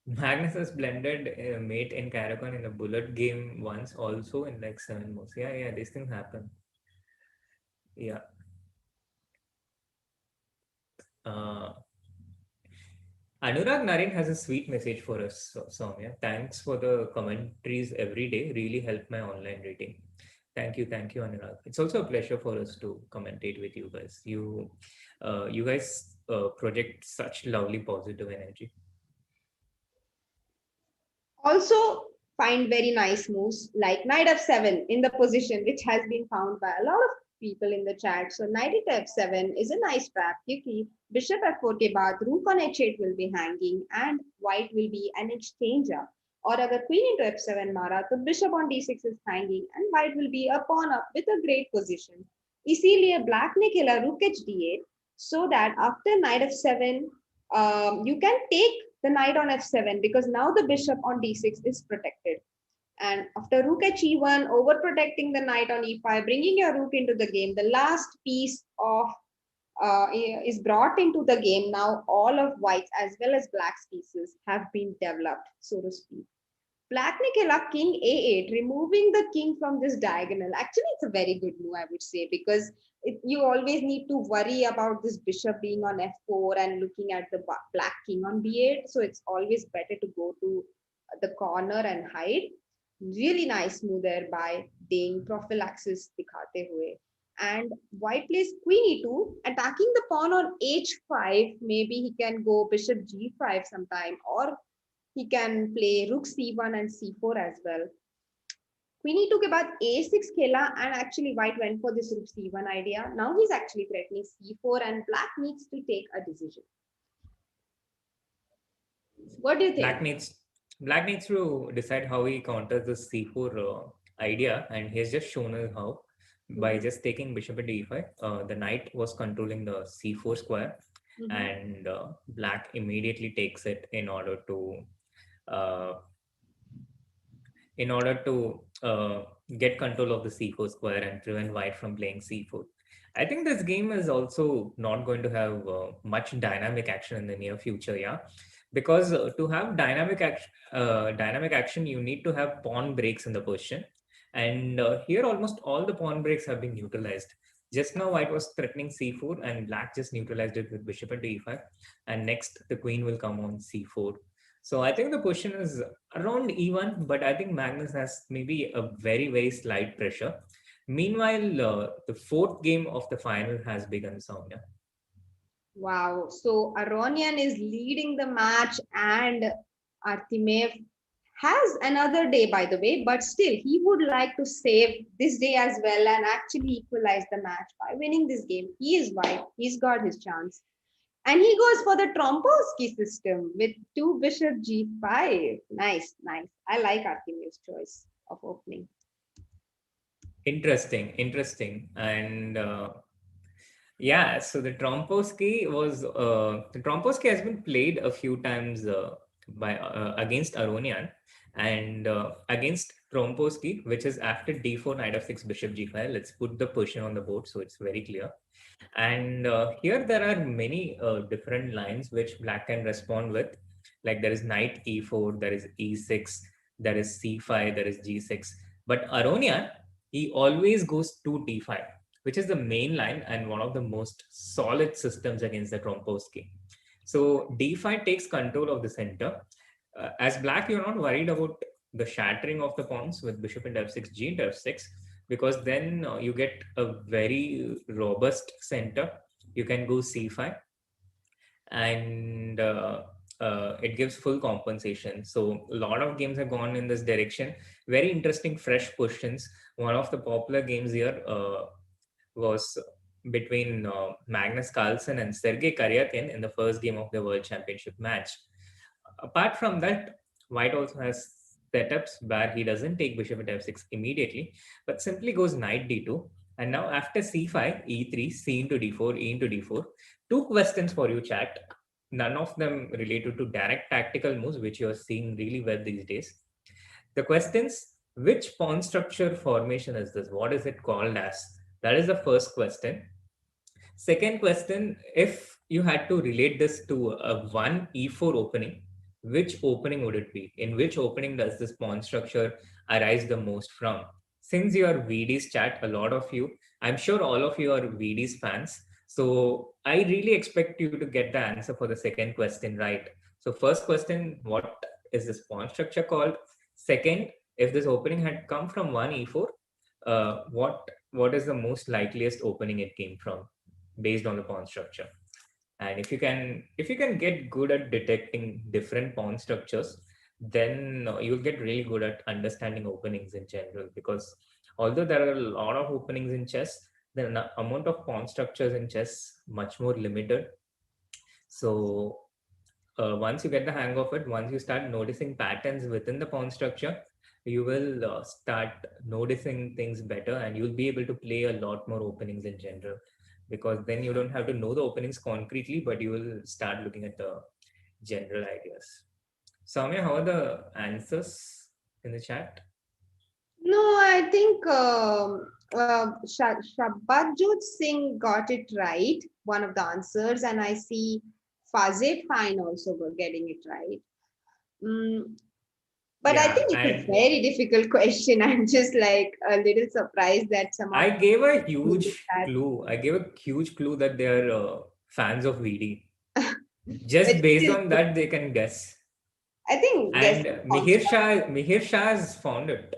S1: Magnus has blended mate in Caracon in a bullet game once, also in like 7 moves. Yeah, these things happen. Yeah. Uh, Anurag Naren has a sweet message for us, Soumya. Thanks for the commentaries every day. Really help my online reading. Thank you, Anurag. It's also a pleasure for us to commentate with you guys. You guys project such lovely positive energy.
S3: Also find very nice moves like knight f7 in the position, which has been found by a lot of people in the chat. So knight to f7 is a nice trap. Kyunki bishop f4 ke baad rook on h8 will be hanging and white will be an exchanger. Or agar queen into f7 mara, तो bishop on d6 is hanging and white will be a pawn up with a great position. इसीलिए black ने खेला rook h d8 so that after knight f7 you can take the knight on f7 because now the bishop on d6 is protected. And after rook h e1, overprotecting the knight on e5, bringing your rook into the game, the last piece of is brought into the game. Now all of white's as well as black's pieces have been developed, so to speak. Black ne khela king a8, removing the king from this diagonal. Actually, it's a very good move, I would say, because you always need to worry about this bishop being on f4 and looking at the black king on b8. So it's always better to go to the corner and hide. Really nice move there by Ding, prophylaxis dikhate hue. And white plays queen e2, attacking the pawn on h5. Maybe he can go bishop g5 sometime, or he can play rook c1 and c4 as well. Queen e2 के बाद a6 खेला and actually white went for this rook c1 idea. Now he's actually threatening c4 and black needs to take a decision. What do you think?
S1: Black needs to decide how he counters the c4 idea, and he's just shown us how by just taking bishop into e5. The knight was controlling the c4 square, and black immediately takes it in order to get control of the c4 square and prevent white from playing c4. I think this game is also not going to have much dynamic action in the near future, yeah, because to have dynamic action, you need to have pawn breaks in the position, and here almost all the pawn breaks have been neutralized. Just now, white was threatening c4, and black just neutralized it with bishop into e5, and next the queen will come on c4. So I think the position is around even, but I think Magnus has maybe a very, very slight pressure. Meanwhile, the fourth game of the final has begun, Soumya.
S3: Wow. So Aronian is leading the match and Artemiev has another day, by the way, but still he would like to save this day as well and actually equalize the match by winning this game. He is white. He's got his chance. And he goes for the Trompowsky system with 2 bishop g5. Nice. I like Artemiev's choice of opening.
S1: Interesting. And yeah, so the Trompowsky has been played a few times by against Aronian and against Trompowsky, which is after d4 knight f6 bishop g5. Let's put the position on the board so it's very clear. And here there are many different lines which black can respond with. Like there is knight e4, there is e6, there is c5, there is g6. But Aronian, he always goes to d5, which is the main line and one of the most solid systems against the Trompowsky. So d5 takes control of the center. As black, you're not worried about the shattering of the pawns with bishop into f6, g into f6, because then you get a very robust center. You can go c5 and it gives full compensation. So a lot of games have gone in this direction. Very interesting fresh positions. One of the popular games here was between Magnus Carlsen and Sergei Karyakin in the first game of the World Championship match. Apart from that, white also has setups where he doesn't take bishop at f6 immediately, but simply goes knight d2. And now after c5, e3, c into d4, e into d4. Two questions for you, chat. None of them related to direct tactical moves, which you are seeing really well these days. The questions, which pawn structure formation is this? What is it called as? That is the first question. Second question, if you had to relate this to a 1 e4 opening, which opening would it be? In which opening does this pawn structure arise the most from? Since you are VD's chat, a lot of you, I'm sure all of you are VD's fans. So I really expect you to get the answer for the second question right. So first question, what is this pawn structure called? Second, if this opening had come from 1 e4, what is the most likeliest opening it came from based on the pawn structure? And if you can get good at detecting different pawn structures, then you'll get really good at understanding openings in general, because although there are a lot of openings in chess, the amount of pawn structures in chess much more limited. So once you get the hang of it, once you start noticing patterns within the pawn structure, you will start noticing things better, and you'll be able to play a lot more openings in general, because then you don't have to know the openings concretely, but you will start looking at the general ideas. Soumya, how are the answers in the chat?
S3: No, I think Shabajot Singh got it right, one of the answers, and I see Fazeh Fine also getting it right. But I
S1: Yeah,
S3: think it's a
S1: and
S3: very difficult question. I'm just like a little surprised that some of
S1: I gave a huge
S3: that.
S1: clue. I gave a huge clue that they are fans of VD. Just
S3: But
S1: based
S3: still,
S1: on that, they can guess.
S3: I think
S1: And
S3: guessing
S1: Mihir Shah has found it.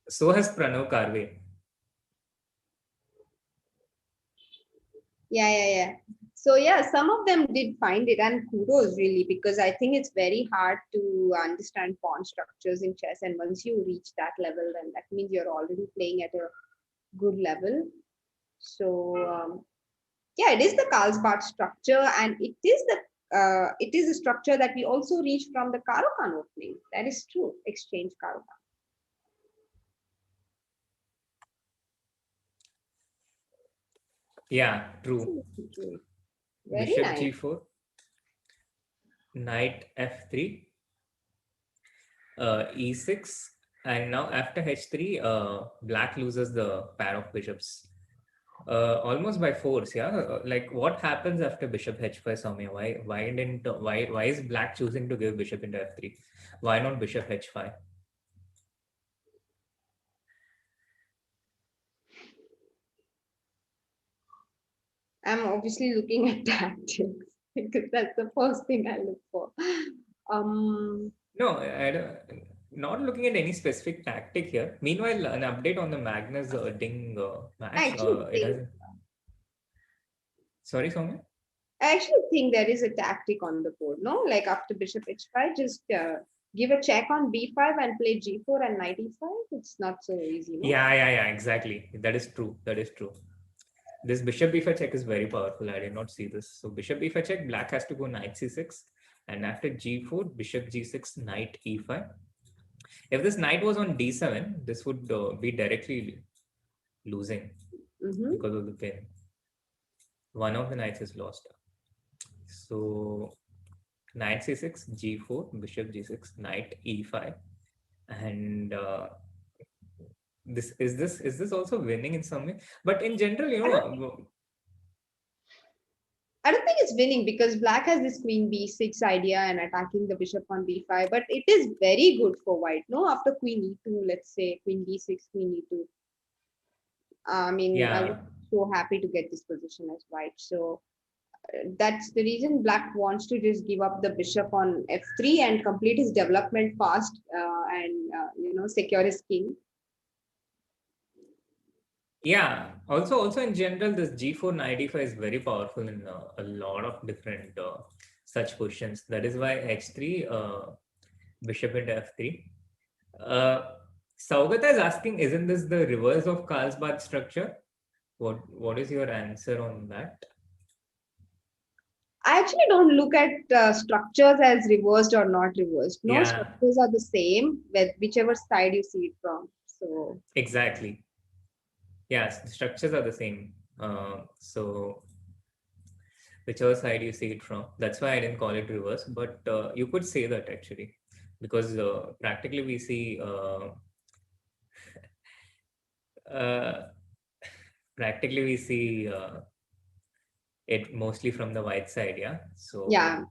S1: So has Pranav Karve.
S3: yeah. So yeah, some of them did find it, and kudos really, because I think it's very hard to understand pawn structures in chess. And once you reach that level, then that means you're already playing at a good level. So yeah, it is the Carlsbad structure, and it is a structure that we also reach from the Caro-Kann opening. That is true. Exchange Caro-Kann.
S1: Yeah, true.
S3: Very
S1: Bishop
S3: nice.
S1: g4, knight f3, e6, and now after h3, black loses the pair of bishops. Almost by force, yeah. Like what happens after bishop h5, Soumya? Why is black choosing to give bishop into f3? Why not bishop h5?
S3: I'm obviously looking at tactics because that's the first thing I look for.
S1: No, not looking at any specific tactic here. Meanwhile, an update on the Magnus Ding
S3: I
S1: match.
S3: actually
S1: It
S3: think
S1: has. Sorry, Soumya.
S3: I actually think there is a tactic on the board. No, like after bishop h5, just give a check on b5 and play g4 and knight e5. It's not so easy, no?
S1: Yeah, exactly. That is true. That is true. This bishop b5 check is very powerful. I did not see this. So bishop b5 check, black has to go knight c6. And after g4, bishop g6, knight e5. If this knight was on d7, this would be directly losing
S3: Mm-hmm.
S1: because of the pin. One of the knights is lost. So knight c6, g4, bishop g6, knight e5. And this also winning in some way? But in general,
S3: I don't I don't think it's winning because black has this queen b6 idea and attacking the bishop on b5, but it is very good for white. No, after queen e2, let's say queen b6, queen e2. I mean, I was
S1: yeah.
S3: so happy to get this position as white. So that's the reason black wants to just give up the bishop on f3 and complete his development fast and secure his king.
S1: Yeah. Also in general, this G4 knight e5 is very powerful in a lot of different such positions. That is why H3, bishop into F3. Saugata is asking, isn't this the reverse of Carlsbad structure? What is your answer on that?
S3: I actually don't look at structures as reversed or not reversed. No,
S1: Yeah,
S3: structures are the same with whichever side you see it from. So
S1: exactly. Yes, the structures are the same. So whichever side you see it from. That's why I didn't call it reverse, but you could say that actually, because practically we see uh, practically we see it mostly from the white side, yeah. So
S3: Yeah,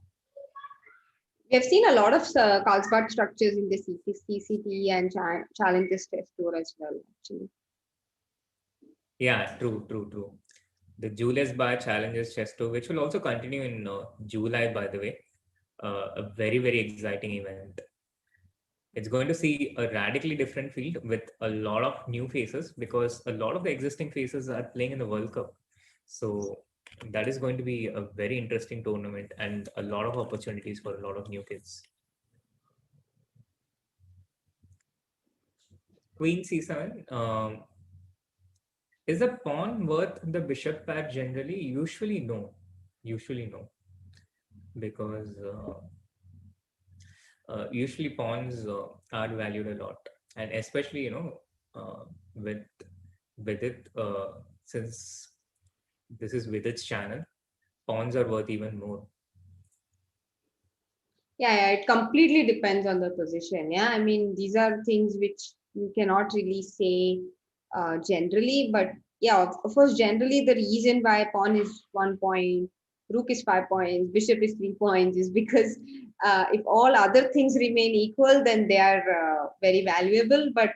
S3: we have seen a lot of Carlsbad structures in the CCT and challenges test tour as well, actually.
S1: yeah, true. The Julius Bar Challenges Chess Tour, which will also continue in July, by the way. A very exciting event. It's going to see a radically different field with a lot of new faces, because a lot of the existing faces are playing in the World Cup. So that is going to be a very interesting tournament and a lot of opportunities for a lot of new kids. Queen C7. Is a pawn worth the bishop pair generally? Usually no. Because usually pawns are valued a lot, and especially with Vidit, since this is Vidit's channel, pawns are worth even more.
S3: Yeah, it completely depends on the position. Yeah, I mean, these are things which you cannot really say generally, but yeah, of course, generally the reason why pawn is 1 point, rook is 5 points, bishop is 3 points is because if all other things remain equal, then they are very valuable. But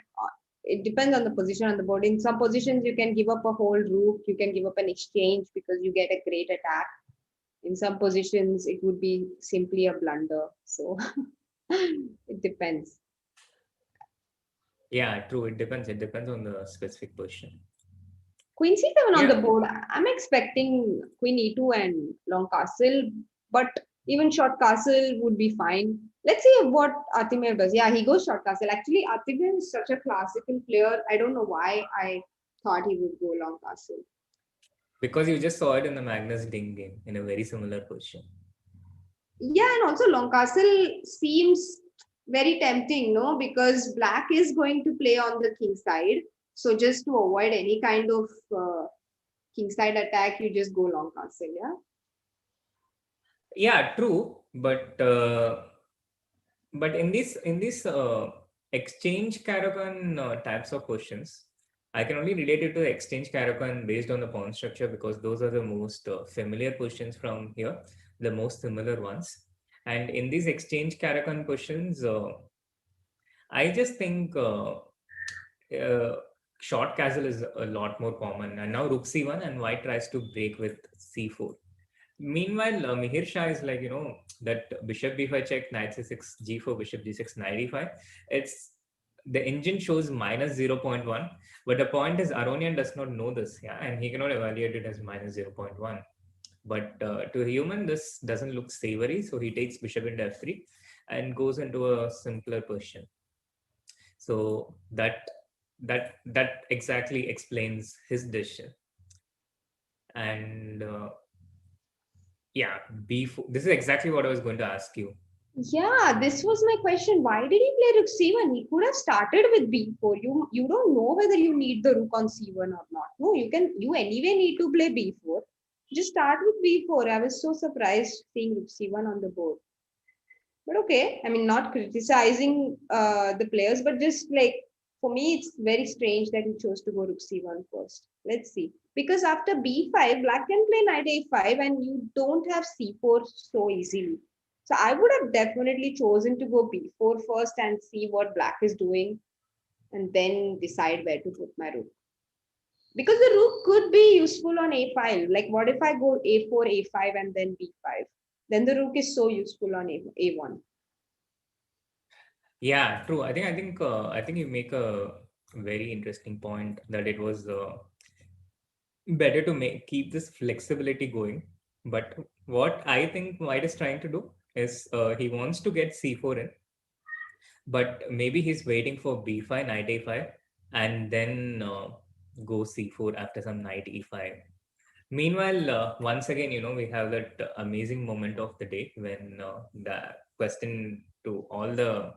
S3: it depends on the position on the board. In some positions, you can give up a whole rook, you can give up an exchange because you get a great attack. In some positions it would be simply a blunder, so it depends.
S1: Yeah, true. It depends on the specific position.
S3: Queen c7 on the
S1: Yeah,
S3: board, I'm expecting queen e2 and long castle, but even short castle would be fine. Let's see what Artemiev does. Yeah, he goes short castle. Actually, Artemiev is such a classical player, I don't know why I thought he would go long castle.
S1: because you just saw it in the Magnus Ding game in a very similar position.
S3: Yeah, and also long castle seems very tempting, no? Because black is going to play on the king side. So just to avoid any kind of king side attack, you just go long castle, yeah?
S1: Yeah, true. But in this exchange Karakan types of questions, I can only relate it to the exchange Karakan based on the pawn structure, because those are the most familiar questions from here, the most similar ones. And in these exchange Karakan questions, I just think uh, short castle is a lot more common. And now rook c1 and white tries to break with c4. Meanwhile, Mihir Shah is like, that bishop b5 check, knight c6, g4, bishop g6, knight e5. It's the engine shows minus 0.1, but the point is Aronian does not know this, yeah, and he cannot evaluate it as minus 0.1. But to a human, this doesn't look savory, so he takes bishop into f3 and goes into a simpler position. So that exactly explains his decision. And yeah, b4. This is exactly what I was going to ask you.
S3: Yeah, this was my question. Why did he play rook c1? He could have started with b4. You don't know whether you need the rook on c1 or not. No, you anyway need to play b4. Just start with b4. I was so surprised seeing rook c1 on the board. But okay, I mean, not criticizing the players, but just like for me, it's very strange that he chose to go rook c1 first. Let's see. Because after b5, black can play knight a5 and you don't have c4 so easily. So I would have definitely chosen to go b4 first and see what black is doing and then decide where to put my rook. Because the rook could be useful on a5. Like what if I go a4, a5 and then b5? Then the rook is so useful on a1.
S1: Yeah, true. I think you make a very interesting point that it was better to keep this flexibility going. But what I think White is trying to do is he wants to get c4 in, but maybe he's waiting for b5, knight a5, and then go c4 after some knight e5. Meanwhile, once again, we have that amazing moment of the day when the question to all the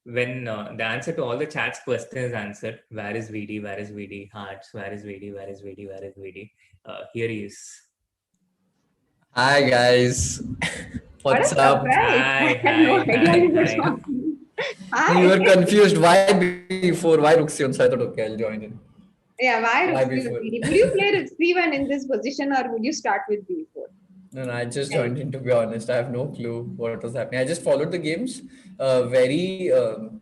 S1: when the answer to all the chat's question is answered. Where is VD? Where is VD? Hearts. Where is VD? Where is VD? Where is VD? Here he is.
S4: Hi guys,
S3: What a
S4: what's up?
S3: surprise! I
S1: Hi,
S3: had no
S1: hi,
S3: idea
S1: hi,
S3: you were
S1: hi.
S3: talking.
S4: You
S3: Hi.
S4: were confused why before why Ruxion, so I thought okay, I'll join in.
S3: Yeah, why
S4: Why
S3: rook c4
S4: before?
S3: BD? Would you play rook c1 in this position or would you start with b4?
S4: No, I just
S3: And
S4: joined in, to be honest. I have no clue what was happening. I just followed the games very, on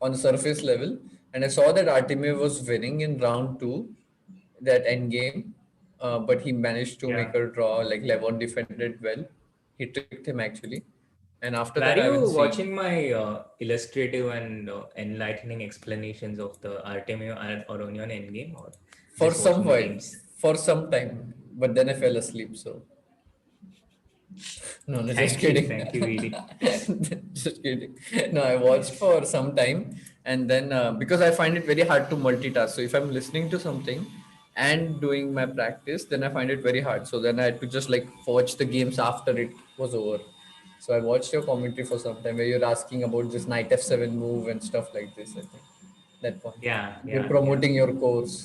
S4: the surface level. And I saw that Artemiev was winning in round two, that end game. But he managed to
S1: Yeah.
S4: make a draw, like Levon defended well. He tricked him actually. And after that,
S1: Were
S4: I haven't
S1: you
S4: seen.
S1: watching my illustrative and enlightening explanations of the Artemio and Aronian endgame, or
S4: For
S1: just
S4: some
S1: watching the
S4: while,
S1: games?
S4: for some time. But then I fell asleep, so. No, no, just kidding.
S1: Thank you, Vidit.
S4: Just kidding. No, I watched for some time, and then because I find it very hard to multitask. So if I'm listening to something and doing my practice, then I find it very hard. So then I had to just like watch the games after it was over. So I watched your commentary for some time where you're asking about this knight f7 move and stuff like this. I think that point you're
S1: Yeah.
S4: promoting your course.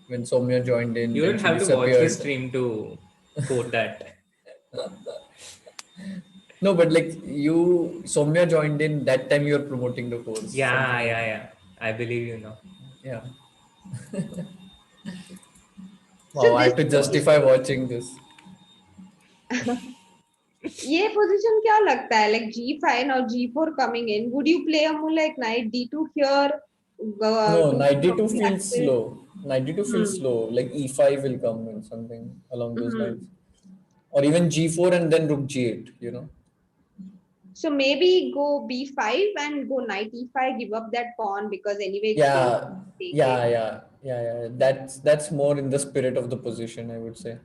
S4: When Soumya joined in,
S1: You
S4: then
S1: don't
S4: she
S1: have to watch the
S4: disappeared.
S1: stream to quote that.
S4: No, but like you, Soumya joined in that time. You're promoting the course, something like that.
S1: Yeah. I believe you know.
S4: Yeah.
S3: so
S4: Wow, I
S3: this
S4: have to
S3: position,
S4: justify watching this.
S3: ये position क्या लगता है? Like g5 or g4 coming in. Would you play a move like knight d2 here
S4: No,
S3: to
S4: knight d2
S3: probably
S4: feels
S3: activate?
S4: slow. Knight d2 feels
S3: Hmm.
S4: slow. Like e5 will come in something along those
S3: Hmm.
S4: lines, or even g4 and then rook g8.
S3: So maybe go b5 and go knight e5, give up that pawn because anyway it's going to
S4: Yeah,
S3: take
S4: yeah,
S3: it.
S4: yeah, yeah, yeah. That's more in the spirit of the position, I would say.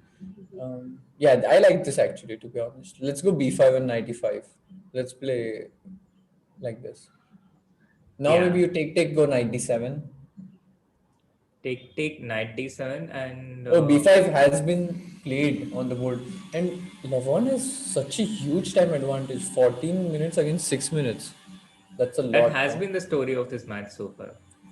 S4: Yeah, I like this actually. To be honest, let's go b5 and knight e5. Let's play like this. Now maybe
S1: Yeah.
S4: you take go knight d7.
S1: Take knight d7 and
S4: Oh, b5 has been played on the board, and Levon has such a huge time advantage. 14 minutes against 6 minutes. That's a
S1: that
S4: lot,
S1: has
S4: no?
S1: been the story of this match so far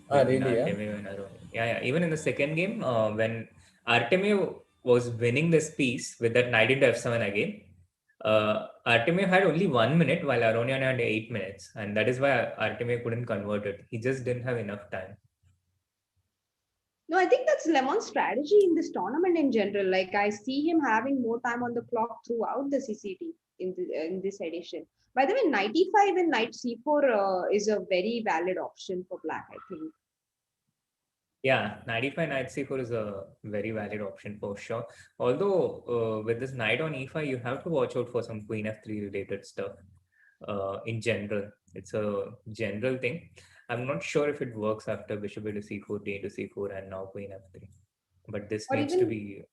S4: Ah,
S1: between
S4: really? Yeah.
S1: Artemiev and Aronian. Yeah. Even in the second game, when Artemiev was winning this piece with that knight into f7 again, Artemiev had only 1 minute while Aronian had 8 minutes, and that is why Artemiev couldn't convert it. He just didn't have enough time.
S3: No, I think that's Lemon's strategy in this tournament in general. Like I see him having more time on the clock throughout the CCT in this edition. By the way, knight e5 and knight c4 is a very valid option for black, I think.
S1: Yeah, 95 knight c4 is a very valid option for sure. Although with this knight on e5, you have to watch out for some queen f3 related stuff. In general, it's a general thing. I'm not sure if it works after bishop into c4, d into c4, and now queen f3. But this
S3: Or
S1: needs to
S3: even
S1: be.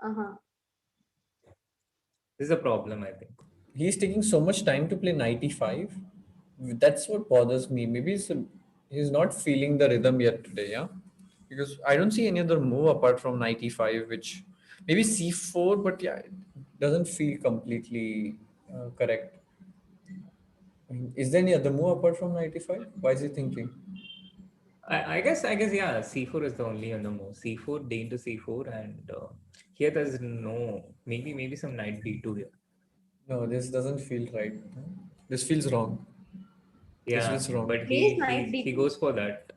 S3: uh-huh.
S1: This is a problem, I think.
S4: He's taking so much time to play 95. That's what bothers me. Maybe he's not feeling the rhythm yet today, yeah? Because I don't see any other move apart from 95, which maybe c4, but yeah, it doesn't feel completely correct. I mean, is there any other move apart from 95? Why is he thinking?
S1: I guess, yeah. C4 is the only on the move. C4, d into c4, and here there's no maybe some knight d2 here.
S4: No, this doesn't feel right. This feels wrong. This
S1: Yeah,
S4: feels wrong.
S1: but
S3: Plays
S1: he
S3: knight
S1: he he
S3: d2.
S1: goes for that.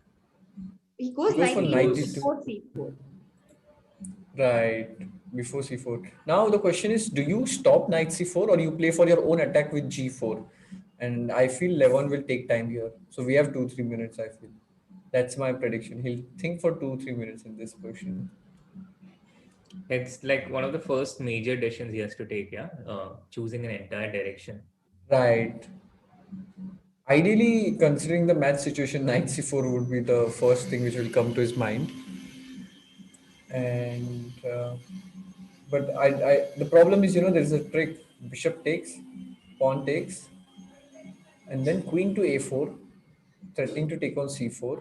S3: He
S4: He
S3: goes
S4: goes
S3: knight
S4: for
S1: He
S3: d2,
S4: knight
S1: goes.
S4: d2.
S3: c4, c4.
S4: Right, before c4. Now the question is, do you stop knight c4 or you play for your own attack with g4? And I feel Levon will take time here. So we have 2-3 minutes, I feel. That's my prediction. He'll think for 2-3 minutes in this question.
S1: It's like one of the first major decisions he has to take. Yeah, choosing an entire direction.
S4: Right. Ideally, considering the match situation, knight c4 would be the first thing which will come to his mind. And but the problem is, there's a trick. Bishop takes, pawn takes, and then queen to a4, threatening to take on c4,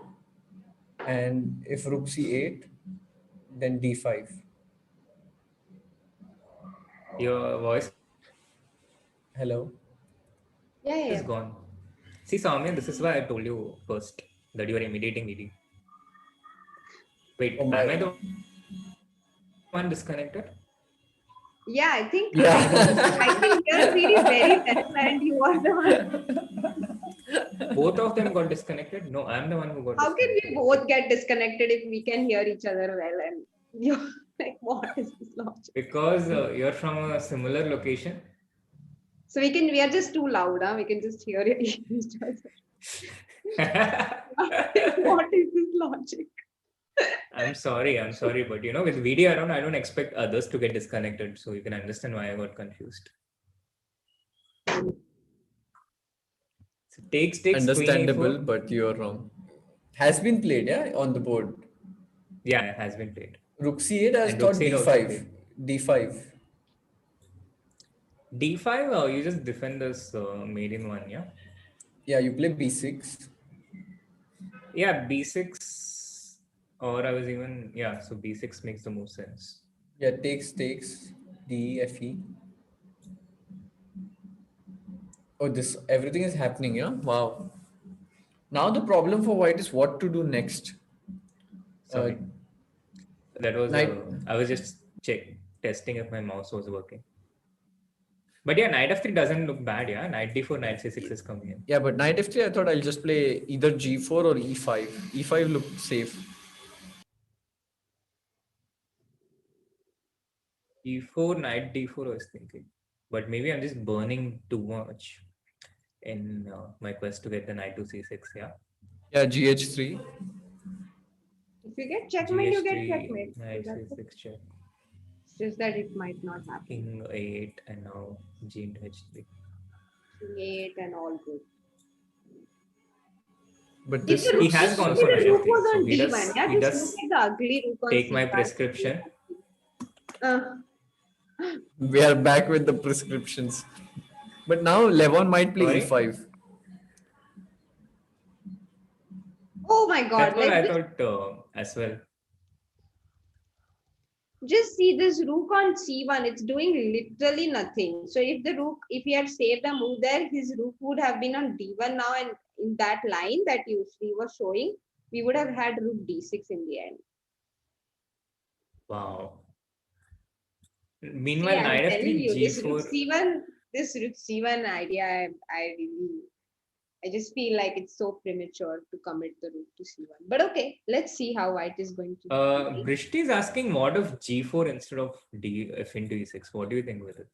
S4: and if rook c8, then d5.
S1: Your voice
S4: Hello.
S3: Yeah, yeah,
S1: is
S3: yeah.
S1: gone. See, Soumya, this is why I told you first that you are imitating VD.
S4: Oh
S1: Wait, am
S4: my.
S1: I the one disconnected?
S3: Yeah,
S4: Yeah.
S3: I can hear Vidi very well and you are the one.
S1: Both of them got disconnected. No, I'm the one who got
S3: How can
S1: disconnected.
S3: we both get disconnected if we can hear each other well? And you're like, what is this logic?
S1: Because you're from a similar location.
S3: So we are just too loud, huh? We can just hear each other. What is this logic?
S1: I'm sorry, but with video around, I don't expect others to get disconnected. So you can understand why I got confused. So takes
S4: Understandable,
S1: queen a4.
S4: but you're wrong. Has been played, yeah, on the board.
S1: Yeah, it has been played.
S4: Rook c8 has
S1: And
S4: thought
S1: rook c8 also
S4: d5.
S1: played.
S4: d5.
S1: D5, you just defend this made in one, yeah?
S4: Yeah, you play b6.
S1: Yeah, b6, or I was even, yeah, so b6 makes the most sense.
S4: Yeah, takes, d, fe. Oh, this, everything is happening, yeah? Wow. Now the problem for white is what to do next.
S1: Sorry. That was,
S4: knight.
S1: I was just testing if my mouse was working. But yeah, knight f3 doesn't look bad, yeah? Knight d4, knight c6 is coming in.
S4: Yeah, but knight f3, I thought I'll just play either g4 or e5. e5 looked safe.
S1: e4, knight d4 I was thinking. But maybe I'm just burning too much in my quest to get the knight to c6, yeah?
S4: Yeah, gh3.
S3: If you get checkmate, you get
S1: GH3,
S3: checkmate.
S1: knight
S3: So that's
S1: c6 check.
S3: It's just that it might not happen.
S1: King 8 and now g into h3.
S3: King 8 and all good.
S4: But this
S1: He has gone for
S3: the
S1: knight
S3: rook
S1: f3.
S3: was
S1: So
S3: on
S1: he
S3: D1. Yeah,
S1: he
S3: just
S1: does
S3: look at the ugly rook on
S1: take my
S3: C5.
S1: prescription.
S4: We are back with the prescriptions. But now Levon might play
S1: Sorry?
S4: e5.
S3: Oh my god.
S1: That's what I
S3: Let's
S1: thought as well.
S3: just see this rook on C1. It's doing literally nothing. So if the rook, if he had saved a move there, his rook would have been on D1 now, and in that line that you were showing, we would have had rook D6 in the end.
S1: Wow.
S3: See,
S1: Meanwhile,
S3: I'm
S1: knight
S3: telling
S1: f3,
S3: you,
S1: g4.
S3: this rook C1 idea, I just feel like it's so premature to commit the rook to C1. But okay, let's see how white is going to.
S1: Brishti is asking mod of g4 instead of f into e6. What do you think with it?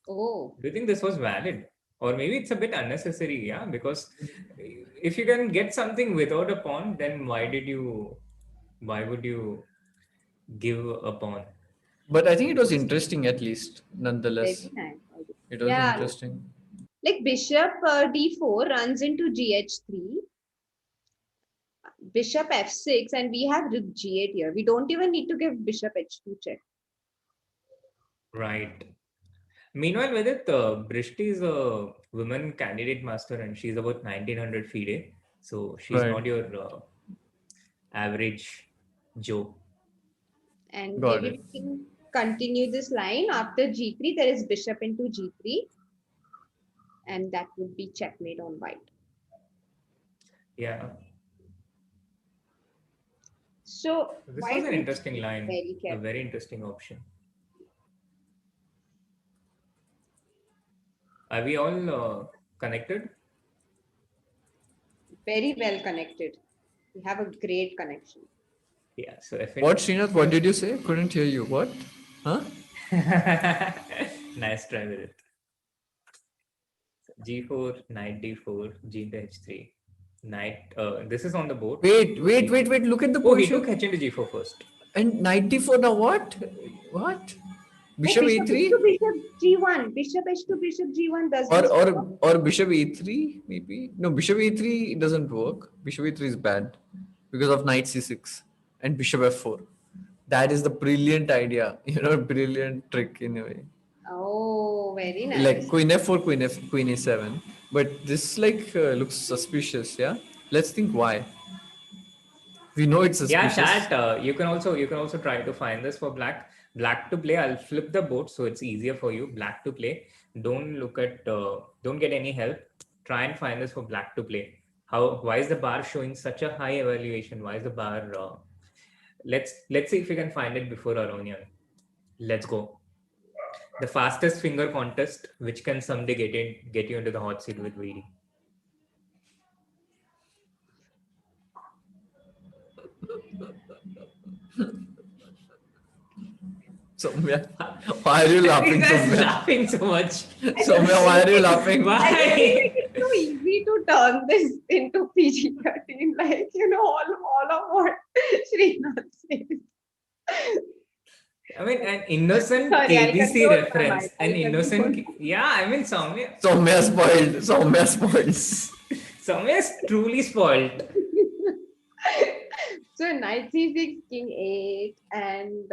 S3: Oh.
S1: Do you think this was valid? Or maybe it's a bit unnecessary, yeah? Because if you can get something without a pawn, then why would you give a pawn?
S4: But I think it was interesting at least, nonetheless.
S3: Very nice.
S4: It was interesting.
S3: Like bishop d4 runs into gh3, bishop f6, and we have rook g8 here. We don't even need to give bishop h2 check.
S1: Right. Meanwhile, Vidit, Brishti is a women candidate master and she's about 1900 FIDE. So she's not your average Joe.
S3: And maybe we can continue this line. After g3, there is bishop into g3. And that would be checkmate on white.
S1: Yeah.
S3: So
S1: this was an interesting line,
S3: a
S1: very interesting option. Are we all connected?
S3: Very well connected. We have a great connection.
S1: Yeah. So
S4: what, Srinath? What did you say? Couldn't hear you. What? Huh?
S1: Nice try with it. G4, knight d4, g into h3. Knight. This is on the board.
S4: Wait. Look at the position.
S1: He took h into g4 first.
S4: And knight d4 now what? What? Bishop a3?
S3: Bishop g1. Bishop h2, bishop g1 does
S4: or bishop a3 maybe? No, bishop a3 doesn't work. Bishop a3 is bad because of knight c6 and bishop f4. That is the brilliant idea. Brilliant trick in a way.
S3: Oh, very nice.
S4: Like queen f4, queen a7. But this looks suspicious, yeah? Let's think why. We know it's suspicious.
S1: Yeah, chat. You can also try to find this for black. Black to play. I'll flip the board so it's easier for you. Black to play. Don't get any help. Try and find this for black to play. Why is the bar showing such a high evaluation? Why is the bar? Let's see if we can find it before Aronian. Let's go. The fastest finger contest, which can someday get you into the hot seat with VD.
S4: Soumya, why are you
S1: Are you
S4: laughing,
S1: guys
S4: Soumya?
S1: laughing so much?
S4: Soumya, why are you laughing?
S3: I just think
S1: Why?
S3: it is so easy to turn this into PG-13, like, all of what Srinath says.
S1: I mean, an innocent
S3: Sorry, I'll
S1: KBC
S3: control my
S1: reference.
S3: mind.
S1: An
S3: I'll
S1: innocent.
S3: control.
S1: Yeah, I mean, Soumya.
S4: Soumya spoiled. Soumya spoiled.
S1: Soumya is truly spoiled.
S3: So knight c6, king 8, and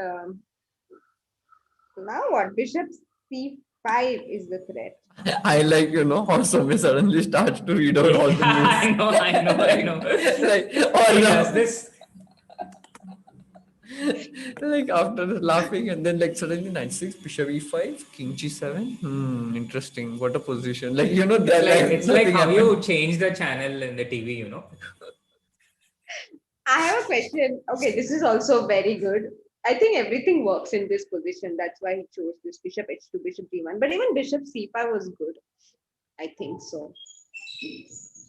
S3: now what? Bishop c5 is the threat.
S4: I like, how Soumya suddenly starts to read out all
S1: Yeah,
S4: the news.
S1: I know.
S4: Like,
S1: He does this.
S4: like after laughing and then like suddenly knight 6, bishop e5, king g7. Interesting. What a position. Like,
S1: It's like
S4: nothing
S1: how
S4: happened.
S1: you change the channel in the TV.
S3: I have a question. Okay, this is also very good. I think everything works in this position. That's why he chose this bishop h2, bishop d1. But even bishop c5 was good. I think so.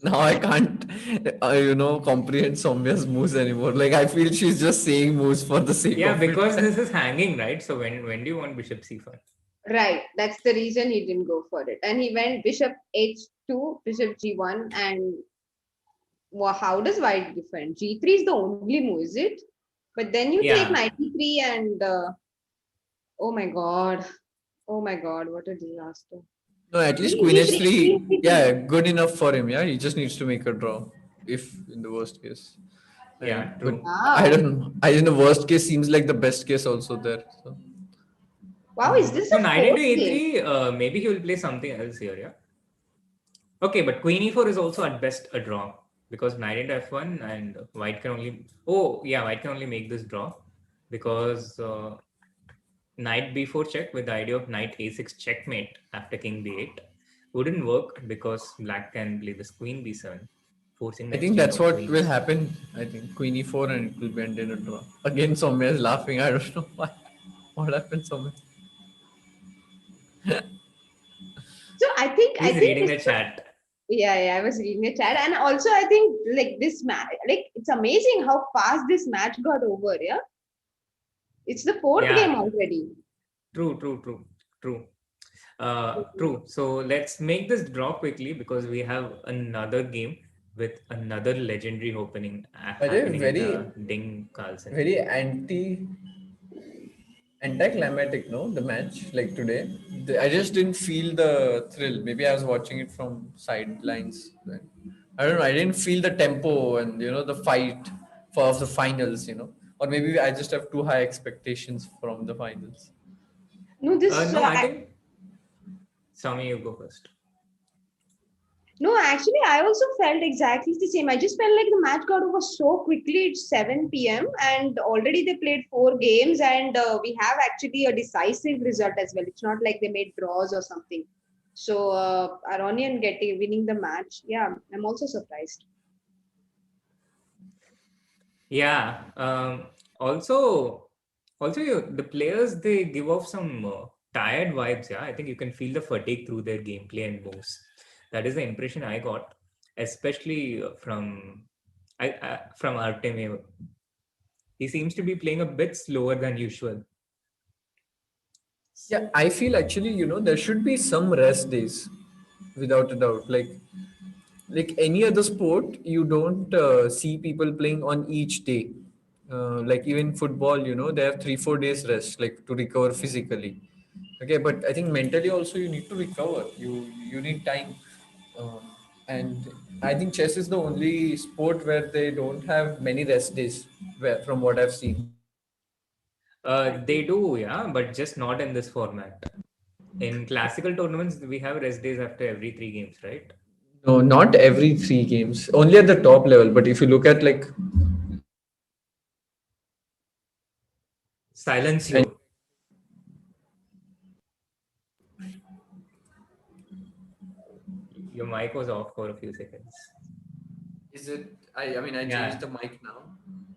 S4: Now I can't, comprehend Soumya's moves anymore. Like I feel she's just saying moves for the sake
S1: Yeah,
S4: of it.
S1: because this is hanging, right? So when do you want bishop c5?
S3: Right. That's the reason he didn't go for it. And he went bishop h2, bishop g1. And how does white defend? g3 is the only move, is it? But then you take
S1: Yeah.
S3: knight e3 and oh my god. Oh my god, what a disaster.
S4: No, at least
S3: Queen
S4: queen
S3: d3,
S4: h3,
S3: queen d3.
S4: yeah, good enough for him. Yeah, he just needs to make a draw, if in the worst case.
S1: Yeah,
S4: But
S1: true.
S4: I
S3: Wow.
S4: don't know. I think the worst case seems like the best case also there. So.
S3: Wow, is this
S1: So
S3: a
S1: knight into
S3: fourth game?
S1: e3, maybe he will play something else here, yeah? Okay, but queen e4 is also at best a draw because knight into f1 and white can only... Oh, yeah, white can only make this draw because knight b4 check with the idea of knight a6 checkmate after king b8 wouldn't work because black can play this queen b7, forcing the
S4: I think
S1: exchange
S4: that's
S1: of
S4: what will
S1: queens.
S4: happen. I think queen e4 and it will be ended in a draw. Again, Soumya is laughing. I don't know why. What happened, Soumya?
S3: So I
S1: He's
S3: think
S1: reading
S3: this
S1: the chat.
S3: yeah, I was reading the chat. And also I think like this match, like it's amazing how fast this match got over, yeah. It's the fourth game
S1: Yeah,
S3: already.
S1: true. True. So let's make this draw quickly because we have another game with another legendary opening
S4: By the way,
S1: happening in the Ding Carlsen.
S4: very anticlimactic, no? The match like today, I just didn't feel the thrill. Maybe I was watching it from sidelines. I don't know. I didn't feel the tempo and the fight for the finals. Or maybe I just have too high expectations from the finals.
S3: No, this
S1: No, I think Swami, you go first.
S3: no, actually I also felt exactly the same. I just felt like the match got over so quickly. It's 7 p.m. and already they played 4 games, and we have actually a decisive result as well. It's not like they made draws or something. So Aronian winning the match. Yeah, I'm also surprised.
S1: Yeah. Also, the players they give off some tired vibes. Yeah, I think you can feel the fatigue through their gameplay and moves. That is the impression I got, especially from Artemiev. He seems to be playing a bit slower than usual.
S4: Yeah, I feel actually, there should be some rest days, without a doubt. Like any other sport, you don't see people playing on each day. Like even football, they have 3-4 days rest, like to recover physically. Okay, but I think mentally also you need to recover. You need time, um, and I think chess is the only sport where they don't have many rest days. From what I've seen.
S1: They do, yeah, but just not in this format. In classical tournaments, we have rest days after every 3 games, right?
S4: No, not every 3 games. Only at the top level. But if you look at like
S1: Silence
S4: and
S1: you. Your mic was off for a few seconds.
S4: is it? I changed
S1: Yeah,
S4: the mic now.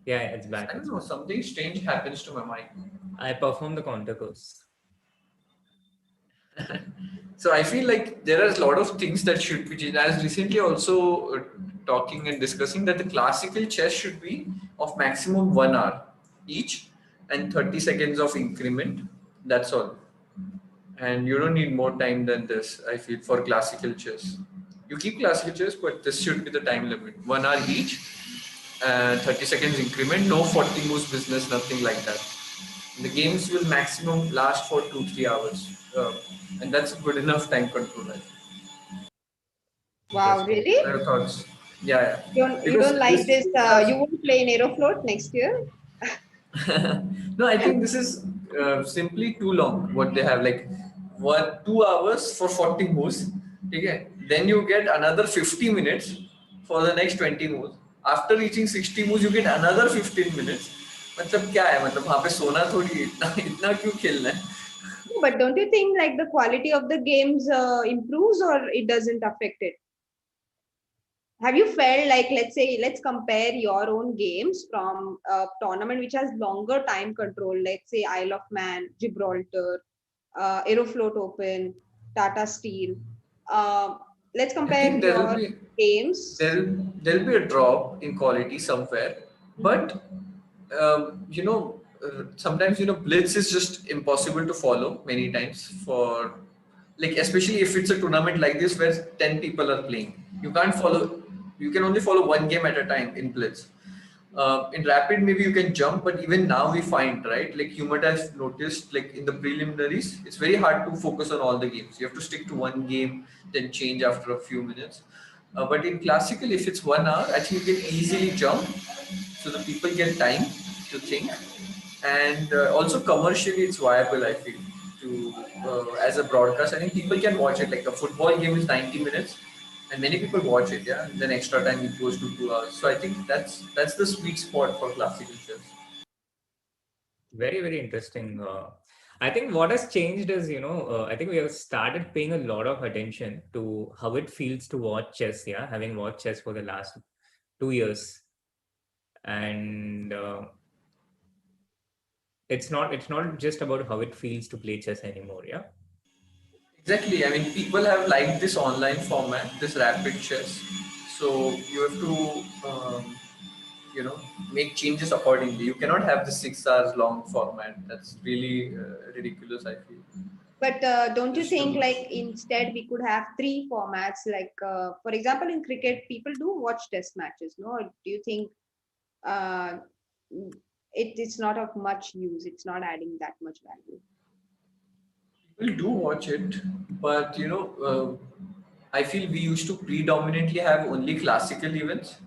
S1: yeah, it's back.
S4: I don't
S1: It's
S4: know.
S1: back.
S4: Something strange happens to my mic.
S1: I performed the counter course.
S4: So I feel like there are a lot of things that should be changed. As recently also talking and discussing that the classical chess should be of maximum 1 hour each and 30 seconds of increment. That's all. And you don't need more time than this, I feel, for classical chess. You keep classical chess, but this should be the time limit. 1 hour each, 30 seconds increment, no 40 moves business, nothing like that. The games will maximum last for 2-3 hours. And that's good enough time control, I think.
S3: Wow,
S1: Interesting.
S3: really?
S4: What are your thoughts? Yeah, yeah.
S3: You
S4: Because
S3: don't like
S4: this
S3: this? You won't play in Aeroflot next year?
S4: no, I think this is simply too long. What they have, like 2 hours for 40 moves. Okay, then you get another 50 minutes for the next 20 moves. After reaching 60 moves, you get another 15 minutes. मतलब क्या है, मतलब वहाँ पे सोना थोड़ी, इतना इतना क्यों खेलना है?
S3: But don't you think like the quality of the games improves or it doesn't affect it? Have you felt like, let's say, let's compare your own games from a tournament which has longer time control, let's say Isle of Man, Gibraltar, Aeroflot Open, Tata Steel. Let's
S4: I
S3: compare
S4: think
S3: your games.
S4: there'll be a drop in quality somewhere, but sometimes blitz is just impossible to follow many times for, like, especially if it's a tournament like this where 10 people are playing, you can only follow one game at a time in blitz. In rapid maybe you can jump, but even now we find, right, like Humat has noticed, like in the preliminaries it's very hard to focus on all the games. You have to stick to one game, then change after a few minutes. But in classical, if it's 1 hour, actually you can easily jump, so the people get time to think. And also commercially it's viable, I feel, to as a broadcast. I think people can watch it. Like a football game is 90 minutes and many people watch it, yeah, and then extra time it goes to 2 hours. So I think that's the sweet spot for classical chess.
S1: Very, very interesting. I think what has changed is, I think we have started paying a lot of attention to how it feels to watch chess. Yeah, having watched chess for the last 2 years, and it's not just about how it feels to play chess anymore. Yeah.
S4: Exactly. I mean, people have liked this online format, this rapid chess. So you have to, make changes accordingly. You cannot have the 6 hours long format. That's really ridiculous, I feel.
S3: But don't you
S4: Just
S3: think
S4: to,
S3: like instead we could have three formats? Like, for example, in cricket, people do watch test matches, no? Or do you think uh, it's not of much use? It's not adding that much value.
S4: people do watch it, but I feel we used to predominantly have only classical events.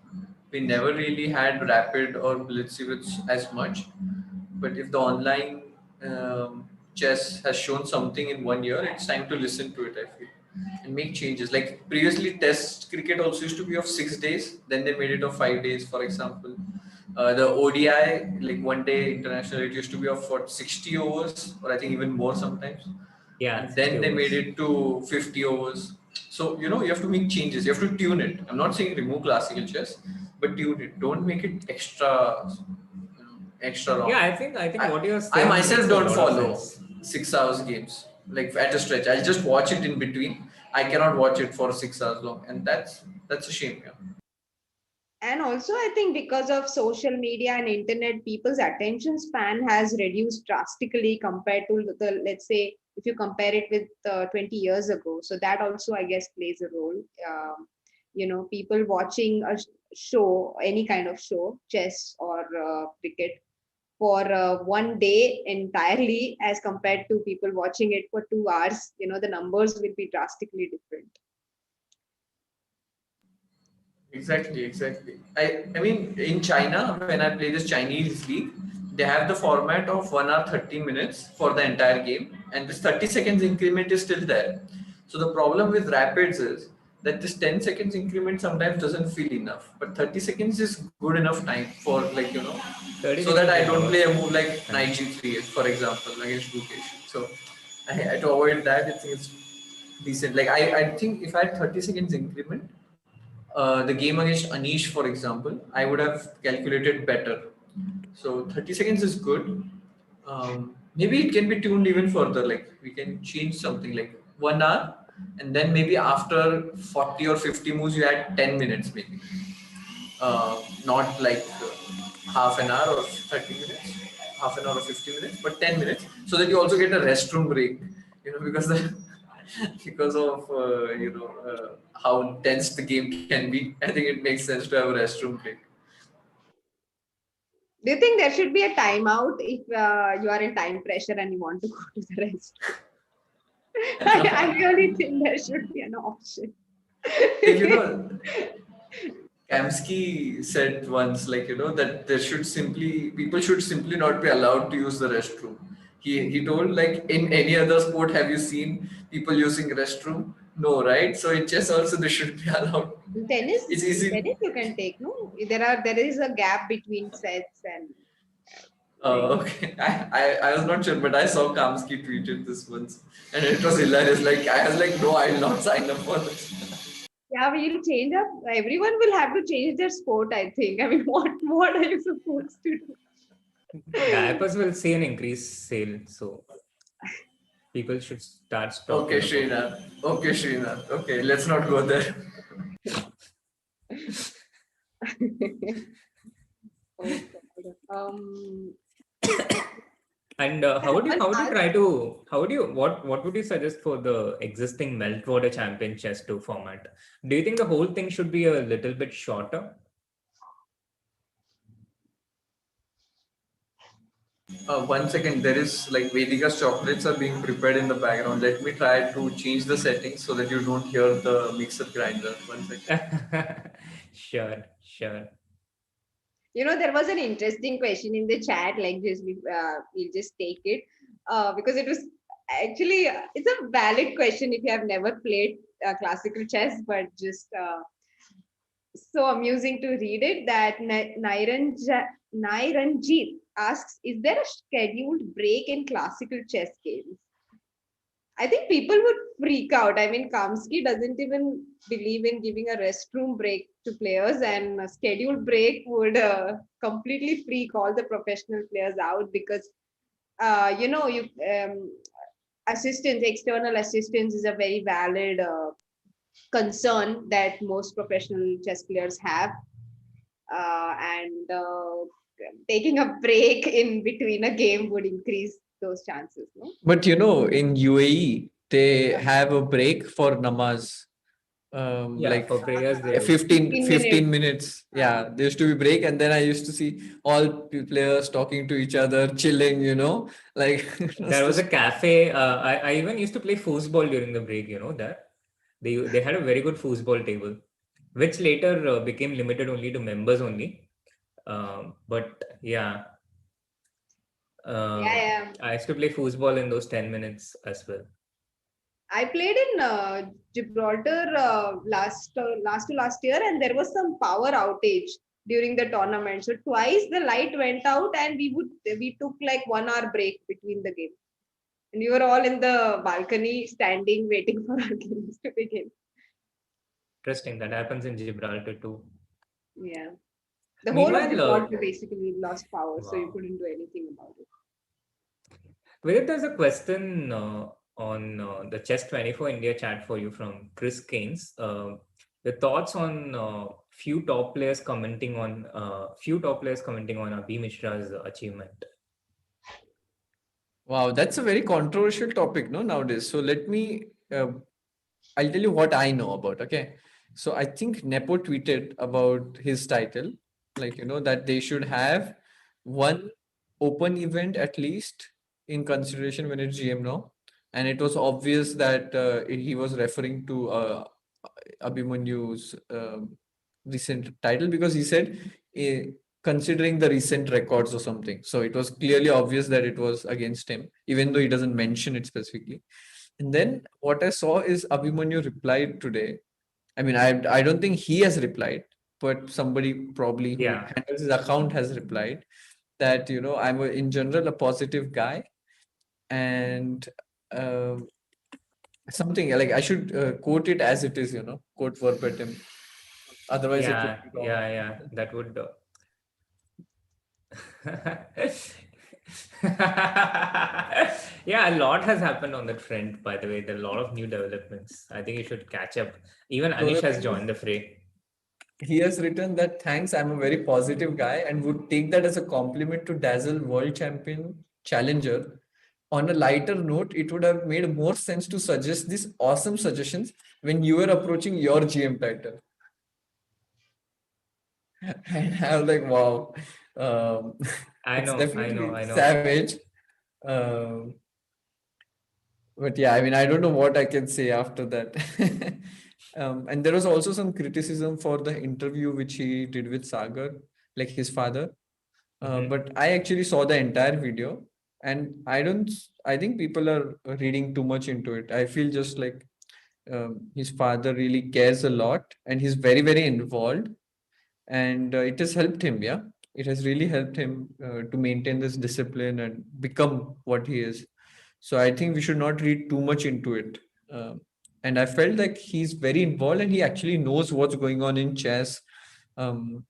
S4: We never really had rapid or blitz events as much. But if the online chess has shown something in 1 year, it's time to listen to it, I feel, and make changes. Like previously, Test cricket also used to be of 6 days, then they made it of 5 days, for example. The ODI, like one day international, it used to be of 60 overs, or I think even more sometimes.
S1: Yeah,
S4: And
S1: 60
S4: then they made
S1: overs.
S4: it to 50 overs. So, you have to make changes. You have to tune it. I'm not saying remove classical chess, but tune it. Don't make it extra
S1: Yeah,
S4: long.
S1: I think what you're
S4: I
S1: saying
S4: myself
S1: makes a
S4: don't
S1: lot of
S4: follow
S1: sense.
S4: 6 hours games like at a stretch. I'll just watch it in between. I cannot watch it for 6 hours long, and that's a shame. Yeah.
S3: And also, I think because of social media and internet, people's attention span has reduced drastically compared to the, let's say, if you compare it with 20 years ago. So that also, I guess, plays a role. People watching a show, any kind of show, chess or cricket, for one day entirely as compared to people watching it for 2 hours, the numbers will be drastically different.
S4: Exactly. I mean, in China, when I play this Chinese league, they have the format of 1 hour 30 minutes for the entire game, and this 30 seconds increment is still there. So the problem with rapids is that this 10 seconds increment sometimes doesn't feel enough, but 30 seconds is good enough time for, like,
S1: 30
S4: so that
S1: seconds
S4: I
S1: is
S4: don't play a
S1: awesome.
S4: move like
S1: Time.
S4: knight g3, for example, against Gukesh. So to avoid that, I think it's decent. Like I think if I had 30 seconds increment, the game against Anish, for example, I would have calculated better. So 30 seconds is good. Maybe it can be tuned even further. Like we can change something like 1 hour, and then maybe after 40 or 50 moves you add 10 minutes maybe. Not like half an hour or 30 minutes, half an hour or 50 minutes, but 10 minutes, so that you also get a restroom break, because because of how tense the game can be. I think it makes sense to have a restroom break.
S3: Do you think there should be a timeout if you are in time pressure and you want to go to the rest? I really think there should be an option.
S4: Kamsky said once, that people should simply not be allowed to use the restroom. He told, like, in any other sport, have you seen people using restroom? No, right? So in chess also they should be allowed.
S3: Tennis,
S4: It's easy.
S3: tennis you can take, no? There is a gap between sets and.
S4: Okay. I was not sure, but I saw Kamsky tweeted this once, and it was hilarious. Like, I was like, no, I will not sign up for this.
S3: Yeah, we'll change up. Everyone will have to change their sport, I think. I mean, what are you supposed to do?
S1: Diapers will see an increased sale, so people should start stocking.
S4: Okay, Srinath. Okay, let's not go there.
S1: And what would you suggest for the existing Meltwater Champion Chess 2 format? Do you think the whole thing should be a little bit shorter?
S4: 1 second, there is like Vedika's chocolates are being prepared in the background. Let me try to change the settings so that you don't hear the mixer grinder. 1 second.
S1: Sure.
S3: There was an interesting question in the chat, like we'll just take it because it was actually, it's a valid question if you have never played classical chess, but just so amusing to read it, that Nairanjit asks, is there a scheduled break in classical chess games? I think people would freak out. I mean, Kamsky doesn't even believe in giving a restroom break to players, and a scheduled break would completely freak all the professional players out, because external assistance is a very valid concern that most professional chess players have, and taking a break in between a game would increase those chances, no?
S4: But in UAE, they have a break for namaz. Like
S1: for prayers,
S4: 15 minutes. Yeah, there used to be break, and then I used to see all players talking to each other, chilling, like.
S1: There was a cafe. I even used to play foosball during the break, that. They had a very good foosball table, which later became limited only to members only. But yeah. I used to play foosball in those 10 minutes as well.
S3: I played in Gibraltar last to last year, and there was some power outage during the tournament. So twice the light went out, and we took like 1 hour break between the games, and we were all in the balcony standing waiting for our games to begin.
S1: Interesting. That happens in Gibraltar too.
S3: Yeah, the whole of Gibraltar basically lost power, so you couldn't do anything about it.
S1: Vidit, there's a question on the Chess 24 India chat for you from Chris Keynes. The thoughts on few top players commenting on Abhi Mishra's achievement.
S4: Wow, that's a very controversial topic, no, nowadays. So let me, I'll tell you what I know about. Okay, so I think Nepo tweeted about his title, like that they should have one open event at least in consideration when it's GM now. And it was obvious that he was referring to Abhimanyu's recent title, because he said considering the recent records or something. So it was clearly obvious that it was against him, even though he doesn't mention it specifically. And then what I saw is Abhimanyu replied today. I mean, I don't think he has replied, but somebody probably who handles his account has replied that, I'm in general a positive guy, and something like I should quote it as it is, quote verbatim. Otherwise, it would be wrong.
S1: That would. Yeah, a lot has happened on that front, by the way. There are a lot of new developments. I think you should catch up. Even
S4: So
S1: Anish
S4: the
S1: has
S4: thing is,
S1: joined the fray.
S4: he has written that thanks, I'm a very positive guy and would take that as a compliment to dazzle world champion challenger. On a lighter note, it would have made more sense to suggest these awesome suggestions when you were approaching your GM title. And I was like, wow, um,
S1: I
S4: it's
S1: know, I know,
S4: definitely
S1: I know.
S4: savage. Um, but yeah, I mean, I don't know what I can say after that. And there was also some criticism for the interview which he did with Sagar, like his father.
S1: Mhm.
S4: But I actually saw the entire video, and I think people are reading too much into it. I feel just like his father really cares a lot, and he's very, very involved, and it has helped him. Yeah, it has really helped him to maintain this discipline and become what he is. So I think we should not read too much into it. And I felt like he's very involved, and he actually knows what's going on in chess. Um,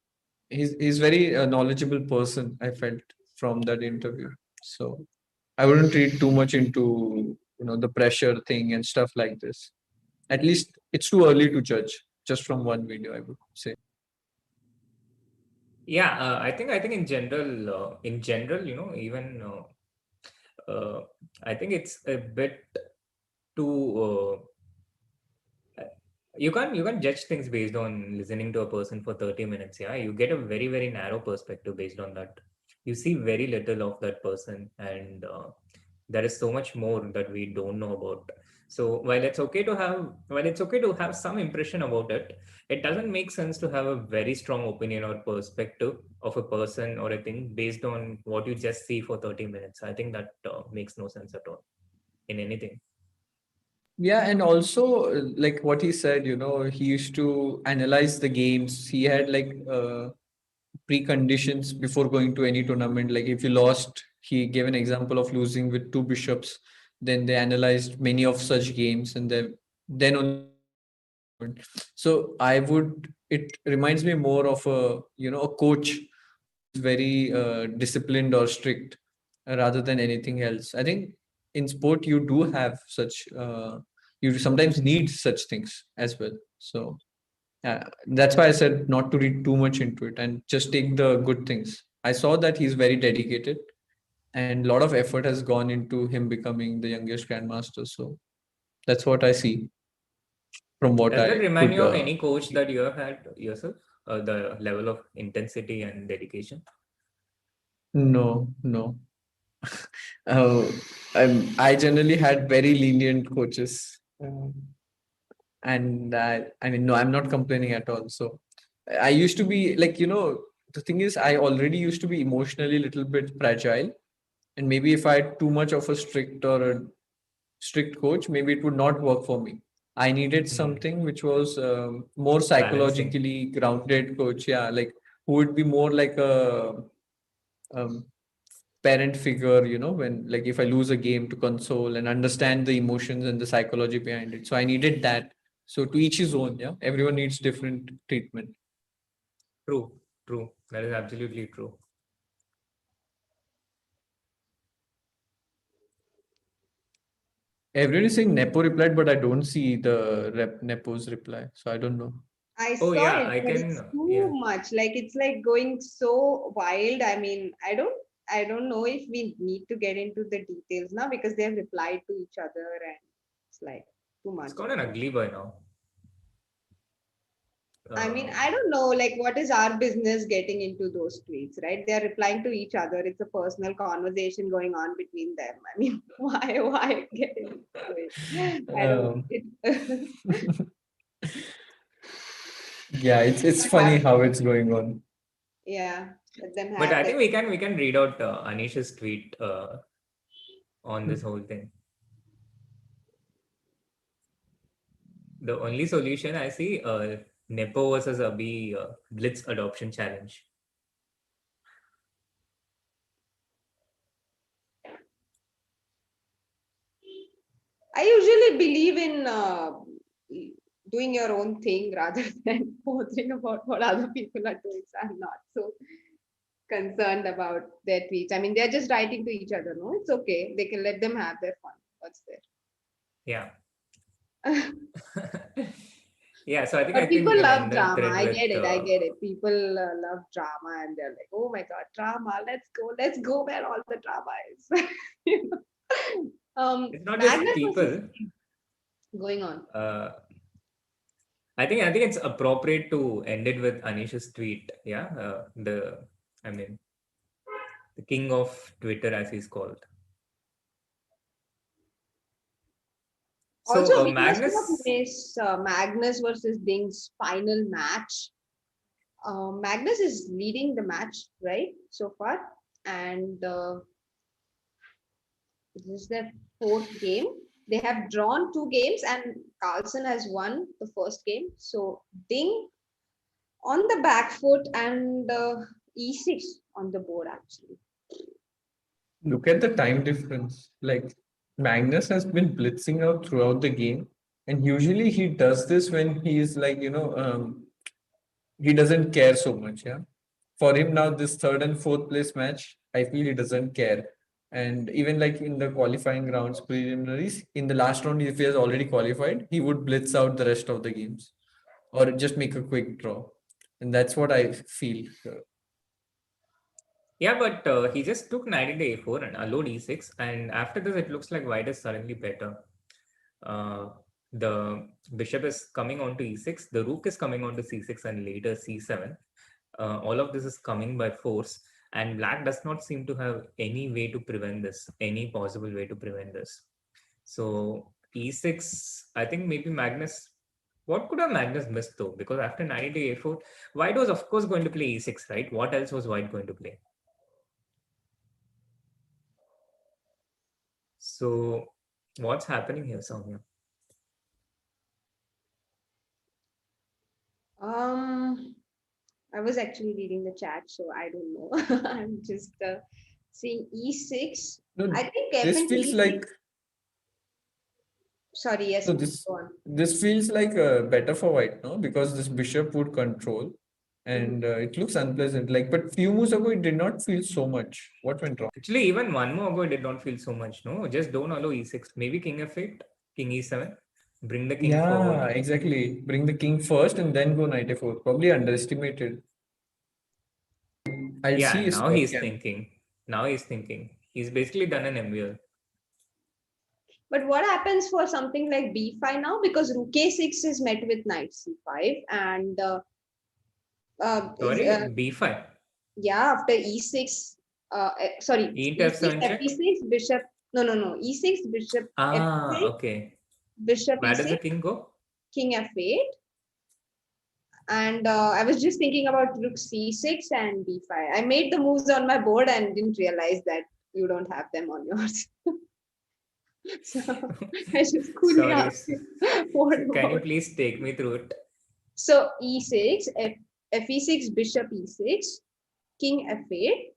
S4: he's very knowledgeable person, I felt, from that interview. So I wouldn't read too much into the pressure thing and stuff like this. At least it's too early to judge just from one video, I would say.
S1: Yeah, I think in general, even I think it's a bit too. You can't judge things based on listening to a person for 30 minutes. Yeah, you get a very very narrow perspective based on that. You see very little of that person, and there is so much more that we don't know about. So while it's okay to have some impression about it, it doesn't make sense to have a very strong opinion or perspective of a person or a thing based on what you just see for 30 minutes. I think that makes no sense at all in anything.
S4: Yeah, and also like what he said, he used to analyze the games. He had like preconditions before going to any tournament. Like if you lost, he gave an example of losing with two bishops. Then they analyzed many of such games, and then only they went to the tournament. So it reminds me more of a coach who is very disciplined or strict rather than anything else. I think in sport you do have such you sometimes need such things as well. So that's why I said not to read too much into it and just take the good things. I saw that he's very dedicated, and a lot of effort has gone into him becoming the youngest grandmaster. So that's what I see from what
S1: Does that
S4: I
S1: remind
S4: could.
S1: you of any coach that you have had yourself? The level of intensity and dedication?
S4: No, no. uh, I generally had very lenient coaches, and I mean, no, I'm not complaining at all. So I used to be like, the thing is, I already used to be emotionally a little bit fragile, and maybe if I had too much of a strict coach, maybe it would not work for me. I needed
S1: Hmm.
S4: something which was more
S1: Balancing.
S4: psychologically grounded coach. Yeah, like who would be more like a um, parent figure, when like if I lose a game, to console and understand the emotions and the psychology behind it. So I needed that. So to each his own. Yeah, everyone needs different treatment.
S1: True, true. That is absolutely true.
S4: Everyone is saying Nepo replied, but I don't see the Nepo's reply. So I don't know.
S3: I
S1: Oh
S3: saw
S1: yeah,
S3: it,
S1: I
S3: but
S1: can.
S3: it's too
S1: Yeah,
S3: much. Like it's like going so wild. I mean, I don't know if we need to get into the details now because they have replied to each other and it's like too
S1: it's
S3: much,
S1: got
S3: I
S1: an
S3: think.
S1: ugly boy now.
S3: I mean,
S1: Uh,
S3: I don't know, like what is our business getting into those tweets, right? They're replying to each other. It's a personal conversation going on between them. I mean, why get into it? I don't
S4: Um,
S3: it,
S4: yeah, it's funny
S3: have,
S4: how it's going on.
S3: yeah, let them
S1: but
S3: have
S1: I
S3: their
S1: think we can read out Anish's tweet on this
S4: Hmm.
S1: whole thing. The only solution I see, Nepo versus Abhi Blitz adoption challenge.
S3: I usually believe in doing your own thing rather than bothering about what other people are doing. So I'm not so concerned about their tweets. I mean, they're just writing to each other. No, it's okay. They can let them have their fun. What's
S1: Yeah.
S3: there?
S1: Yeah, so I
S3: But
S1: think
S3: people
S1: we can
S3: love
S1: end the
S3: drama.
S1: thread
S3: I
S1: with
S3: get it. I get it. People love drama, and they're like, "Oh my god, drama! Let's go where all the drama is." You know?
S1: it's not just
S3: Magnus versus
S1: people.
S3: going on.
S1: I think it's appropriate to end it with Anish's tweet. Yeah, I mean the king of Twitter, as he's called.
S3: Also,
S1: So
S3: we must not
S1: Magnus,
S3: miss Magnus versus Ding's final match. Magnus is leading the match, right, so far, and this is their fourth game. They have drawn 2 games, and Carlsen has won the first game. So Ding on the back foot, and E6 on the board actually.
S4: Look at the time difference. Like Magnus has been blitzing out throughout the game, and usually he does this when he is like, he doesn't care so much. Yeah. For him now, this third and fourth place match, I feel he doesn't care. And even like in the qualifying rounds, preliminaries, in the last round, if he has already qualified, he would blitz out the rest of the games or just make a quick draw. And that's what I feel.
S1: yeah, but he just took knight into a4 and allowed e6, and after this, it looks like white is suddenly better. The bishop is coming on to e6, the rook is coming on to c6, and later c7. All of this is coming by force, and black does not seem to have any way to prevent this, any possible way to prevent this. So e6, I think maybe Magnus. What could have Magnus missed though? Because after knight into a4, white was of course going to play e6, right? What else was white going to play? So what's happening here, Soumya?
S3: I was actually reading the chat, so I don't know. I'm just seeing E6.
S4: No,
S3: I think
S4: this
S3: F
S4: feels
S3: E6.
S4: like
S3: Sorry, yes.
S4: so
S3: Go on.
S4: this feels like better for white, no? Because this bishop would control, and it looks unpleasant. Like, but few moves ago, it did not feel so much. What went wrong?
S1: Actually, even one more ago, I did not feel so much. No, just don't allow e6. Maybe king f8, king e7. Bring the king
S4: Yeah,
S1: forward.
S4: exactly. Bring the king first and then go knight a4. Probably underestimated. I'll
S1: Yeah,
S4: see his
S1: now he's
S4: webcam.
S1: thinking. Now he's thinking. He's basically done an MBL.
S3: But what happens for something like b5 now? Because rook a6 is met with knight c5, and
S1: Sorry, b5.
S3: yeah, after e6, sorry,
S1: E into
S3: e6,
S1: f7 check.
S3: f6, bishop. No, e6, bishop f6,
S1: Okay.
S3: bishop
S1: Where does the
S3: e6,
S1: king go?
S3: king f8. And I was just thinking about rook c6 and b5. I made the moves on my board and didn't realize that you don't have them on yours. So I just coolly
S1: Sorry.
S3: asked you what
S1: Can you
S3: about.
S1: please take me through it?
S3: So e6, fe6, bishop e6, king f8,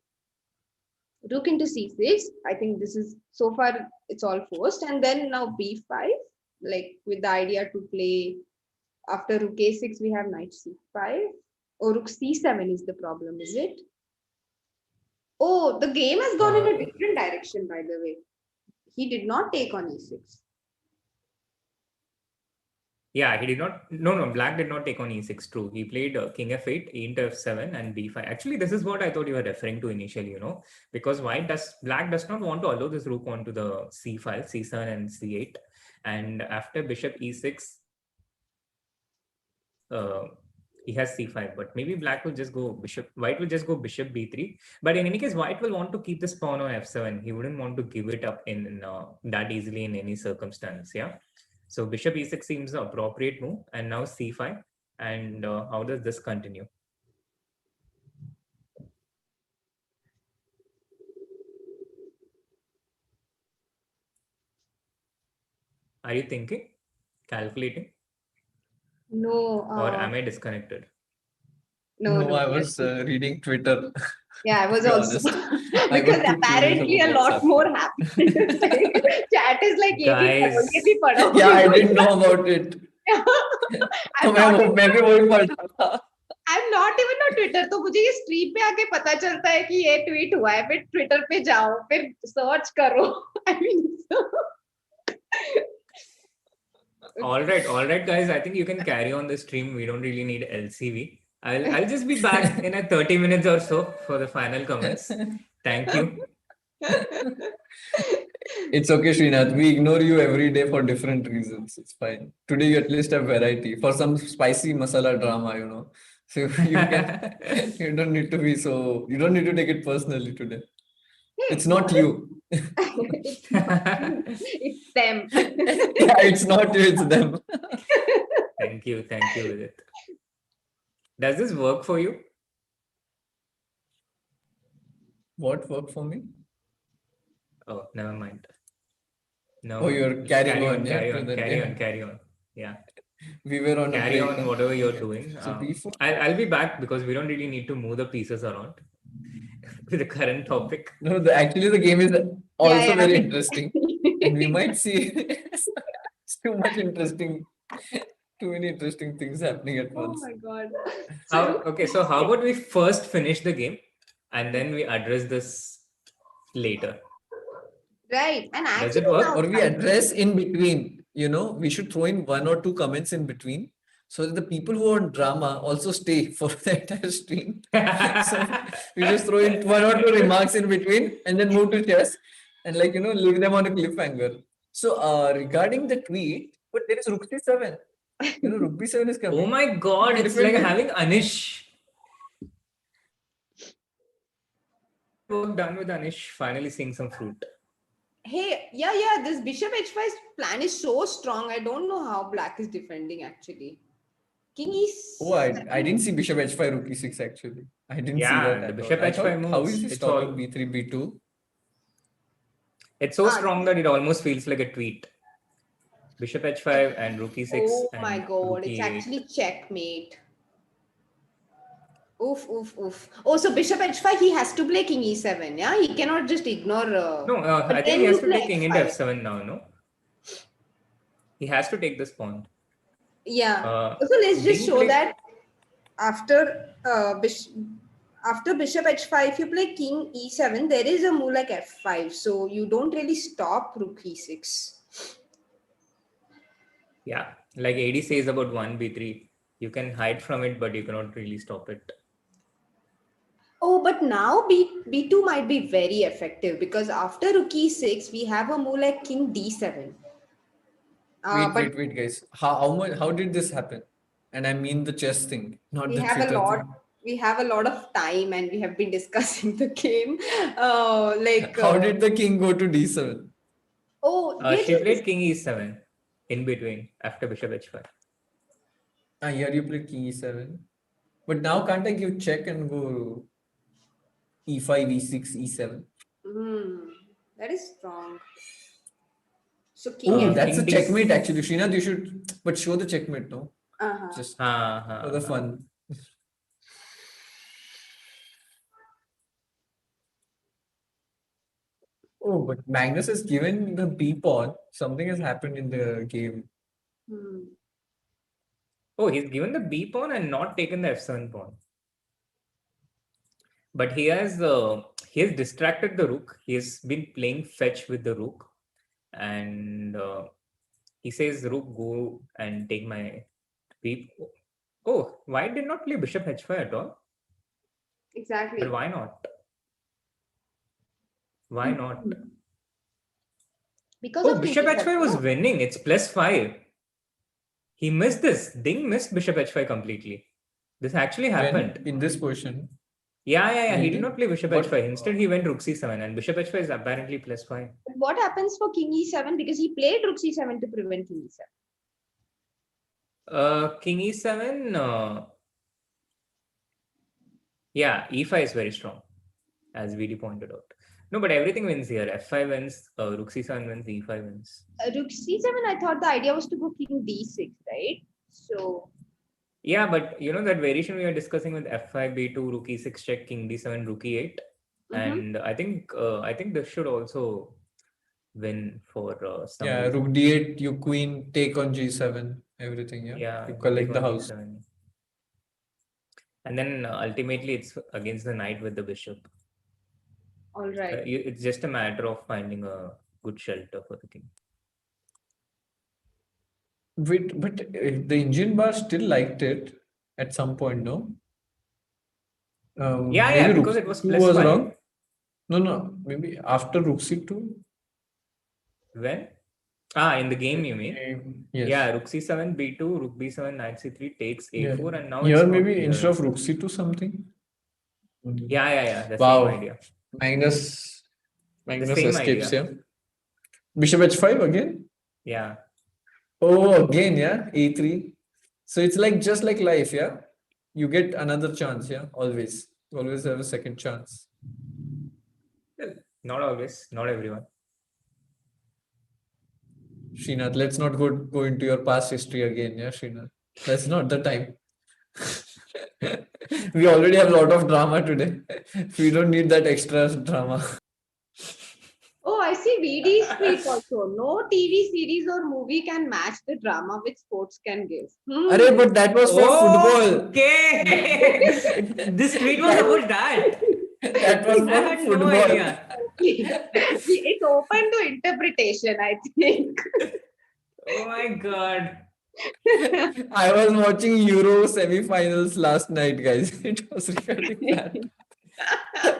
S3: rook into c6. I think this is, so far it's all forced. And then now b5, like with the idea to play after rook a6, we have knight c5. Or rook c7 is the problem, is it? Oh, the game has gone in a different direction, by the way. He did not take on e6.
S1: Yeah, he did not. No, black did not take on e6. True. He played king f8, e into f7, and b5. Actually, this is what I thought you were referring to initially, because black does not want to allow this rook onto the c file, c7 and c8. And after bishop e6, he has c5, but maybe white will just go bishop b3. But in any case, white will want to keep this pawn on f7. He wouldn't want to give it up in that easily in any circumstance. Yeah. So bishop e6 seems the appropriate move, and now c5. And how does this continue? Are you thinking, calculating?
S3: No.
S1: Or am I disconnected?
S3: No,
S4: I was reading Twitter.
S3: Yeah, I was
S4: To be
S3: also
S4: honest.
S3: because apparently a lot more happened. Chat is like,
S1: Guys.
S4: Yeah, I didn't know about it.
S3: I'm not
S4: maybe वही पढ़ा था.
S3: I'm not even on Twitter. तो मुझे ये stream पे आके पता चलता है कि ये ट्वीट हुआ है. फिर ट्विटर पे जाओ, फिर सर्च करो. I mean,
S1: All right, guys. I think you can carry on the stream. We don't really need LCV. I'll just be back in a 30 minutes or so for the final comments. Thank you.
S4: It's okay, Srinath. We ignore you every day for different reasons. It's fine. Today you at least have variety for some spicy masala drama, you know. So you can, you don't need to be so, you don't need to take it personally today. It's not you.
S3: it's them.
S4: Yeah, it's not you, it's them.
S1: Thank you, Vidit. Does this work for you?
S4: What worked for me?
S1: Oh, never mind. No.
S4: Oh, you're carrying on.
S1: Carry on. Yeah.
S4: We were on
S1: Carry
S4: a break
S1: on
S4: now.
S1: whatever you're doing.
S4: So before,
S1: I'll be back because we don't really need to move the pieces around with the current topic.
S4: no, actually the game is also
S3: Yeah.
S4: very interesting, and we might see too many interesting things happening at once.
S3: Oh my god.
S1: So how about we first finish the game and then we address this later?
S3: Right. And
S1: Does
S3: actually
S1: it work?
S3: now,
S4: Or we address in between, you know, we should throw in 1 or 2 comments in between so that the people who are on drama also stay for the entire stream. So we just throw in 1 or 2 remarks in between and then move to chess and, like, you know, leave them on a cliffhanger. So regarding the tweet, but there is Rukti 7. You know, Rukti 7 is coming.
S1: Oh my god, it's like having Anish. Work done with Anish, finally seeing some fruit.
S3: hey, yeah, this bishop h5 plan is so strong. I don't know how black is defending actually. King is.
S4: Oh, I didn't see bishop h5, rook e6 actually. I didn't see that
S1: the
S4: at
S1: bishop
S4: all.
S1: h5 moves.
S4: How is he
S1: It's
S4: stopping
S1: all-
S4: b3, b2?
S1: It's so strong that it almost feels like a tweet. Bishop h5 and rook e6.
S3: Oh
S1: and
S3: my god,
S1: rook
S3: it's
S1: e8.
S3: actually checkmate. Oof. Oh, so bishop h5, he has to play king e7, yeah? He cannot just ignore...
S1: No, I think he has to take king into f7 now, no? He has to take this pawn.
S3: Yeah. So let's just show that after bishop h5, if you play king e7, there is a move like f5. So you don't really stop rook e6.
S1: Yeah, like AD says about 1b3. You can hide from it, but you cannot really stop it.
S3: Oh, but now b2 might be very effective because after rook e6, we have a move like king d7.
S4: Wait, guys. How did this happen? And I mean the chess thing, not the Twitter thing.
S3: We have a lot of time and we have been discussing the game.
S4: How did the king go to d7?
S3: Oh,
S1: she played king e7 in between after bishop h5.
S4: Here you played king e7. But now can't I give check and go e5, e6, e7?
S3: That is strong. So
S4: king that's a checkmate actually. Srinath, you should but show the checkmate, no? Just for the fun. Oh, but Magnus has given the b pawn. Something has happened in the game.
S1: Oh, he's given the b pawn and not taken the f7 pawn. But he has distracted the rook. He has been playing fetch with the rook, and he says, "Rook, go and take my b." Oh, why did not play bishop h5 at all?
S3: Exactly.
S1: But why not? Why not?
S3: Because
S1: bishop h5 was winning. It's +5. He missed this. Ding missed bishop h5 completely. This actually happened.
S4: In this position.
S1: Yeah. Really? He did not play bishop h5. Instead, he went rook c7 and bishop h5 is apparently +5.
S3: What happens for king e7? Because he played rook c7 to prevent king e7.
S1: King e7. Yeah, e5 is very strong, as VD pointed out. No, but everything wins here. f5 wins, rook c7 wins, e5 wins.
S3: Rook c7, I thought the idea was to go king d6, right? So...
S1: Yeah, but you know that variation we were discussing with f5, b2, rook e6 check, king d7, rook e8. And I think this should also win for some
S4: reason. Rook d8, you queen, take on g7, everything, yeah? You collect the house.
S1: G7. And then ultimately it's against the knight with the bishop.
S3: All right.
S1: It's just a matter of finding a good shelter for the king.
S4: Wait, but the engine bar still liked it at some point, no?
S1: Yeah,
S4: Maybe
S1: because
S4: Rook
S1: it was
S4: C2
S1: plus
S4: was
S1: 5.
S4: wrong. No, maybe after Rook C2.
S1: When? In the game you mean?
S4: Yes.
S1: Yeah, Rook C7, B2, Rook B7, Knight C3 takes
S4: Yeah.
S1: A4, and now
S4: Here
S1: it's not
S4: maybe
S1: clear.
S4: instead of Rook C2 something.
S1: Yeah. The
S4: Wow.
S1: same idea.
S4: Magnus
S1: same
S4: escapes,
S1: idea.
S4: yeah. Bishop H5 again?
S1: Yeah.
S4: Oh, again, yeah. E3. So it's like just like life, yeah. You get another chance, yeah. Always. You always have a second chance.
S1: Well, not always, not everyone.
S4: Srinath, let's not go into your past history again, yeah, Srinath. That's not the time. We already have a lot of drama today. We don't need that extra drama.
S3: Oh, I see VD's tweet also. No TV series or movie can match the drama which sports can give.
S4: Arey, but that was for football.
S1: Okay. This tweet was about that.
S4: That was
S1: I
S4: for
S1: had no
S4: football.
S1: idea.
S3: It's open to interpretation, I think.
S1: Oh my god.
S4: I was watching Euro semi-finals last night, guys. It was regarding that.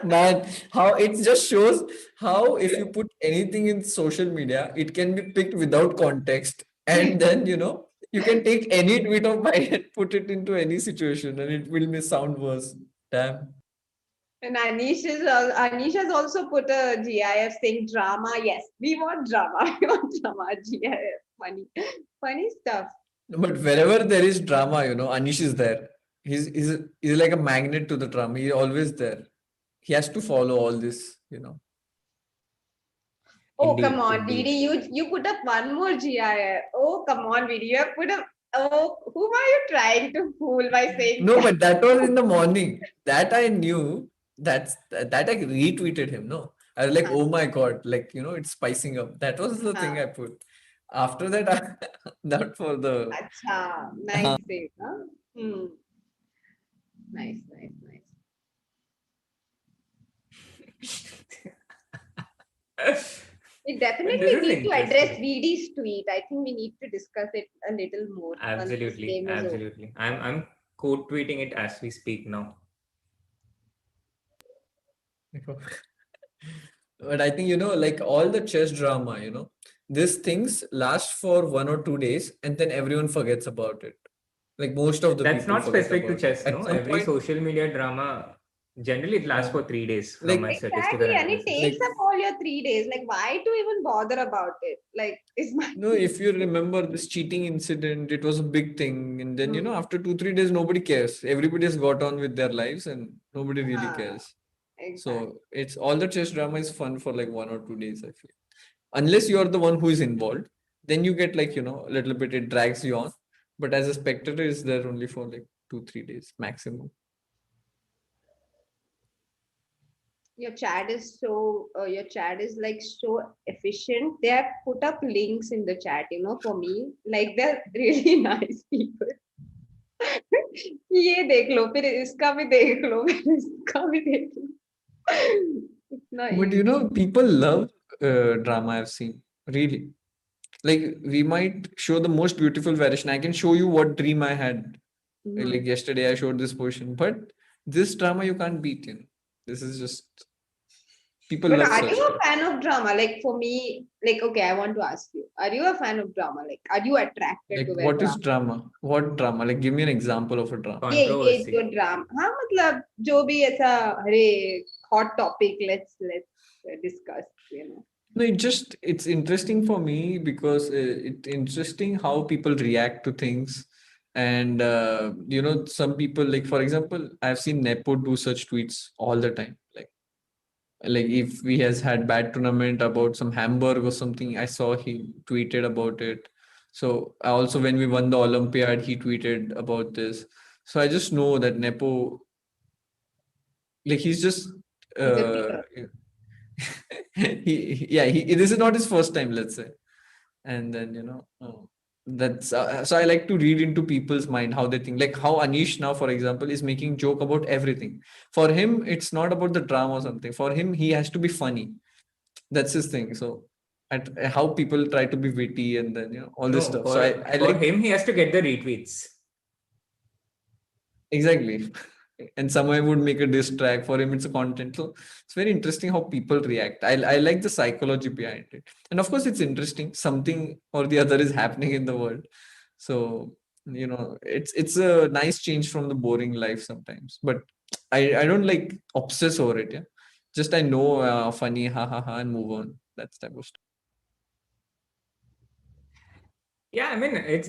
S4: Man, how it just shows how if you put anything in social media, it can be picked without context. And then, you can take any tweet of mine and put it into any situation and it will sound worse. Damn.
S3: And Anish has also put a GIF saying drama. Yes, we want drama. We want drama. GIF. Funny stuff.
S4: But wherever there is drama, Anish is there. He's like a magnet to the drama. He's always there. He has to follow all this.
S3: Oh,
S1: Indeed,
S3: come on,
S1: indeed.
S3: Didi. You put up one more GIF. Oh, come on, Didi. You have put up. Oh, whom are you trying to fool by saying
S4: No,
S3: that?
S4: but that was in the morning. That I knew. That I retweeted him. No, I was like, oh my god, like it's spicing up. That was the thing I put. After that, not for the.
S3: Acha, nice save, huh? Nice. We definitely
S1: This is
S3: need to address
S1: interesting.
S3: VD's tweet. I think we need to discuss it a little more. Once this game is over.
S1: Absolutely. I'm quote tweeting it as we speak now.
S4: But I think like all the chess drama, these things last for 1 or 2 days, and then everyone forgets about it. Like most of the
S1: That's
S4: people
S1: not
S4: forget
S1: specific to
S4: about it.
S1: chess,
S4: At
S1: no?
S4: some
S1: Every
S4: point,
S1: social media drama, generally it lasts
S4: Yeah.
S1: for 3 days from
S4: Like-
S1: my statistical
S3: Exactly, and it
S1: analysis.
S3: takes
S4: Like-
S3: up all your 3 days. Like, why to even bother about it? Like, is my
S4: No, if you remember this cheating incident, it was a big thing. And then, after 2-3 days, nobody cares. Everybody's got on with their lives and nobody really cares.
S3: exactly.
S4: So it's all the chess drama is fun for like 1 or 2 days, I feel. Unless you are the one who is involved, then you get like, a little bit, it drags you on. But as a spectator, is there only for like 2-3 days maximum.
S3: Your chat is like so efficient. They have put up links in the chat, for me. Like they're really nice people. ये देख लो फिर इसका भी देख लो फिर इसका भी देख लो. इतना
S4: But people love drama, I've seen. Really. Like we might show the most beautiful variation. I can show you what dream I had. Like yesterday I showed this portion. But this drama you can't beat, This is just people
S3: But
S4: love
S3: are
S4: such
S3: you a
S4: stuff.
S3: fan of drama? Like for me, like okay, I want to ask you: are you a fan of drama? Like, are you attracted
S4: Like
S3: to
S4: what
S3: drama?
S4: is drama? What drama? Like give me an example of a drama.
S3: ये जो drama हाँ मतलब जो भी ऐसा अरे hot topic let's discuss
S4: No, it's interesting for me because it's interesting how people react to things. And some people, like for example, I've seen Nepo do such tweets all the time. Like if he has had bad tournament about some Hamburg or something, I saw he tweeted about it. So also when we won the Olympiad, he tweeted about this. So I just know that Nepo, like he's just this is not his first time, let's say. And then That's so I like to read into people's mind, how they think, like how Anish now, for example, is making joke about everything. For him, it's not about the drama or something. For him, he has to be funny. That's his thing. So how people try to be witty and then all this
S1: No,
S4: stuff. So I
S1: for
S4: like
S1: him, he has to get the retweets.
S4: exactly. And someone would make a diss track. For him, it's a content. So it's very interesting how people react. I like the psychology behind it. And of course, it's interesting. Something or the other is happening in the world. So it's a nice change from the boring life sometimes. But I don't like obsess over it. Yeah, just I know funny, ha ha ha, and move on. That's type of stuff.
S1: Yeah, I mean, it's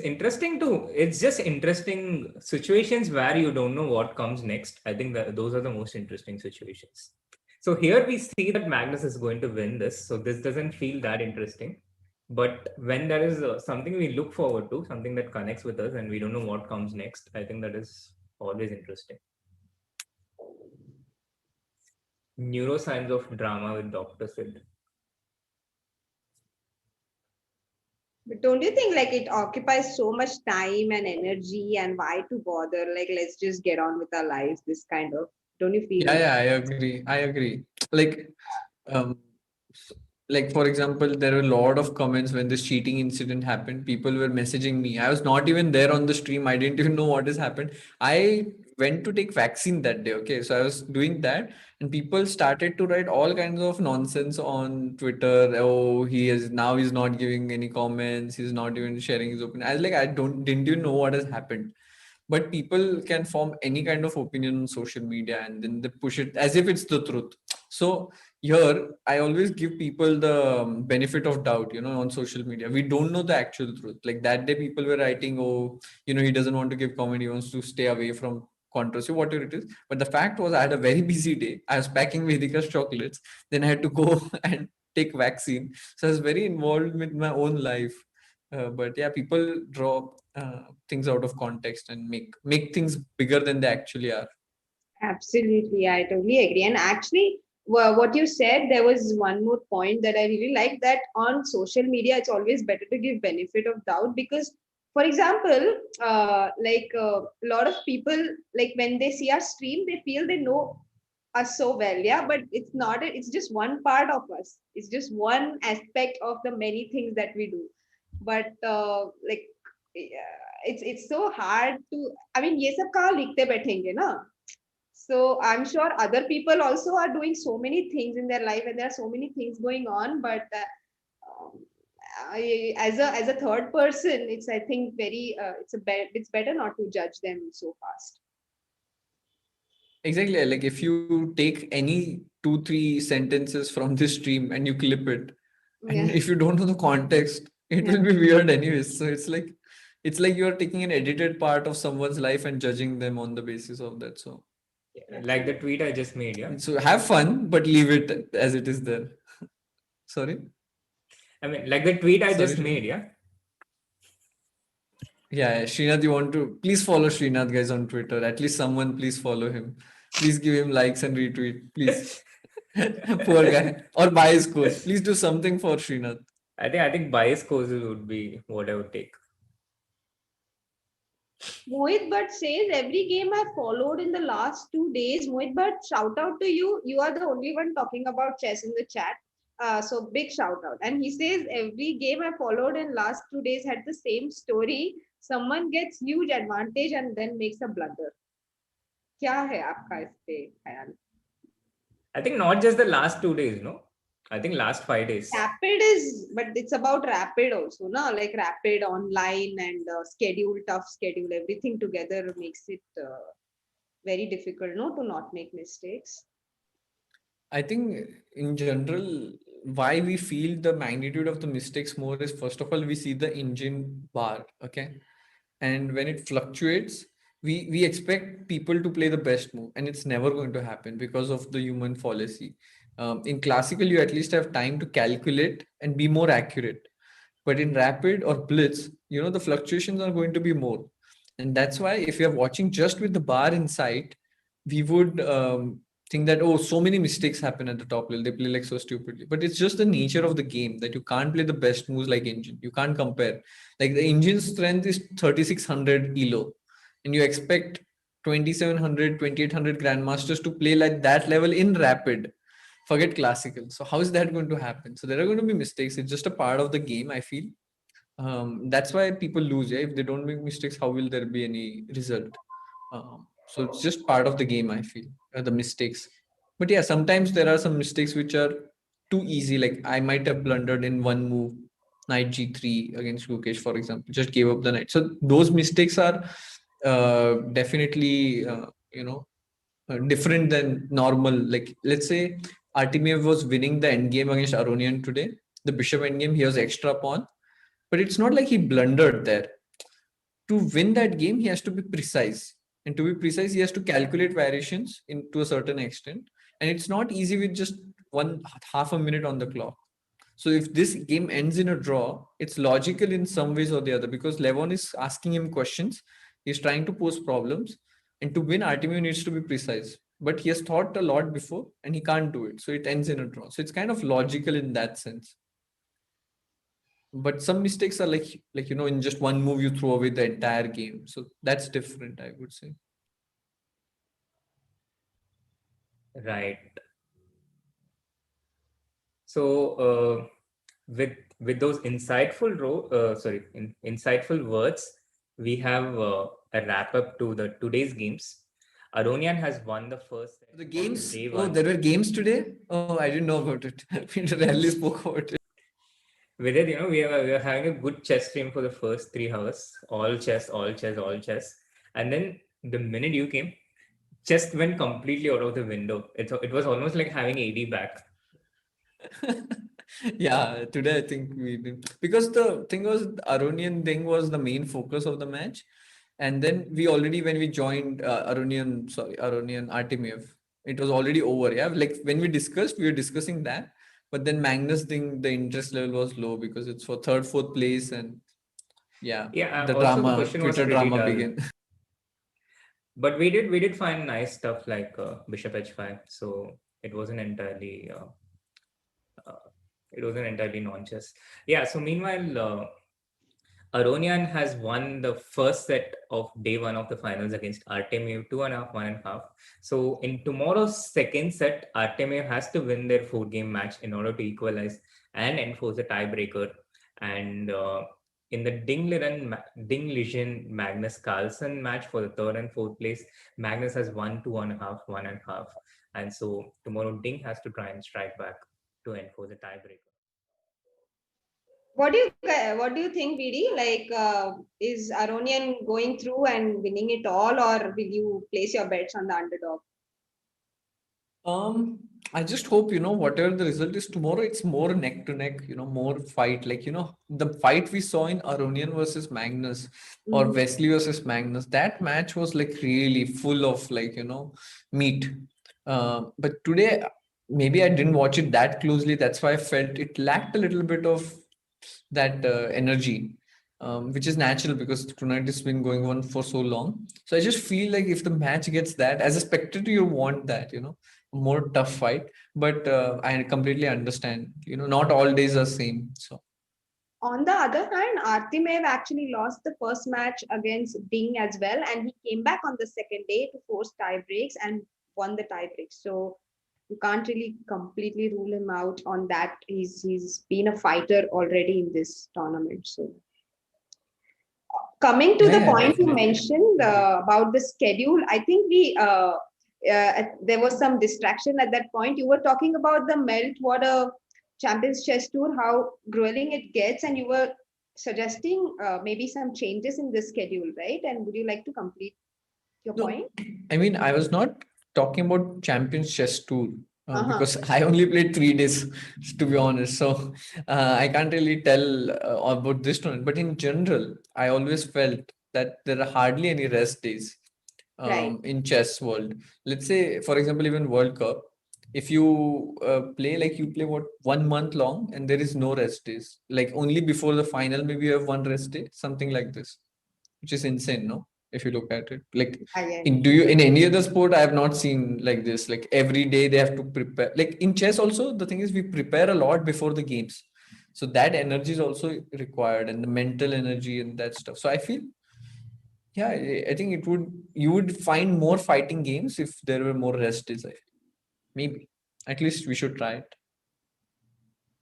S1: just interesting situations where you don't know what comes next. I think that those are the most interesting situations. So here we see that Magnus is going to win this. So this doesn't feel that interesting. But when there is something we look forward to, something that connects with us and we don't know what comes next, I think that is always interesting. Neuroscience of drama with Dr. Sid.
S3: But don't you think like it occupies so much time and energy, and why to bother? Like, let's just get on with our lives. This kind of, don't you feel?
S4: Yeah, I agree. I agree. Um, like for example, there were a lot of comments when this cheating incident happened. People were messaging me. I was not even there on the stream. I didn't even know what has happened. I went to take vaccine that day. Okay, so I was doing that, and people started to write all kinds of nonsense on Twitter. Oh, he's not giving any comments. He's not even sharing his opinion. I was like, didn't you know what has happened? But people can form any kind of opinion on social media and then they push it as if it's the truth. So here I always give people the benefit of doubt, on social media. We don't know the actual truth. Like that day people were writing, oh, he doesn't want to give comment, he wants to stay away from controversy, whatever it is. But the fact was I had a very busy day. I was packing Vedika's chocolates, then I had to go and take vaccine. So I was very involved with my own life. But yeah, people draw things out of context and make things bigger than they actually are.
S3: Absolutely, I totally agree. And actually, what you said, there was one more point that I really like, that on social media, it's always better to give benefit of doubt because, for example, a lot of people, like when they see our stream, they feel they know us so well, yeah, but it's not, it's just one part of us. It's just one aspect of the many things that we do. But yeah, it's so hard to, I mean, ये सब कहाँ लिखते बैठेंगे ना? So I'm sure other people also are doing so many things in their life, and there are so many things going on. But um, as a third person, it's, I think, very it's better not to judge them so fast.
S4: Exactly. Like if you take any 2-3 sentences from this stream and you clip it, and
S3: Yeah,
S4: if you don't know the context, it
S3: yeah.
S4: will be weird anyways. So it's like you're taking an edited part of someone's life and judging them on the basis of that. So
S1: Like the tweet I just made, yeah.
S4: so have fun, but leave it as it is there. Sorry.
S1: I mean, like the tweet I
S4: Sorry,
S1: just
S4: Srinath.
S1: made, yeah.
S4: Yeah, Srinath, you want to please follow Srinath guys on Twitter. At least someone please follow him. Please give him likes and retweet, please. Poor guy. Or buy his course. Please do something for Srinath.
S1: I think bias courses would be what I would take.
S3: Mohit Bhatt says every game I followed in the last 2 days. Mohit Bhatt, shout out to you. You are the only one talking about chess in the chat. So big shout out. And he says every game I followed in last 2 days had the same story. Someone gets huge advantage and then makes a blunder. क्या है आपका इस पे ख्याल?
S1: I think not just the last 2 days, no. I think last 5 days.
S3: Rapid is, but it's about rapid also, no? Like rapid online and schedule, tough schedule, everything together makes it very difficult, no, to not make mistakes.
S4: I think in general, why we feel the magnitude of the mistakes more is first of all, we see the engine bar, okay? And when it fluctuates, we expect people to play the best move, and it's never going to happen because of the human fallacy. In classical, you at least have time to calculate and be more accurate. But in rapid or blitz, the fluctuations are going to be more. And that's why if you're watching just with the bar in sight, we would think that, oh, so many mistakes happen at the top level. They play like so stupidly. But it's just the nature of the game that you can't play the best moves like Engine. You can't compare. Like the Engine's strength is 3600 elo. And you expect 2700, 2800 grandmasters to play like that level in rapid. Forget classical. So how is that going to happen? So there are going to be mistakes. It's just a part of the game, I feel. That's why people lose. Yeah? If they don't make mistakes, how will there be any result? So it's just part of the game, I feel, the mistakes. But yeah, sometimes there are some mistakes which are too easy. Like I might have blundered in one move, knight g3 against Gukesh, for example, just gave up the knight. So those mistakes are definitely, different than normal. Like let's say Artemiev was winning the endgame against Aronian today, the bishop endgame, he was extra pawn, but it's not like he blundered there. To win that game, he has to be precise. And to be precise, he has to calculate variations to a certain extent. And it's not easy with just half a minute on the clock. So if this game ends in a draw, it's logical in some ways or the other, because Levon is asking him questions. He's trying to pose problems. And to win, Artemiev needs to be precise. But he has thought a lot before and he can't do it. So it ends in a draw. So it's kind of logical in that sense. But some mistakes are like in just one move you throw away the entire game. So that's different, I would say.
S1: Right. So with those insightful insightful words, we have a wrap up to the today's games. Aronian has won the first set
S4: The
S1: of
S4: games.
S1: day
S4: Oh,
S1: one.
S4: there were games today. Oh, I didn't know about it. We rarely spoke about it.
S1: Vidit, we are having a good chess stream for the first 3 hours. All chess, all chess, all chess. And then the minute you came, chess went completely out of the window. It was almost like having AD back.
S4: Yeah, today I think we did, because the thing was Aronian thing was the main focus of the match, and then we already, when we joined Aronian Artemiev, it was already over. Yeah, like when we discussed, we were discussing that, but then Magnus thing, the interest level was low because it's for third, fourth place, and yeah,
S1: Yeah,
S4: the
S1: also the
S4: drama,
S1: question was
S4: Twitter
S1: pretty
S4: drama
S1: dull.
S4: began.
S1: But we did find nice stuff like Bishop H5. So it wasn't entirely non-chess. Yeah. So meanwhile, Aronian has won the first set of day one of the finals against Artemiev, 2.5, 1.5. So in tomorrow's second set, Artemiev has to win their 4-game match in order to equalize and enforce a tiebreaker. And in the Ding-Liren Magnus Carlsen match for the third and fourth place, Magnus has won 2.5, 1.5. And so tomorrow Ding has to try and strike back to enforce a tiebreaker.
S3: What do you think, Vidi? Like, is Aronian going through and winning it all, or will you place your bets on the underdog?
S4: I just hope, whatever the result is tomorrow, it's more neck to neck, more fight. Like, the fight we saw in Aronian versus Magnus or Wesley versus Magnus, that match was like really full of like, meat. But today, maybe I didn't watch it that closely. That's why I felt it lacked a little bit of that energy. Which is natural because tonight has been going on for so long. So I just feel like if the match gets that, as a spectator, you want that, a more tough fight. But I completely understand, not all days are same. So
S3: On the other hand, Artemiev actually lost the first match against Ding as well, and he came back on the second day to force tie breaks and won the tie breaks. So you can't really completely rule him out on that. He's been a fighter already in this tournament. So coming to the point you mentioned about the schedule, I think there was some distraction at that point. You were talking about the Meltwater Champions Chess Tour, how grueling it gets, and you were suggesting maybe some changes in the schedule, right? And would you like to complete your point?
S4: I mean, I was not talking about Champions Chess Tour. Because I only played 3 days, to be honest. So I can't really tell about this tournament. But in general, I always felt that there are hardly any rest days in chess world. Let's say, for example, even World Cup, if you play what 1 month long and there is no rest days, like only before the final, maybe you have one rest day, something like this, which is insane, no? if you look at it. Like,
S3: Yeah.
S4: in any other sport, I have not seen like this. Like every day they have to prepare. Like in chess also, the thing is we prepare a lot before the games. So that energy is also required, and the mental energy and that stuff. So I feel, yeah, I think you would find more fighting games if there were more rest days. I feel. Maybe. At least we should try it.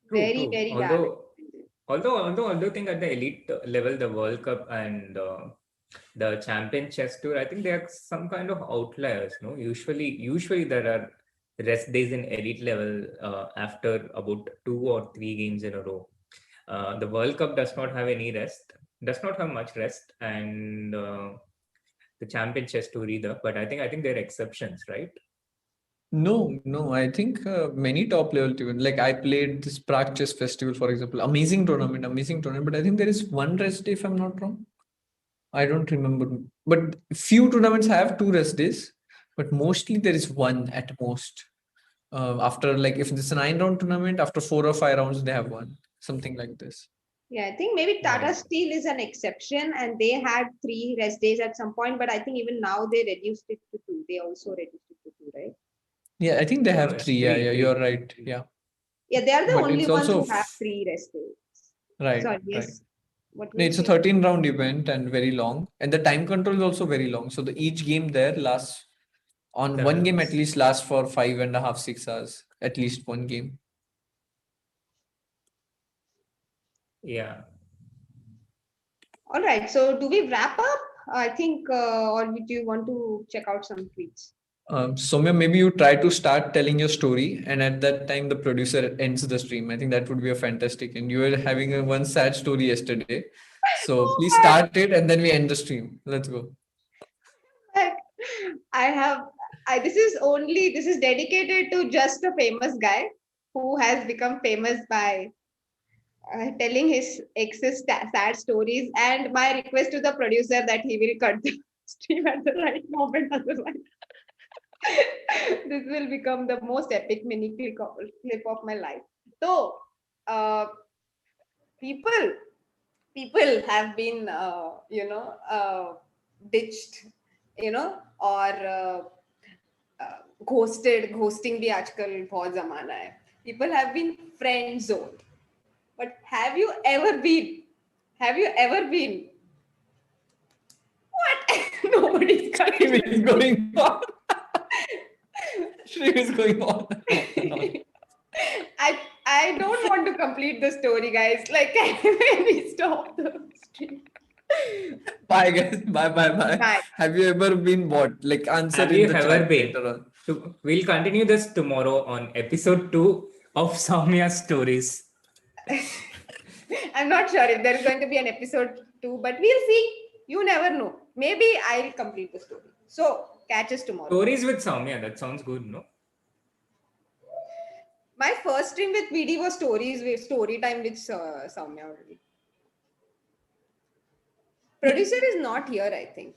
S3: Very,
S1: True.
S3: very damaging.
S1: Although I think at the elite level, the World Cup and the Champion Chess Tour, I think they are some kind of outliers. No, usually there are rest days in elite level after about 2 or 3 games in a row. The World Cup does not have any rest, does not have much rest, and the Champion Chess Tour either. But I think they're exceptions, right?
S4: No. I think many top level tournaments. Like I played this Prague Chess Festival, for example. Amazing tournament. But I think there is one rest day, if I'm not wrong. I don't remember. But few tournaments have 2 rest days, but mostly there is one at most. After, like, if it's a 9 round tournament, after 4 or 5 rounds, they have one. Something like this.
S3: Yeah, I think maybe Tata
S1: Right.
S3: Steel is an exception, and they had 3 rest days at some point, but I think even now they reduced it to 2. They also reduced it to 2, right?
S4: Yeah, I think they
S1: No,
S4: have
S1: it's
S4: 3. Yeah,
S1: three.
S4: you're right. Yeah.
S3: Yeah, they are the
S4: But
S3: only
S4: it's
S3: ones
S4: also
S3: who have 3 rest days.
S4: right.
S3: Sorry,
S4: Right.
S3: yes. What were
S4: No,
S3: you
S4: it's a
S3: saying?
S4: 13 round event and very long. And the time control is also very long. So each game there lasts on
S1: 7
S4: one game at
S1: hours.
S4: least lasts for 5.5, 6 hours. At least one game.
S1: Yeah.
S3: All right. So do we wrap up? I think, or do you want to check out some tweets?
S4: Soumya, maybe you try to start telling your story, and at that time the producer ends the stream. I think that would be a fantastic. And you were having a one sad story yesterday, so
S3: Oh
S4: please
S3: my
S4: start it, and then we end the stream. Let's go.
S3: God. I have. This is dedicated to just a famous guy who has become famous by telling his ex's sad stories. And my request to the producer that he will cut the stream at the right moment, otherwise this will become the most epic mini clip of my life. So, uh, people have been, ditched, or ghosting भी आजकल बहुत जमाना है. People have been friend zoned. But have you ever been? What? Nobody's
S4: Stream
S3: coming.
S4: is going on. Stream is going on.
S3: I don't want to complete the story, guys. Like, can we stop the stream?
S4: Bye, guys. Bye.
S3: Bye.
S4: Have you ever been what? Like, answer
S1: Have
S4: in
S1: you
S4: the
S1: ever
S4: chat
S1: been?
S4: later on.
S1: We'll continue this tomorrow on episode 2 of Soumya's stories.
S3: I'm not sure if there is going to be an episode 2, but we'll see. You never know. Maybe I'll complete the story. So, catch us tomorrow.
S1: Stories with Soumya. That sounds good, no?
S3: My first stream with VD was story time with Soumya already. Producer is not here, I think.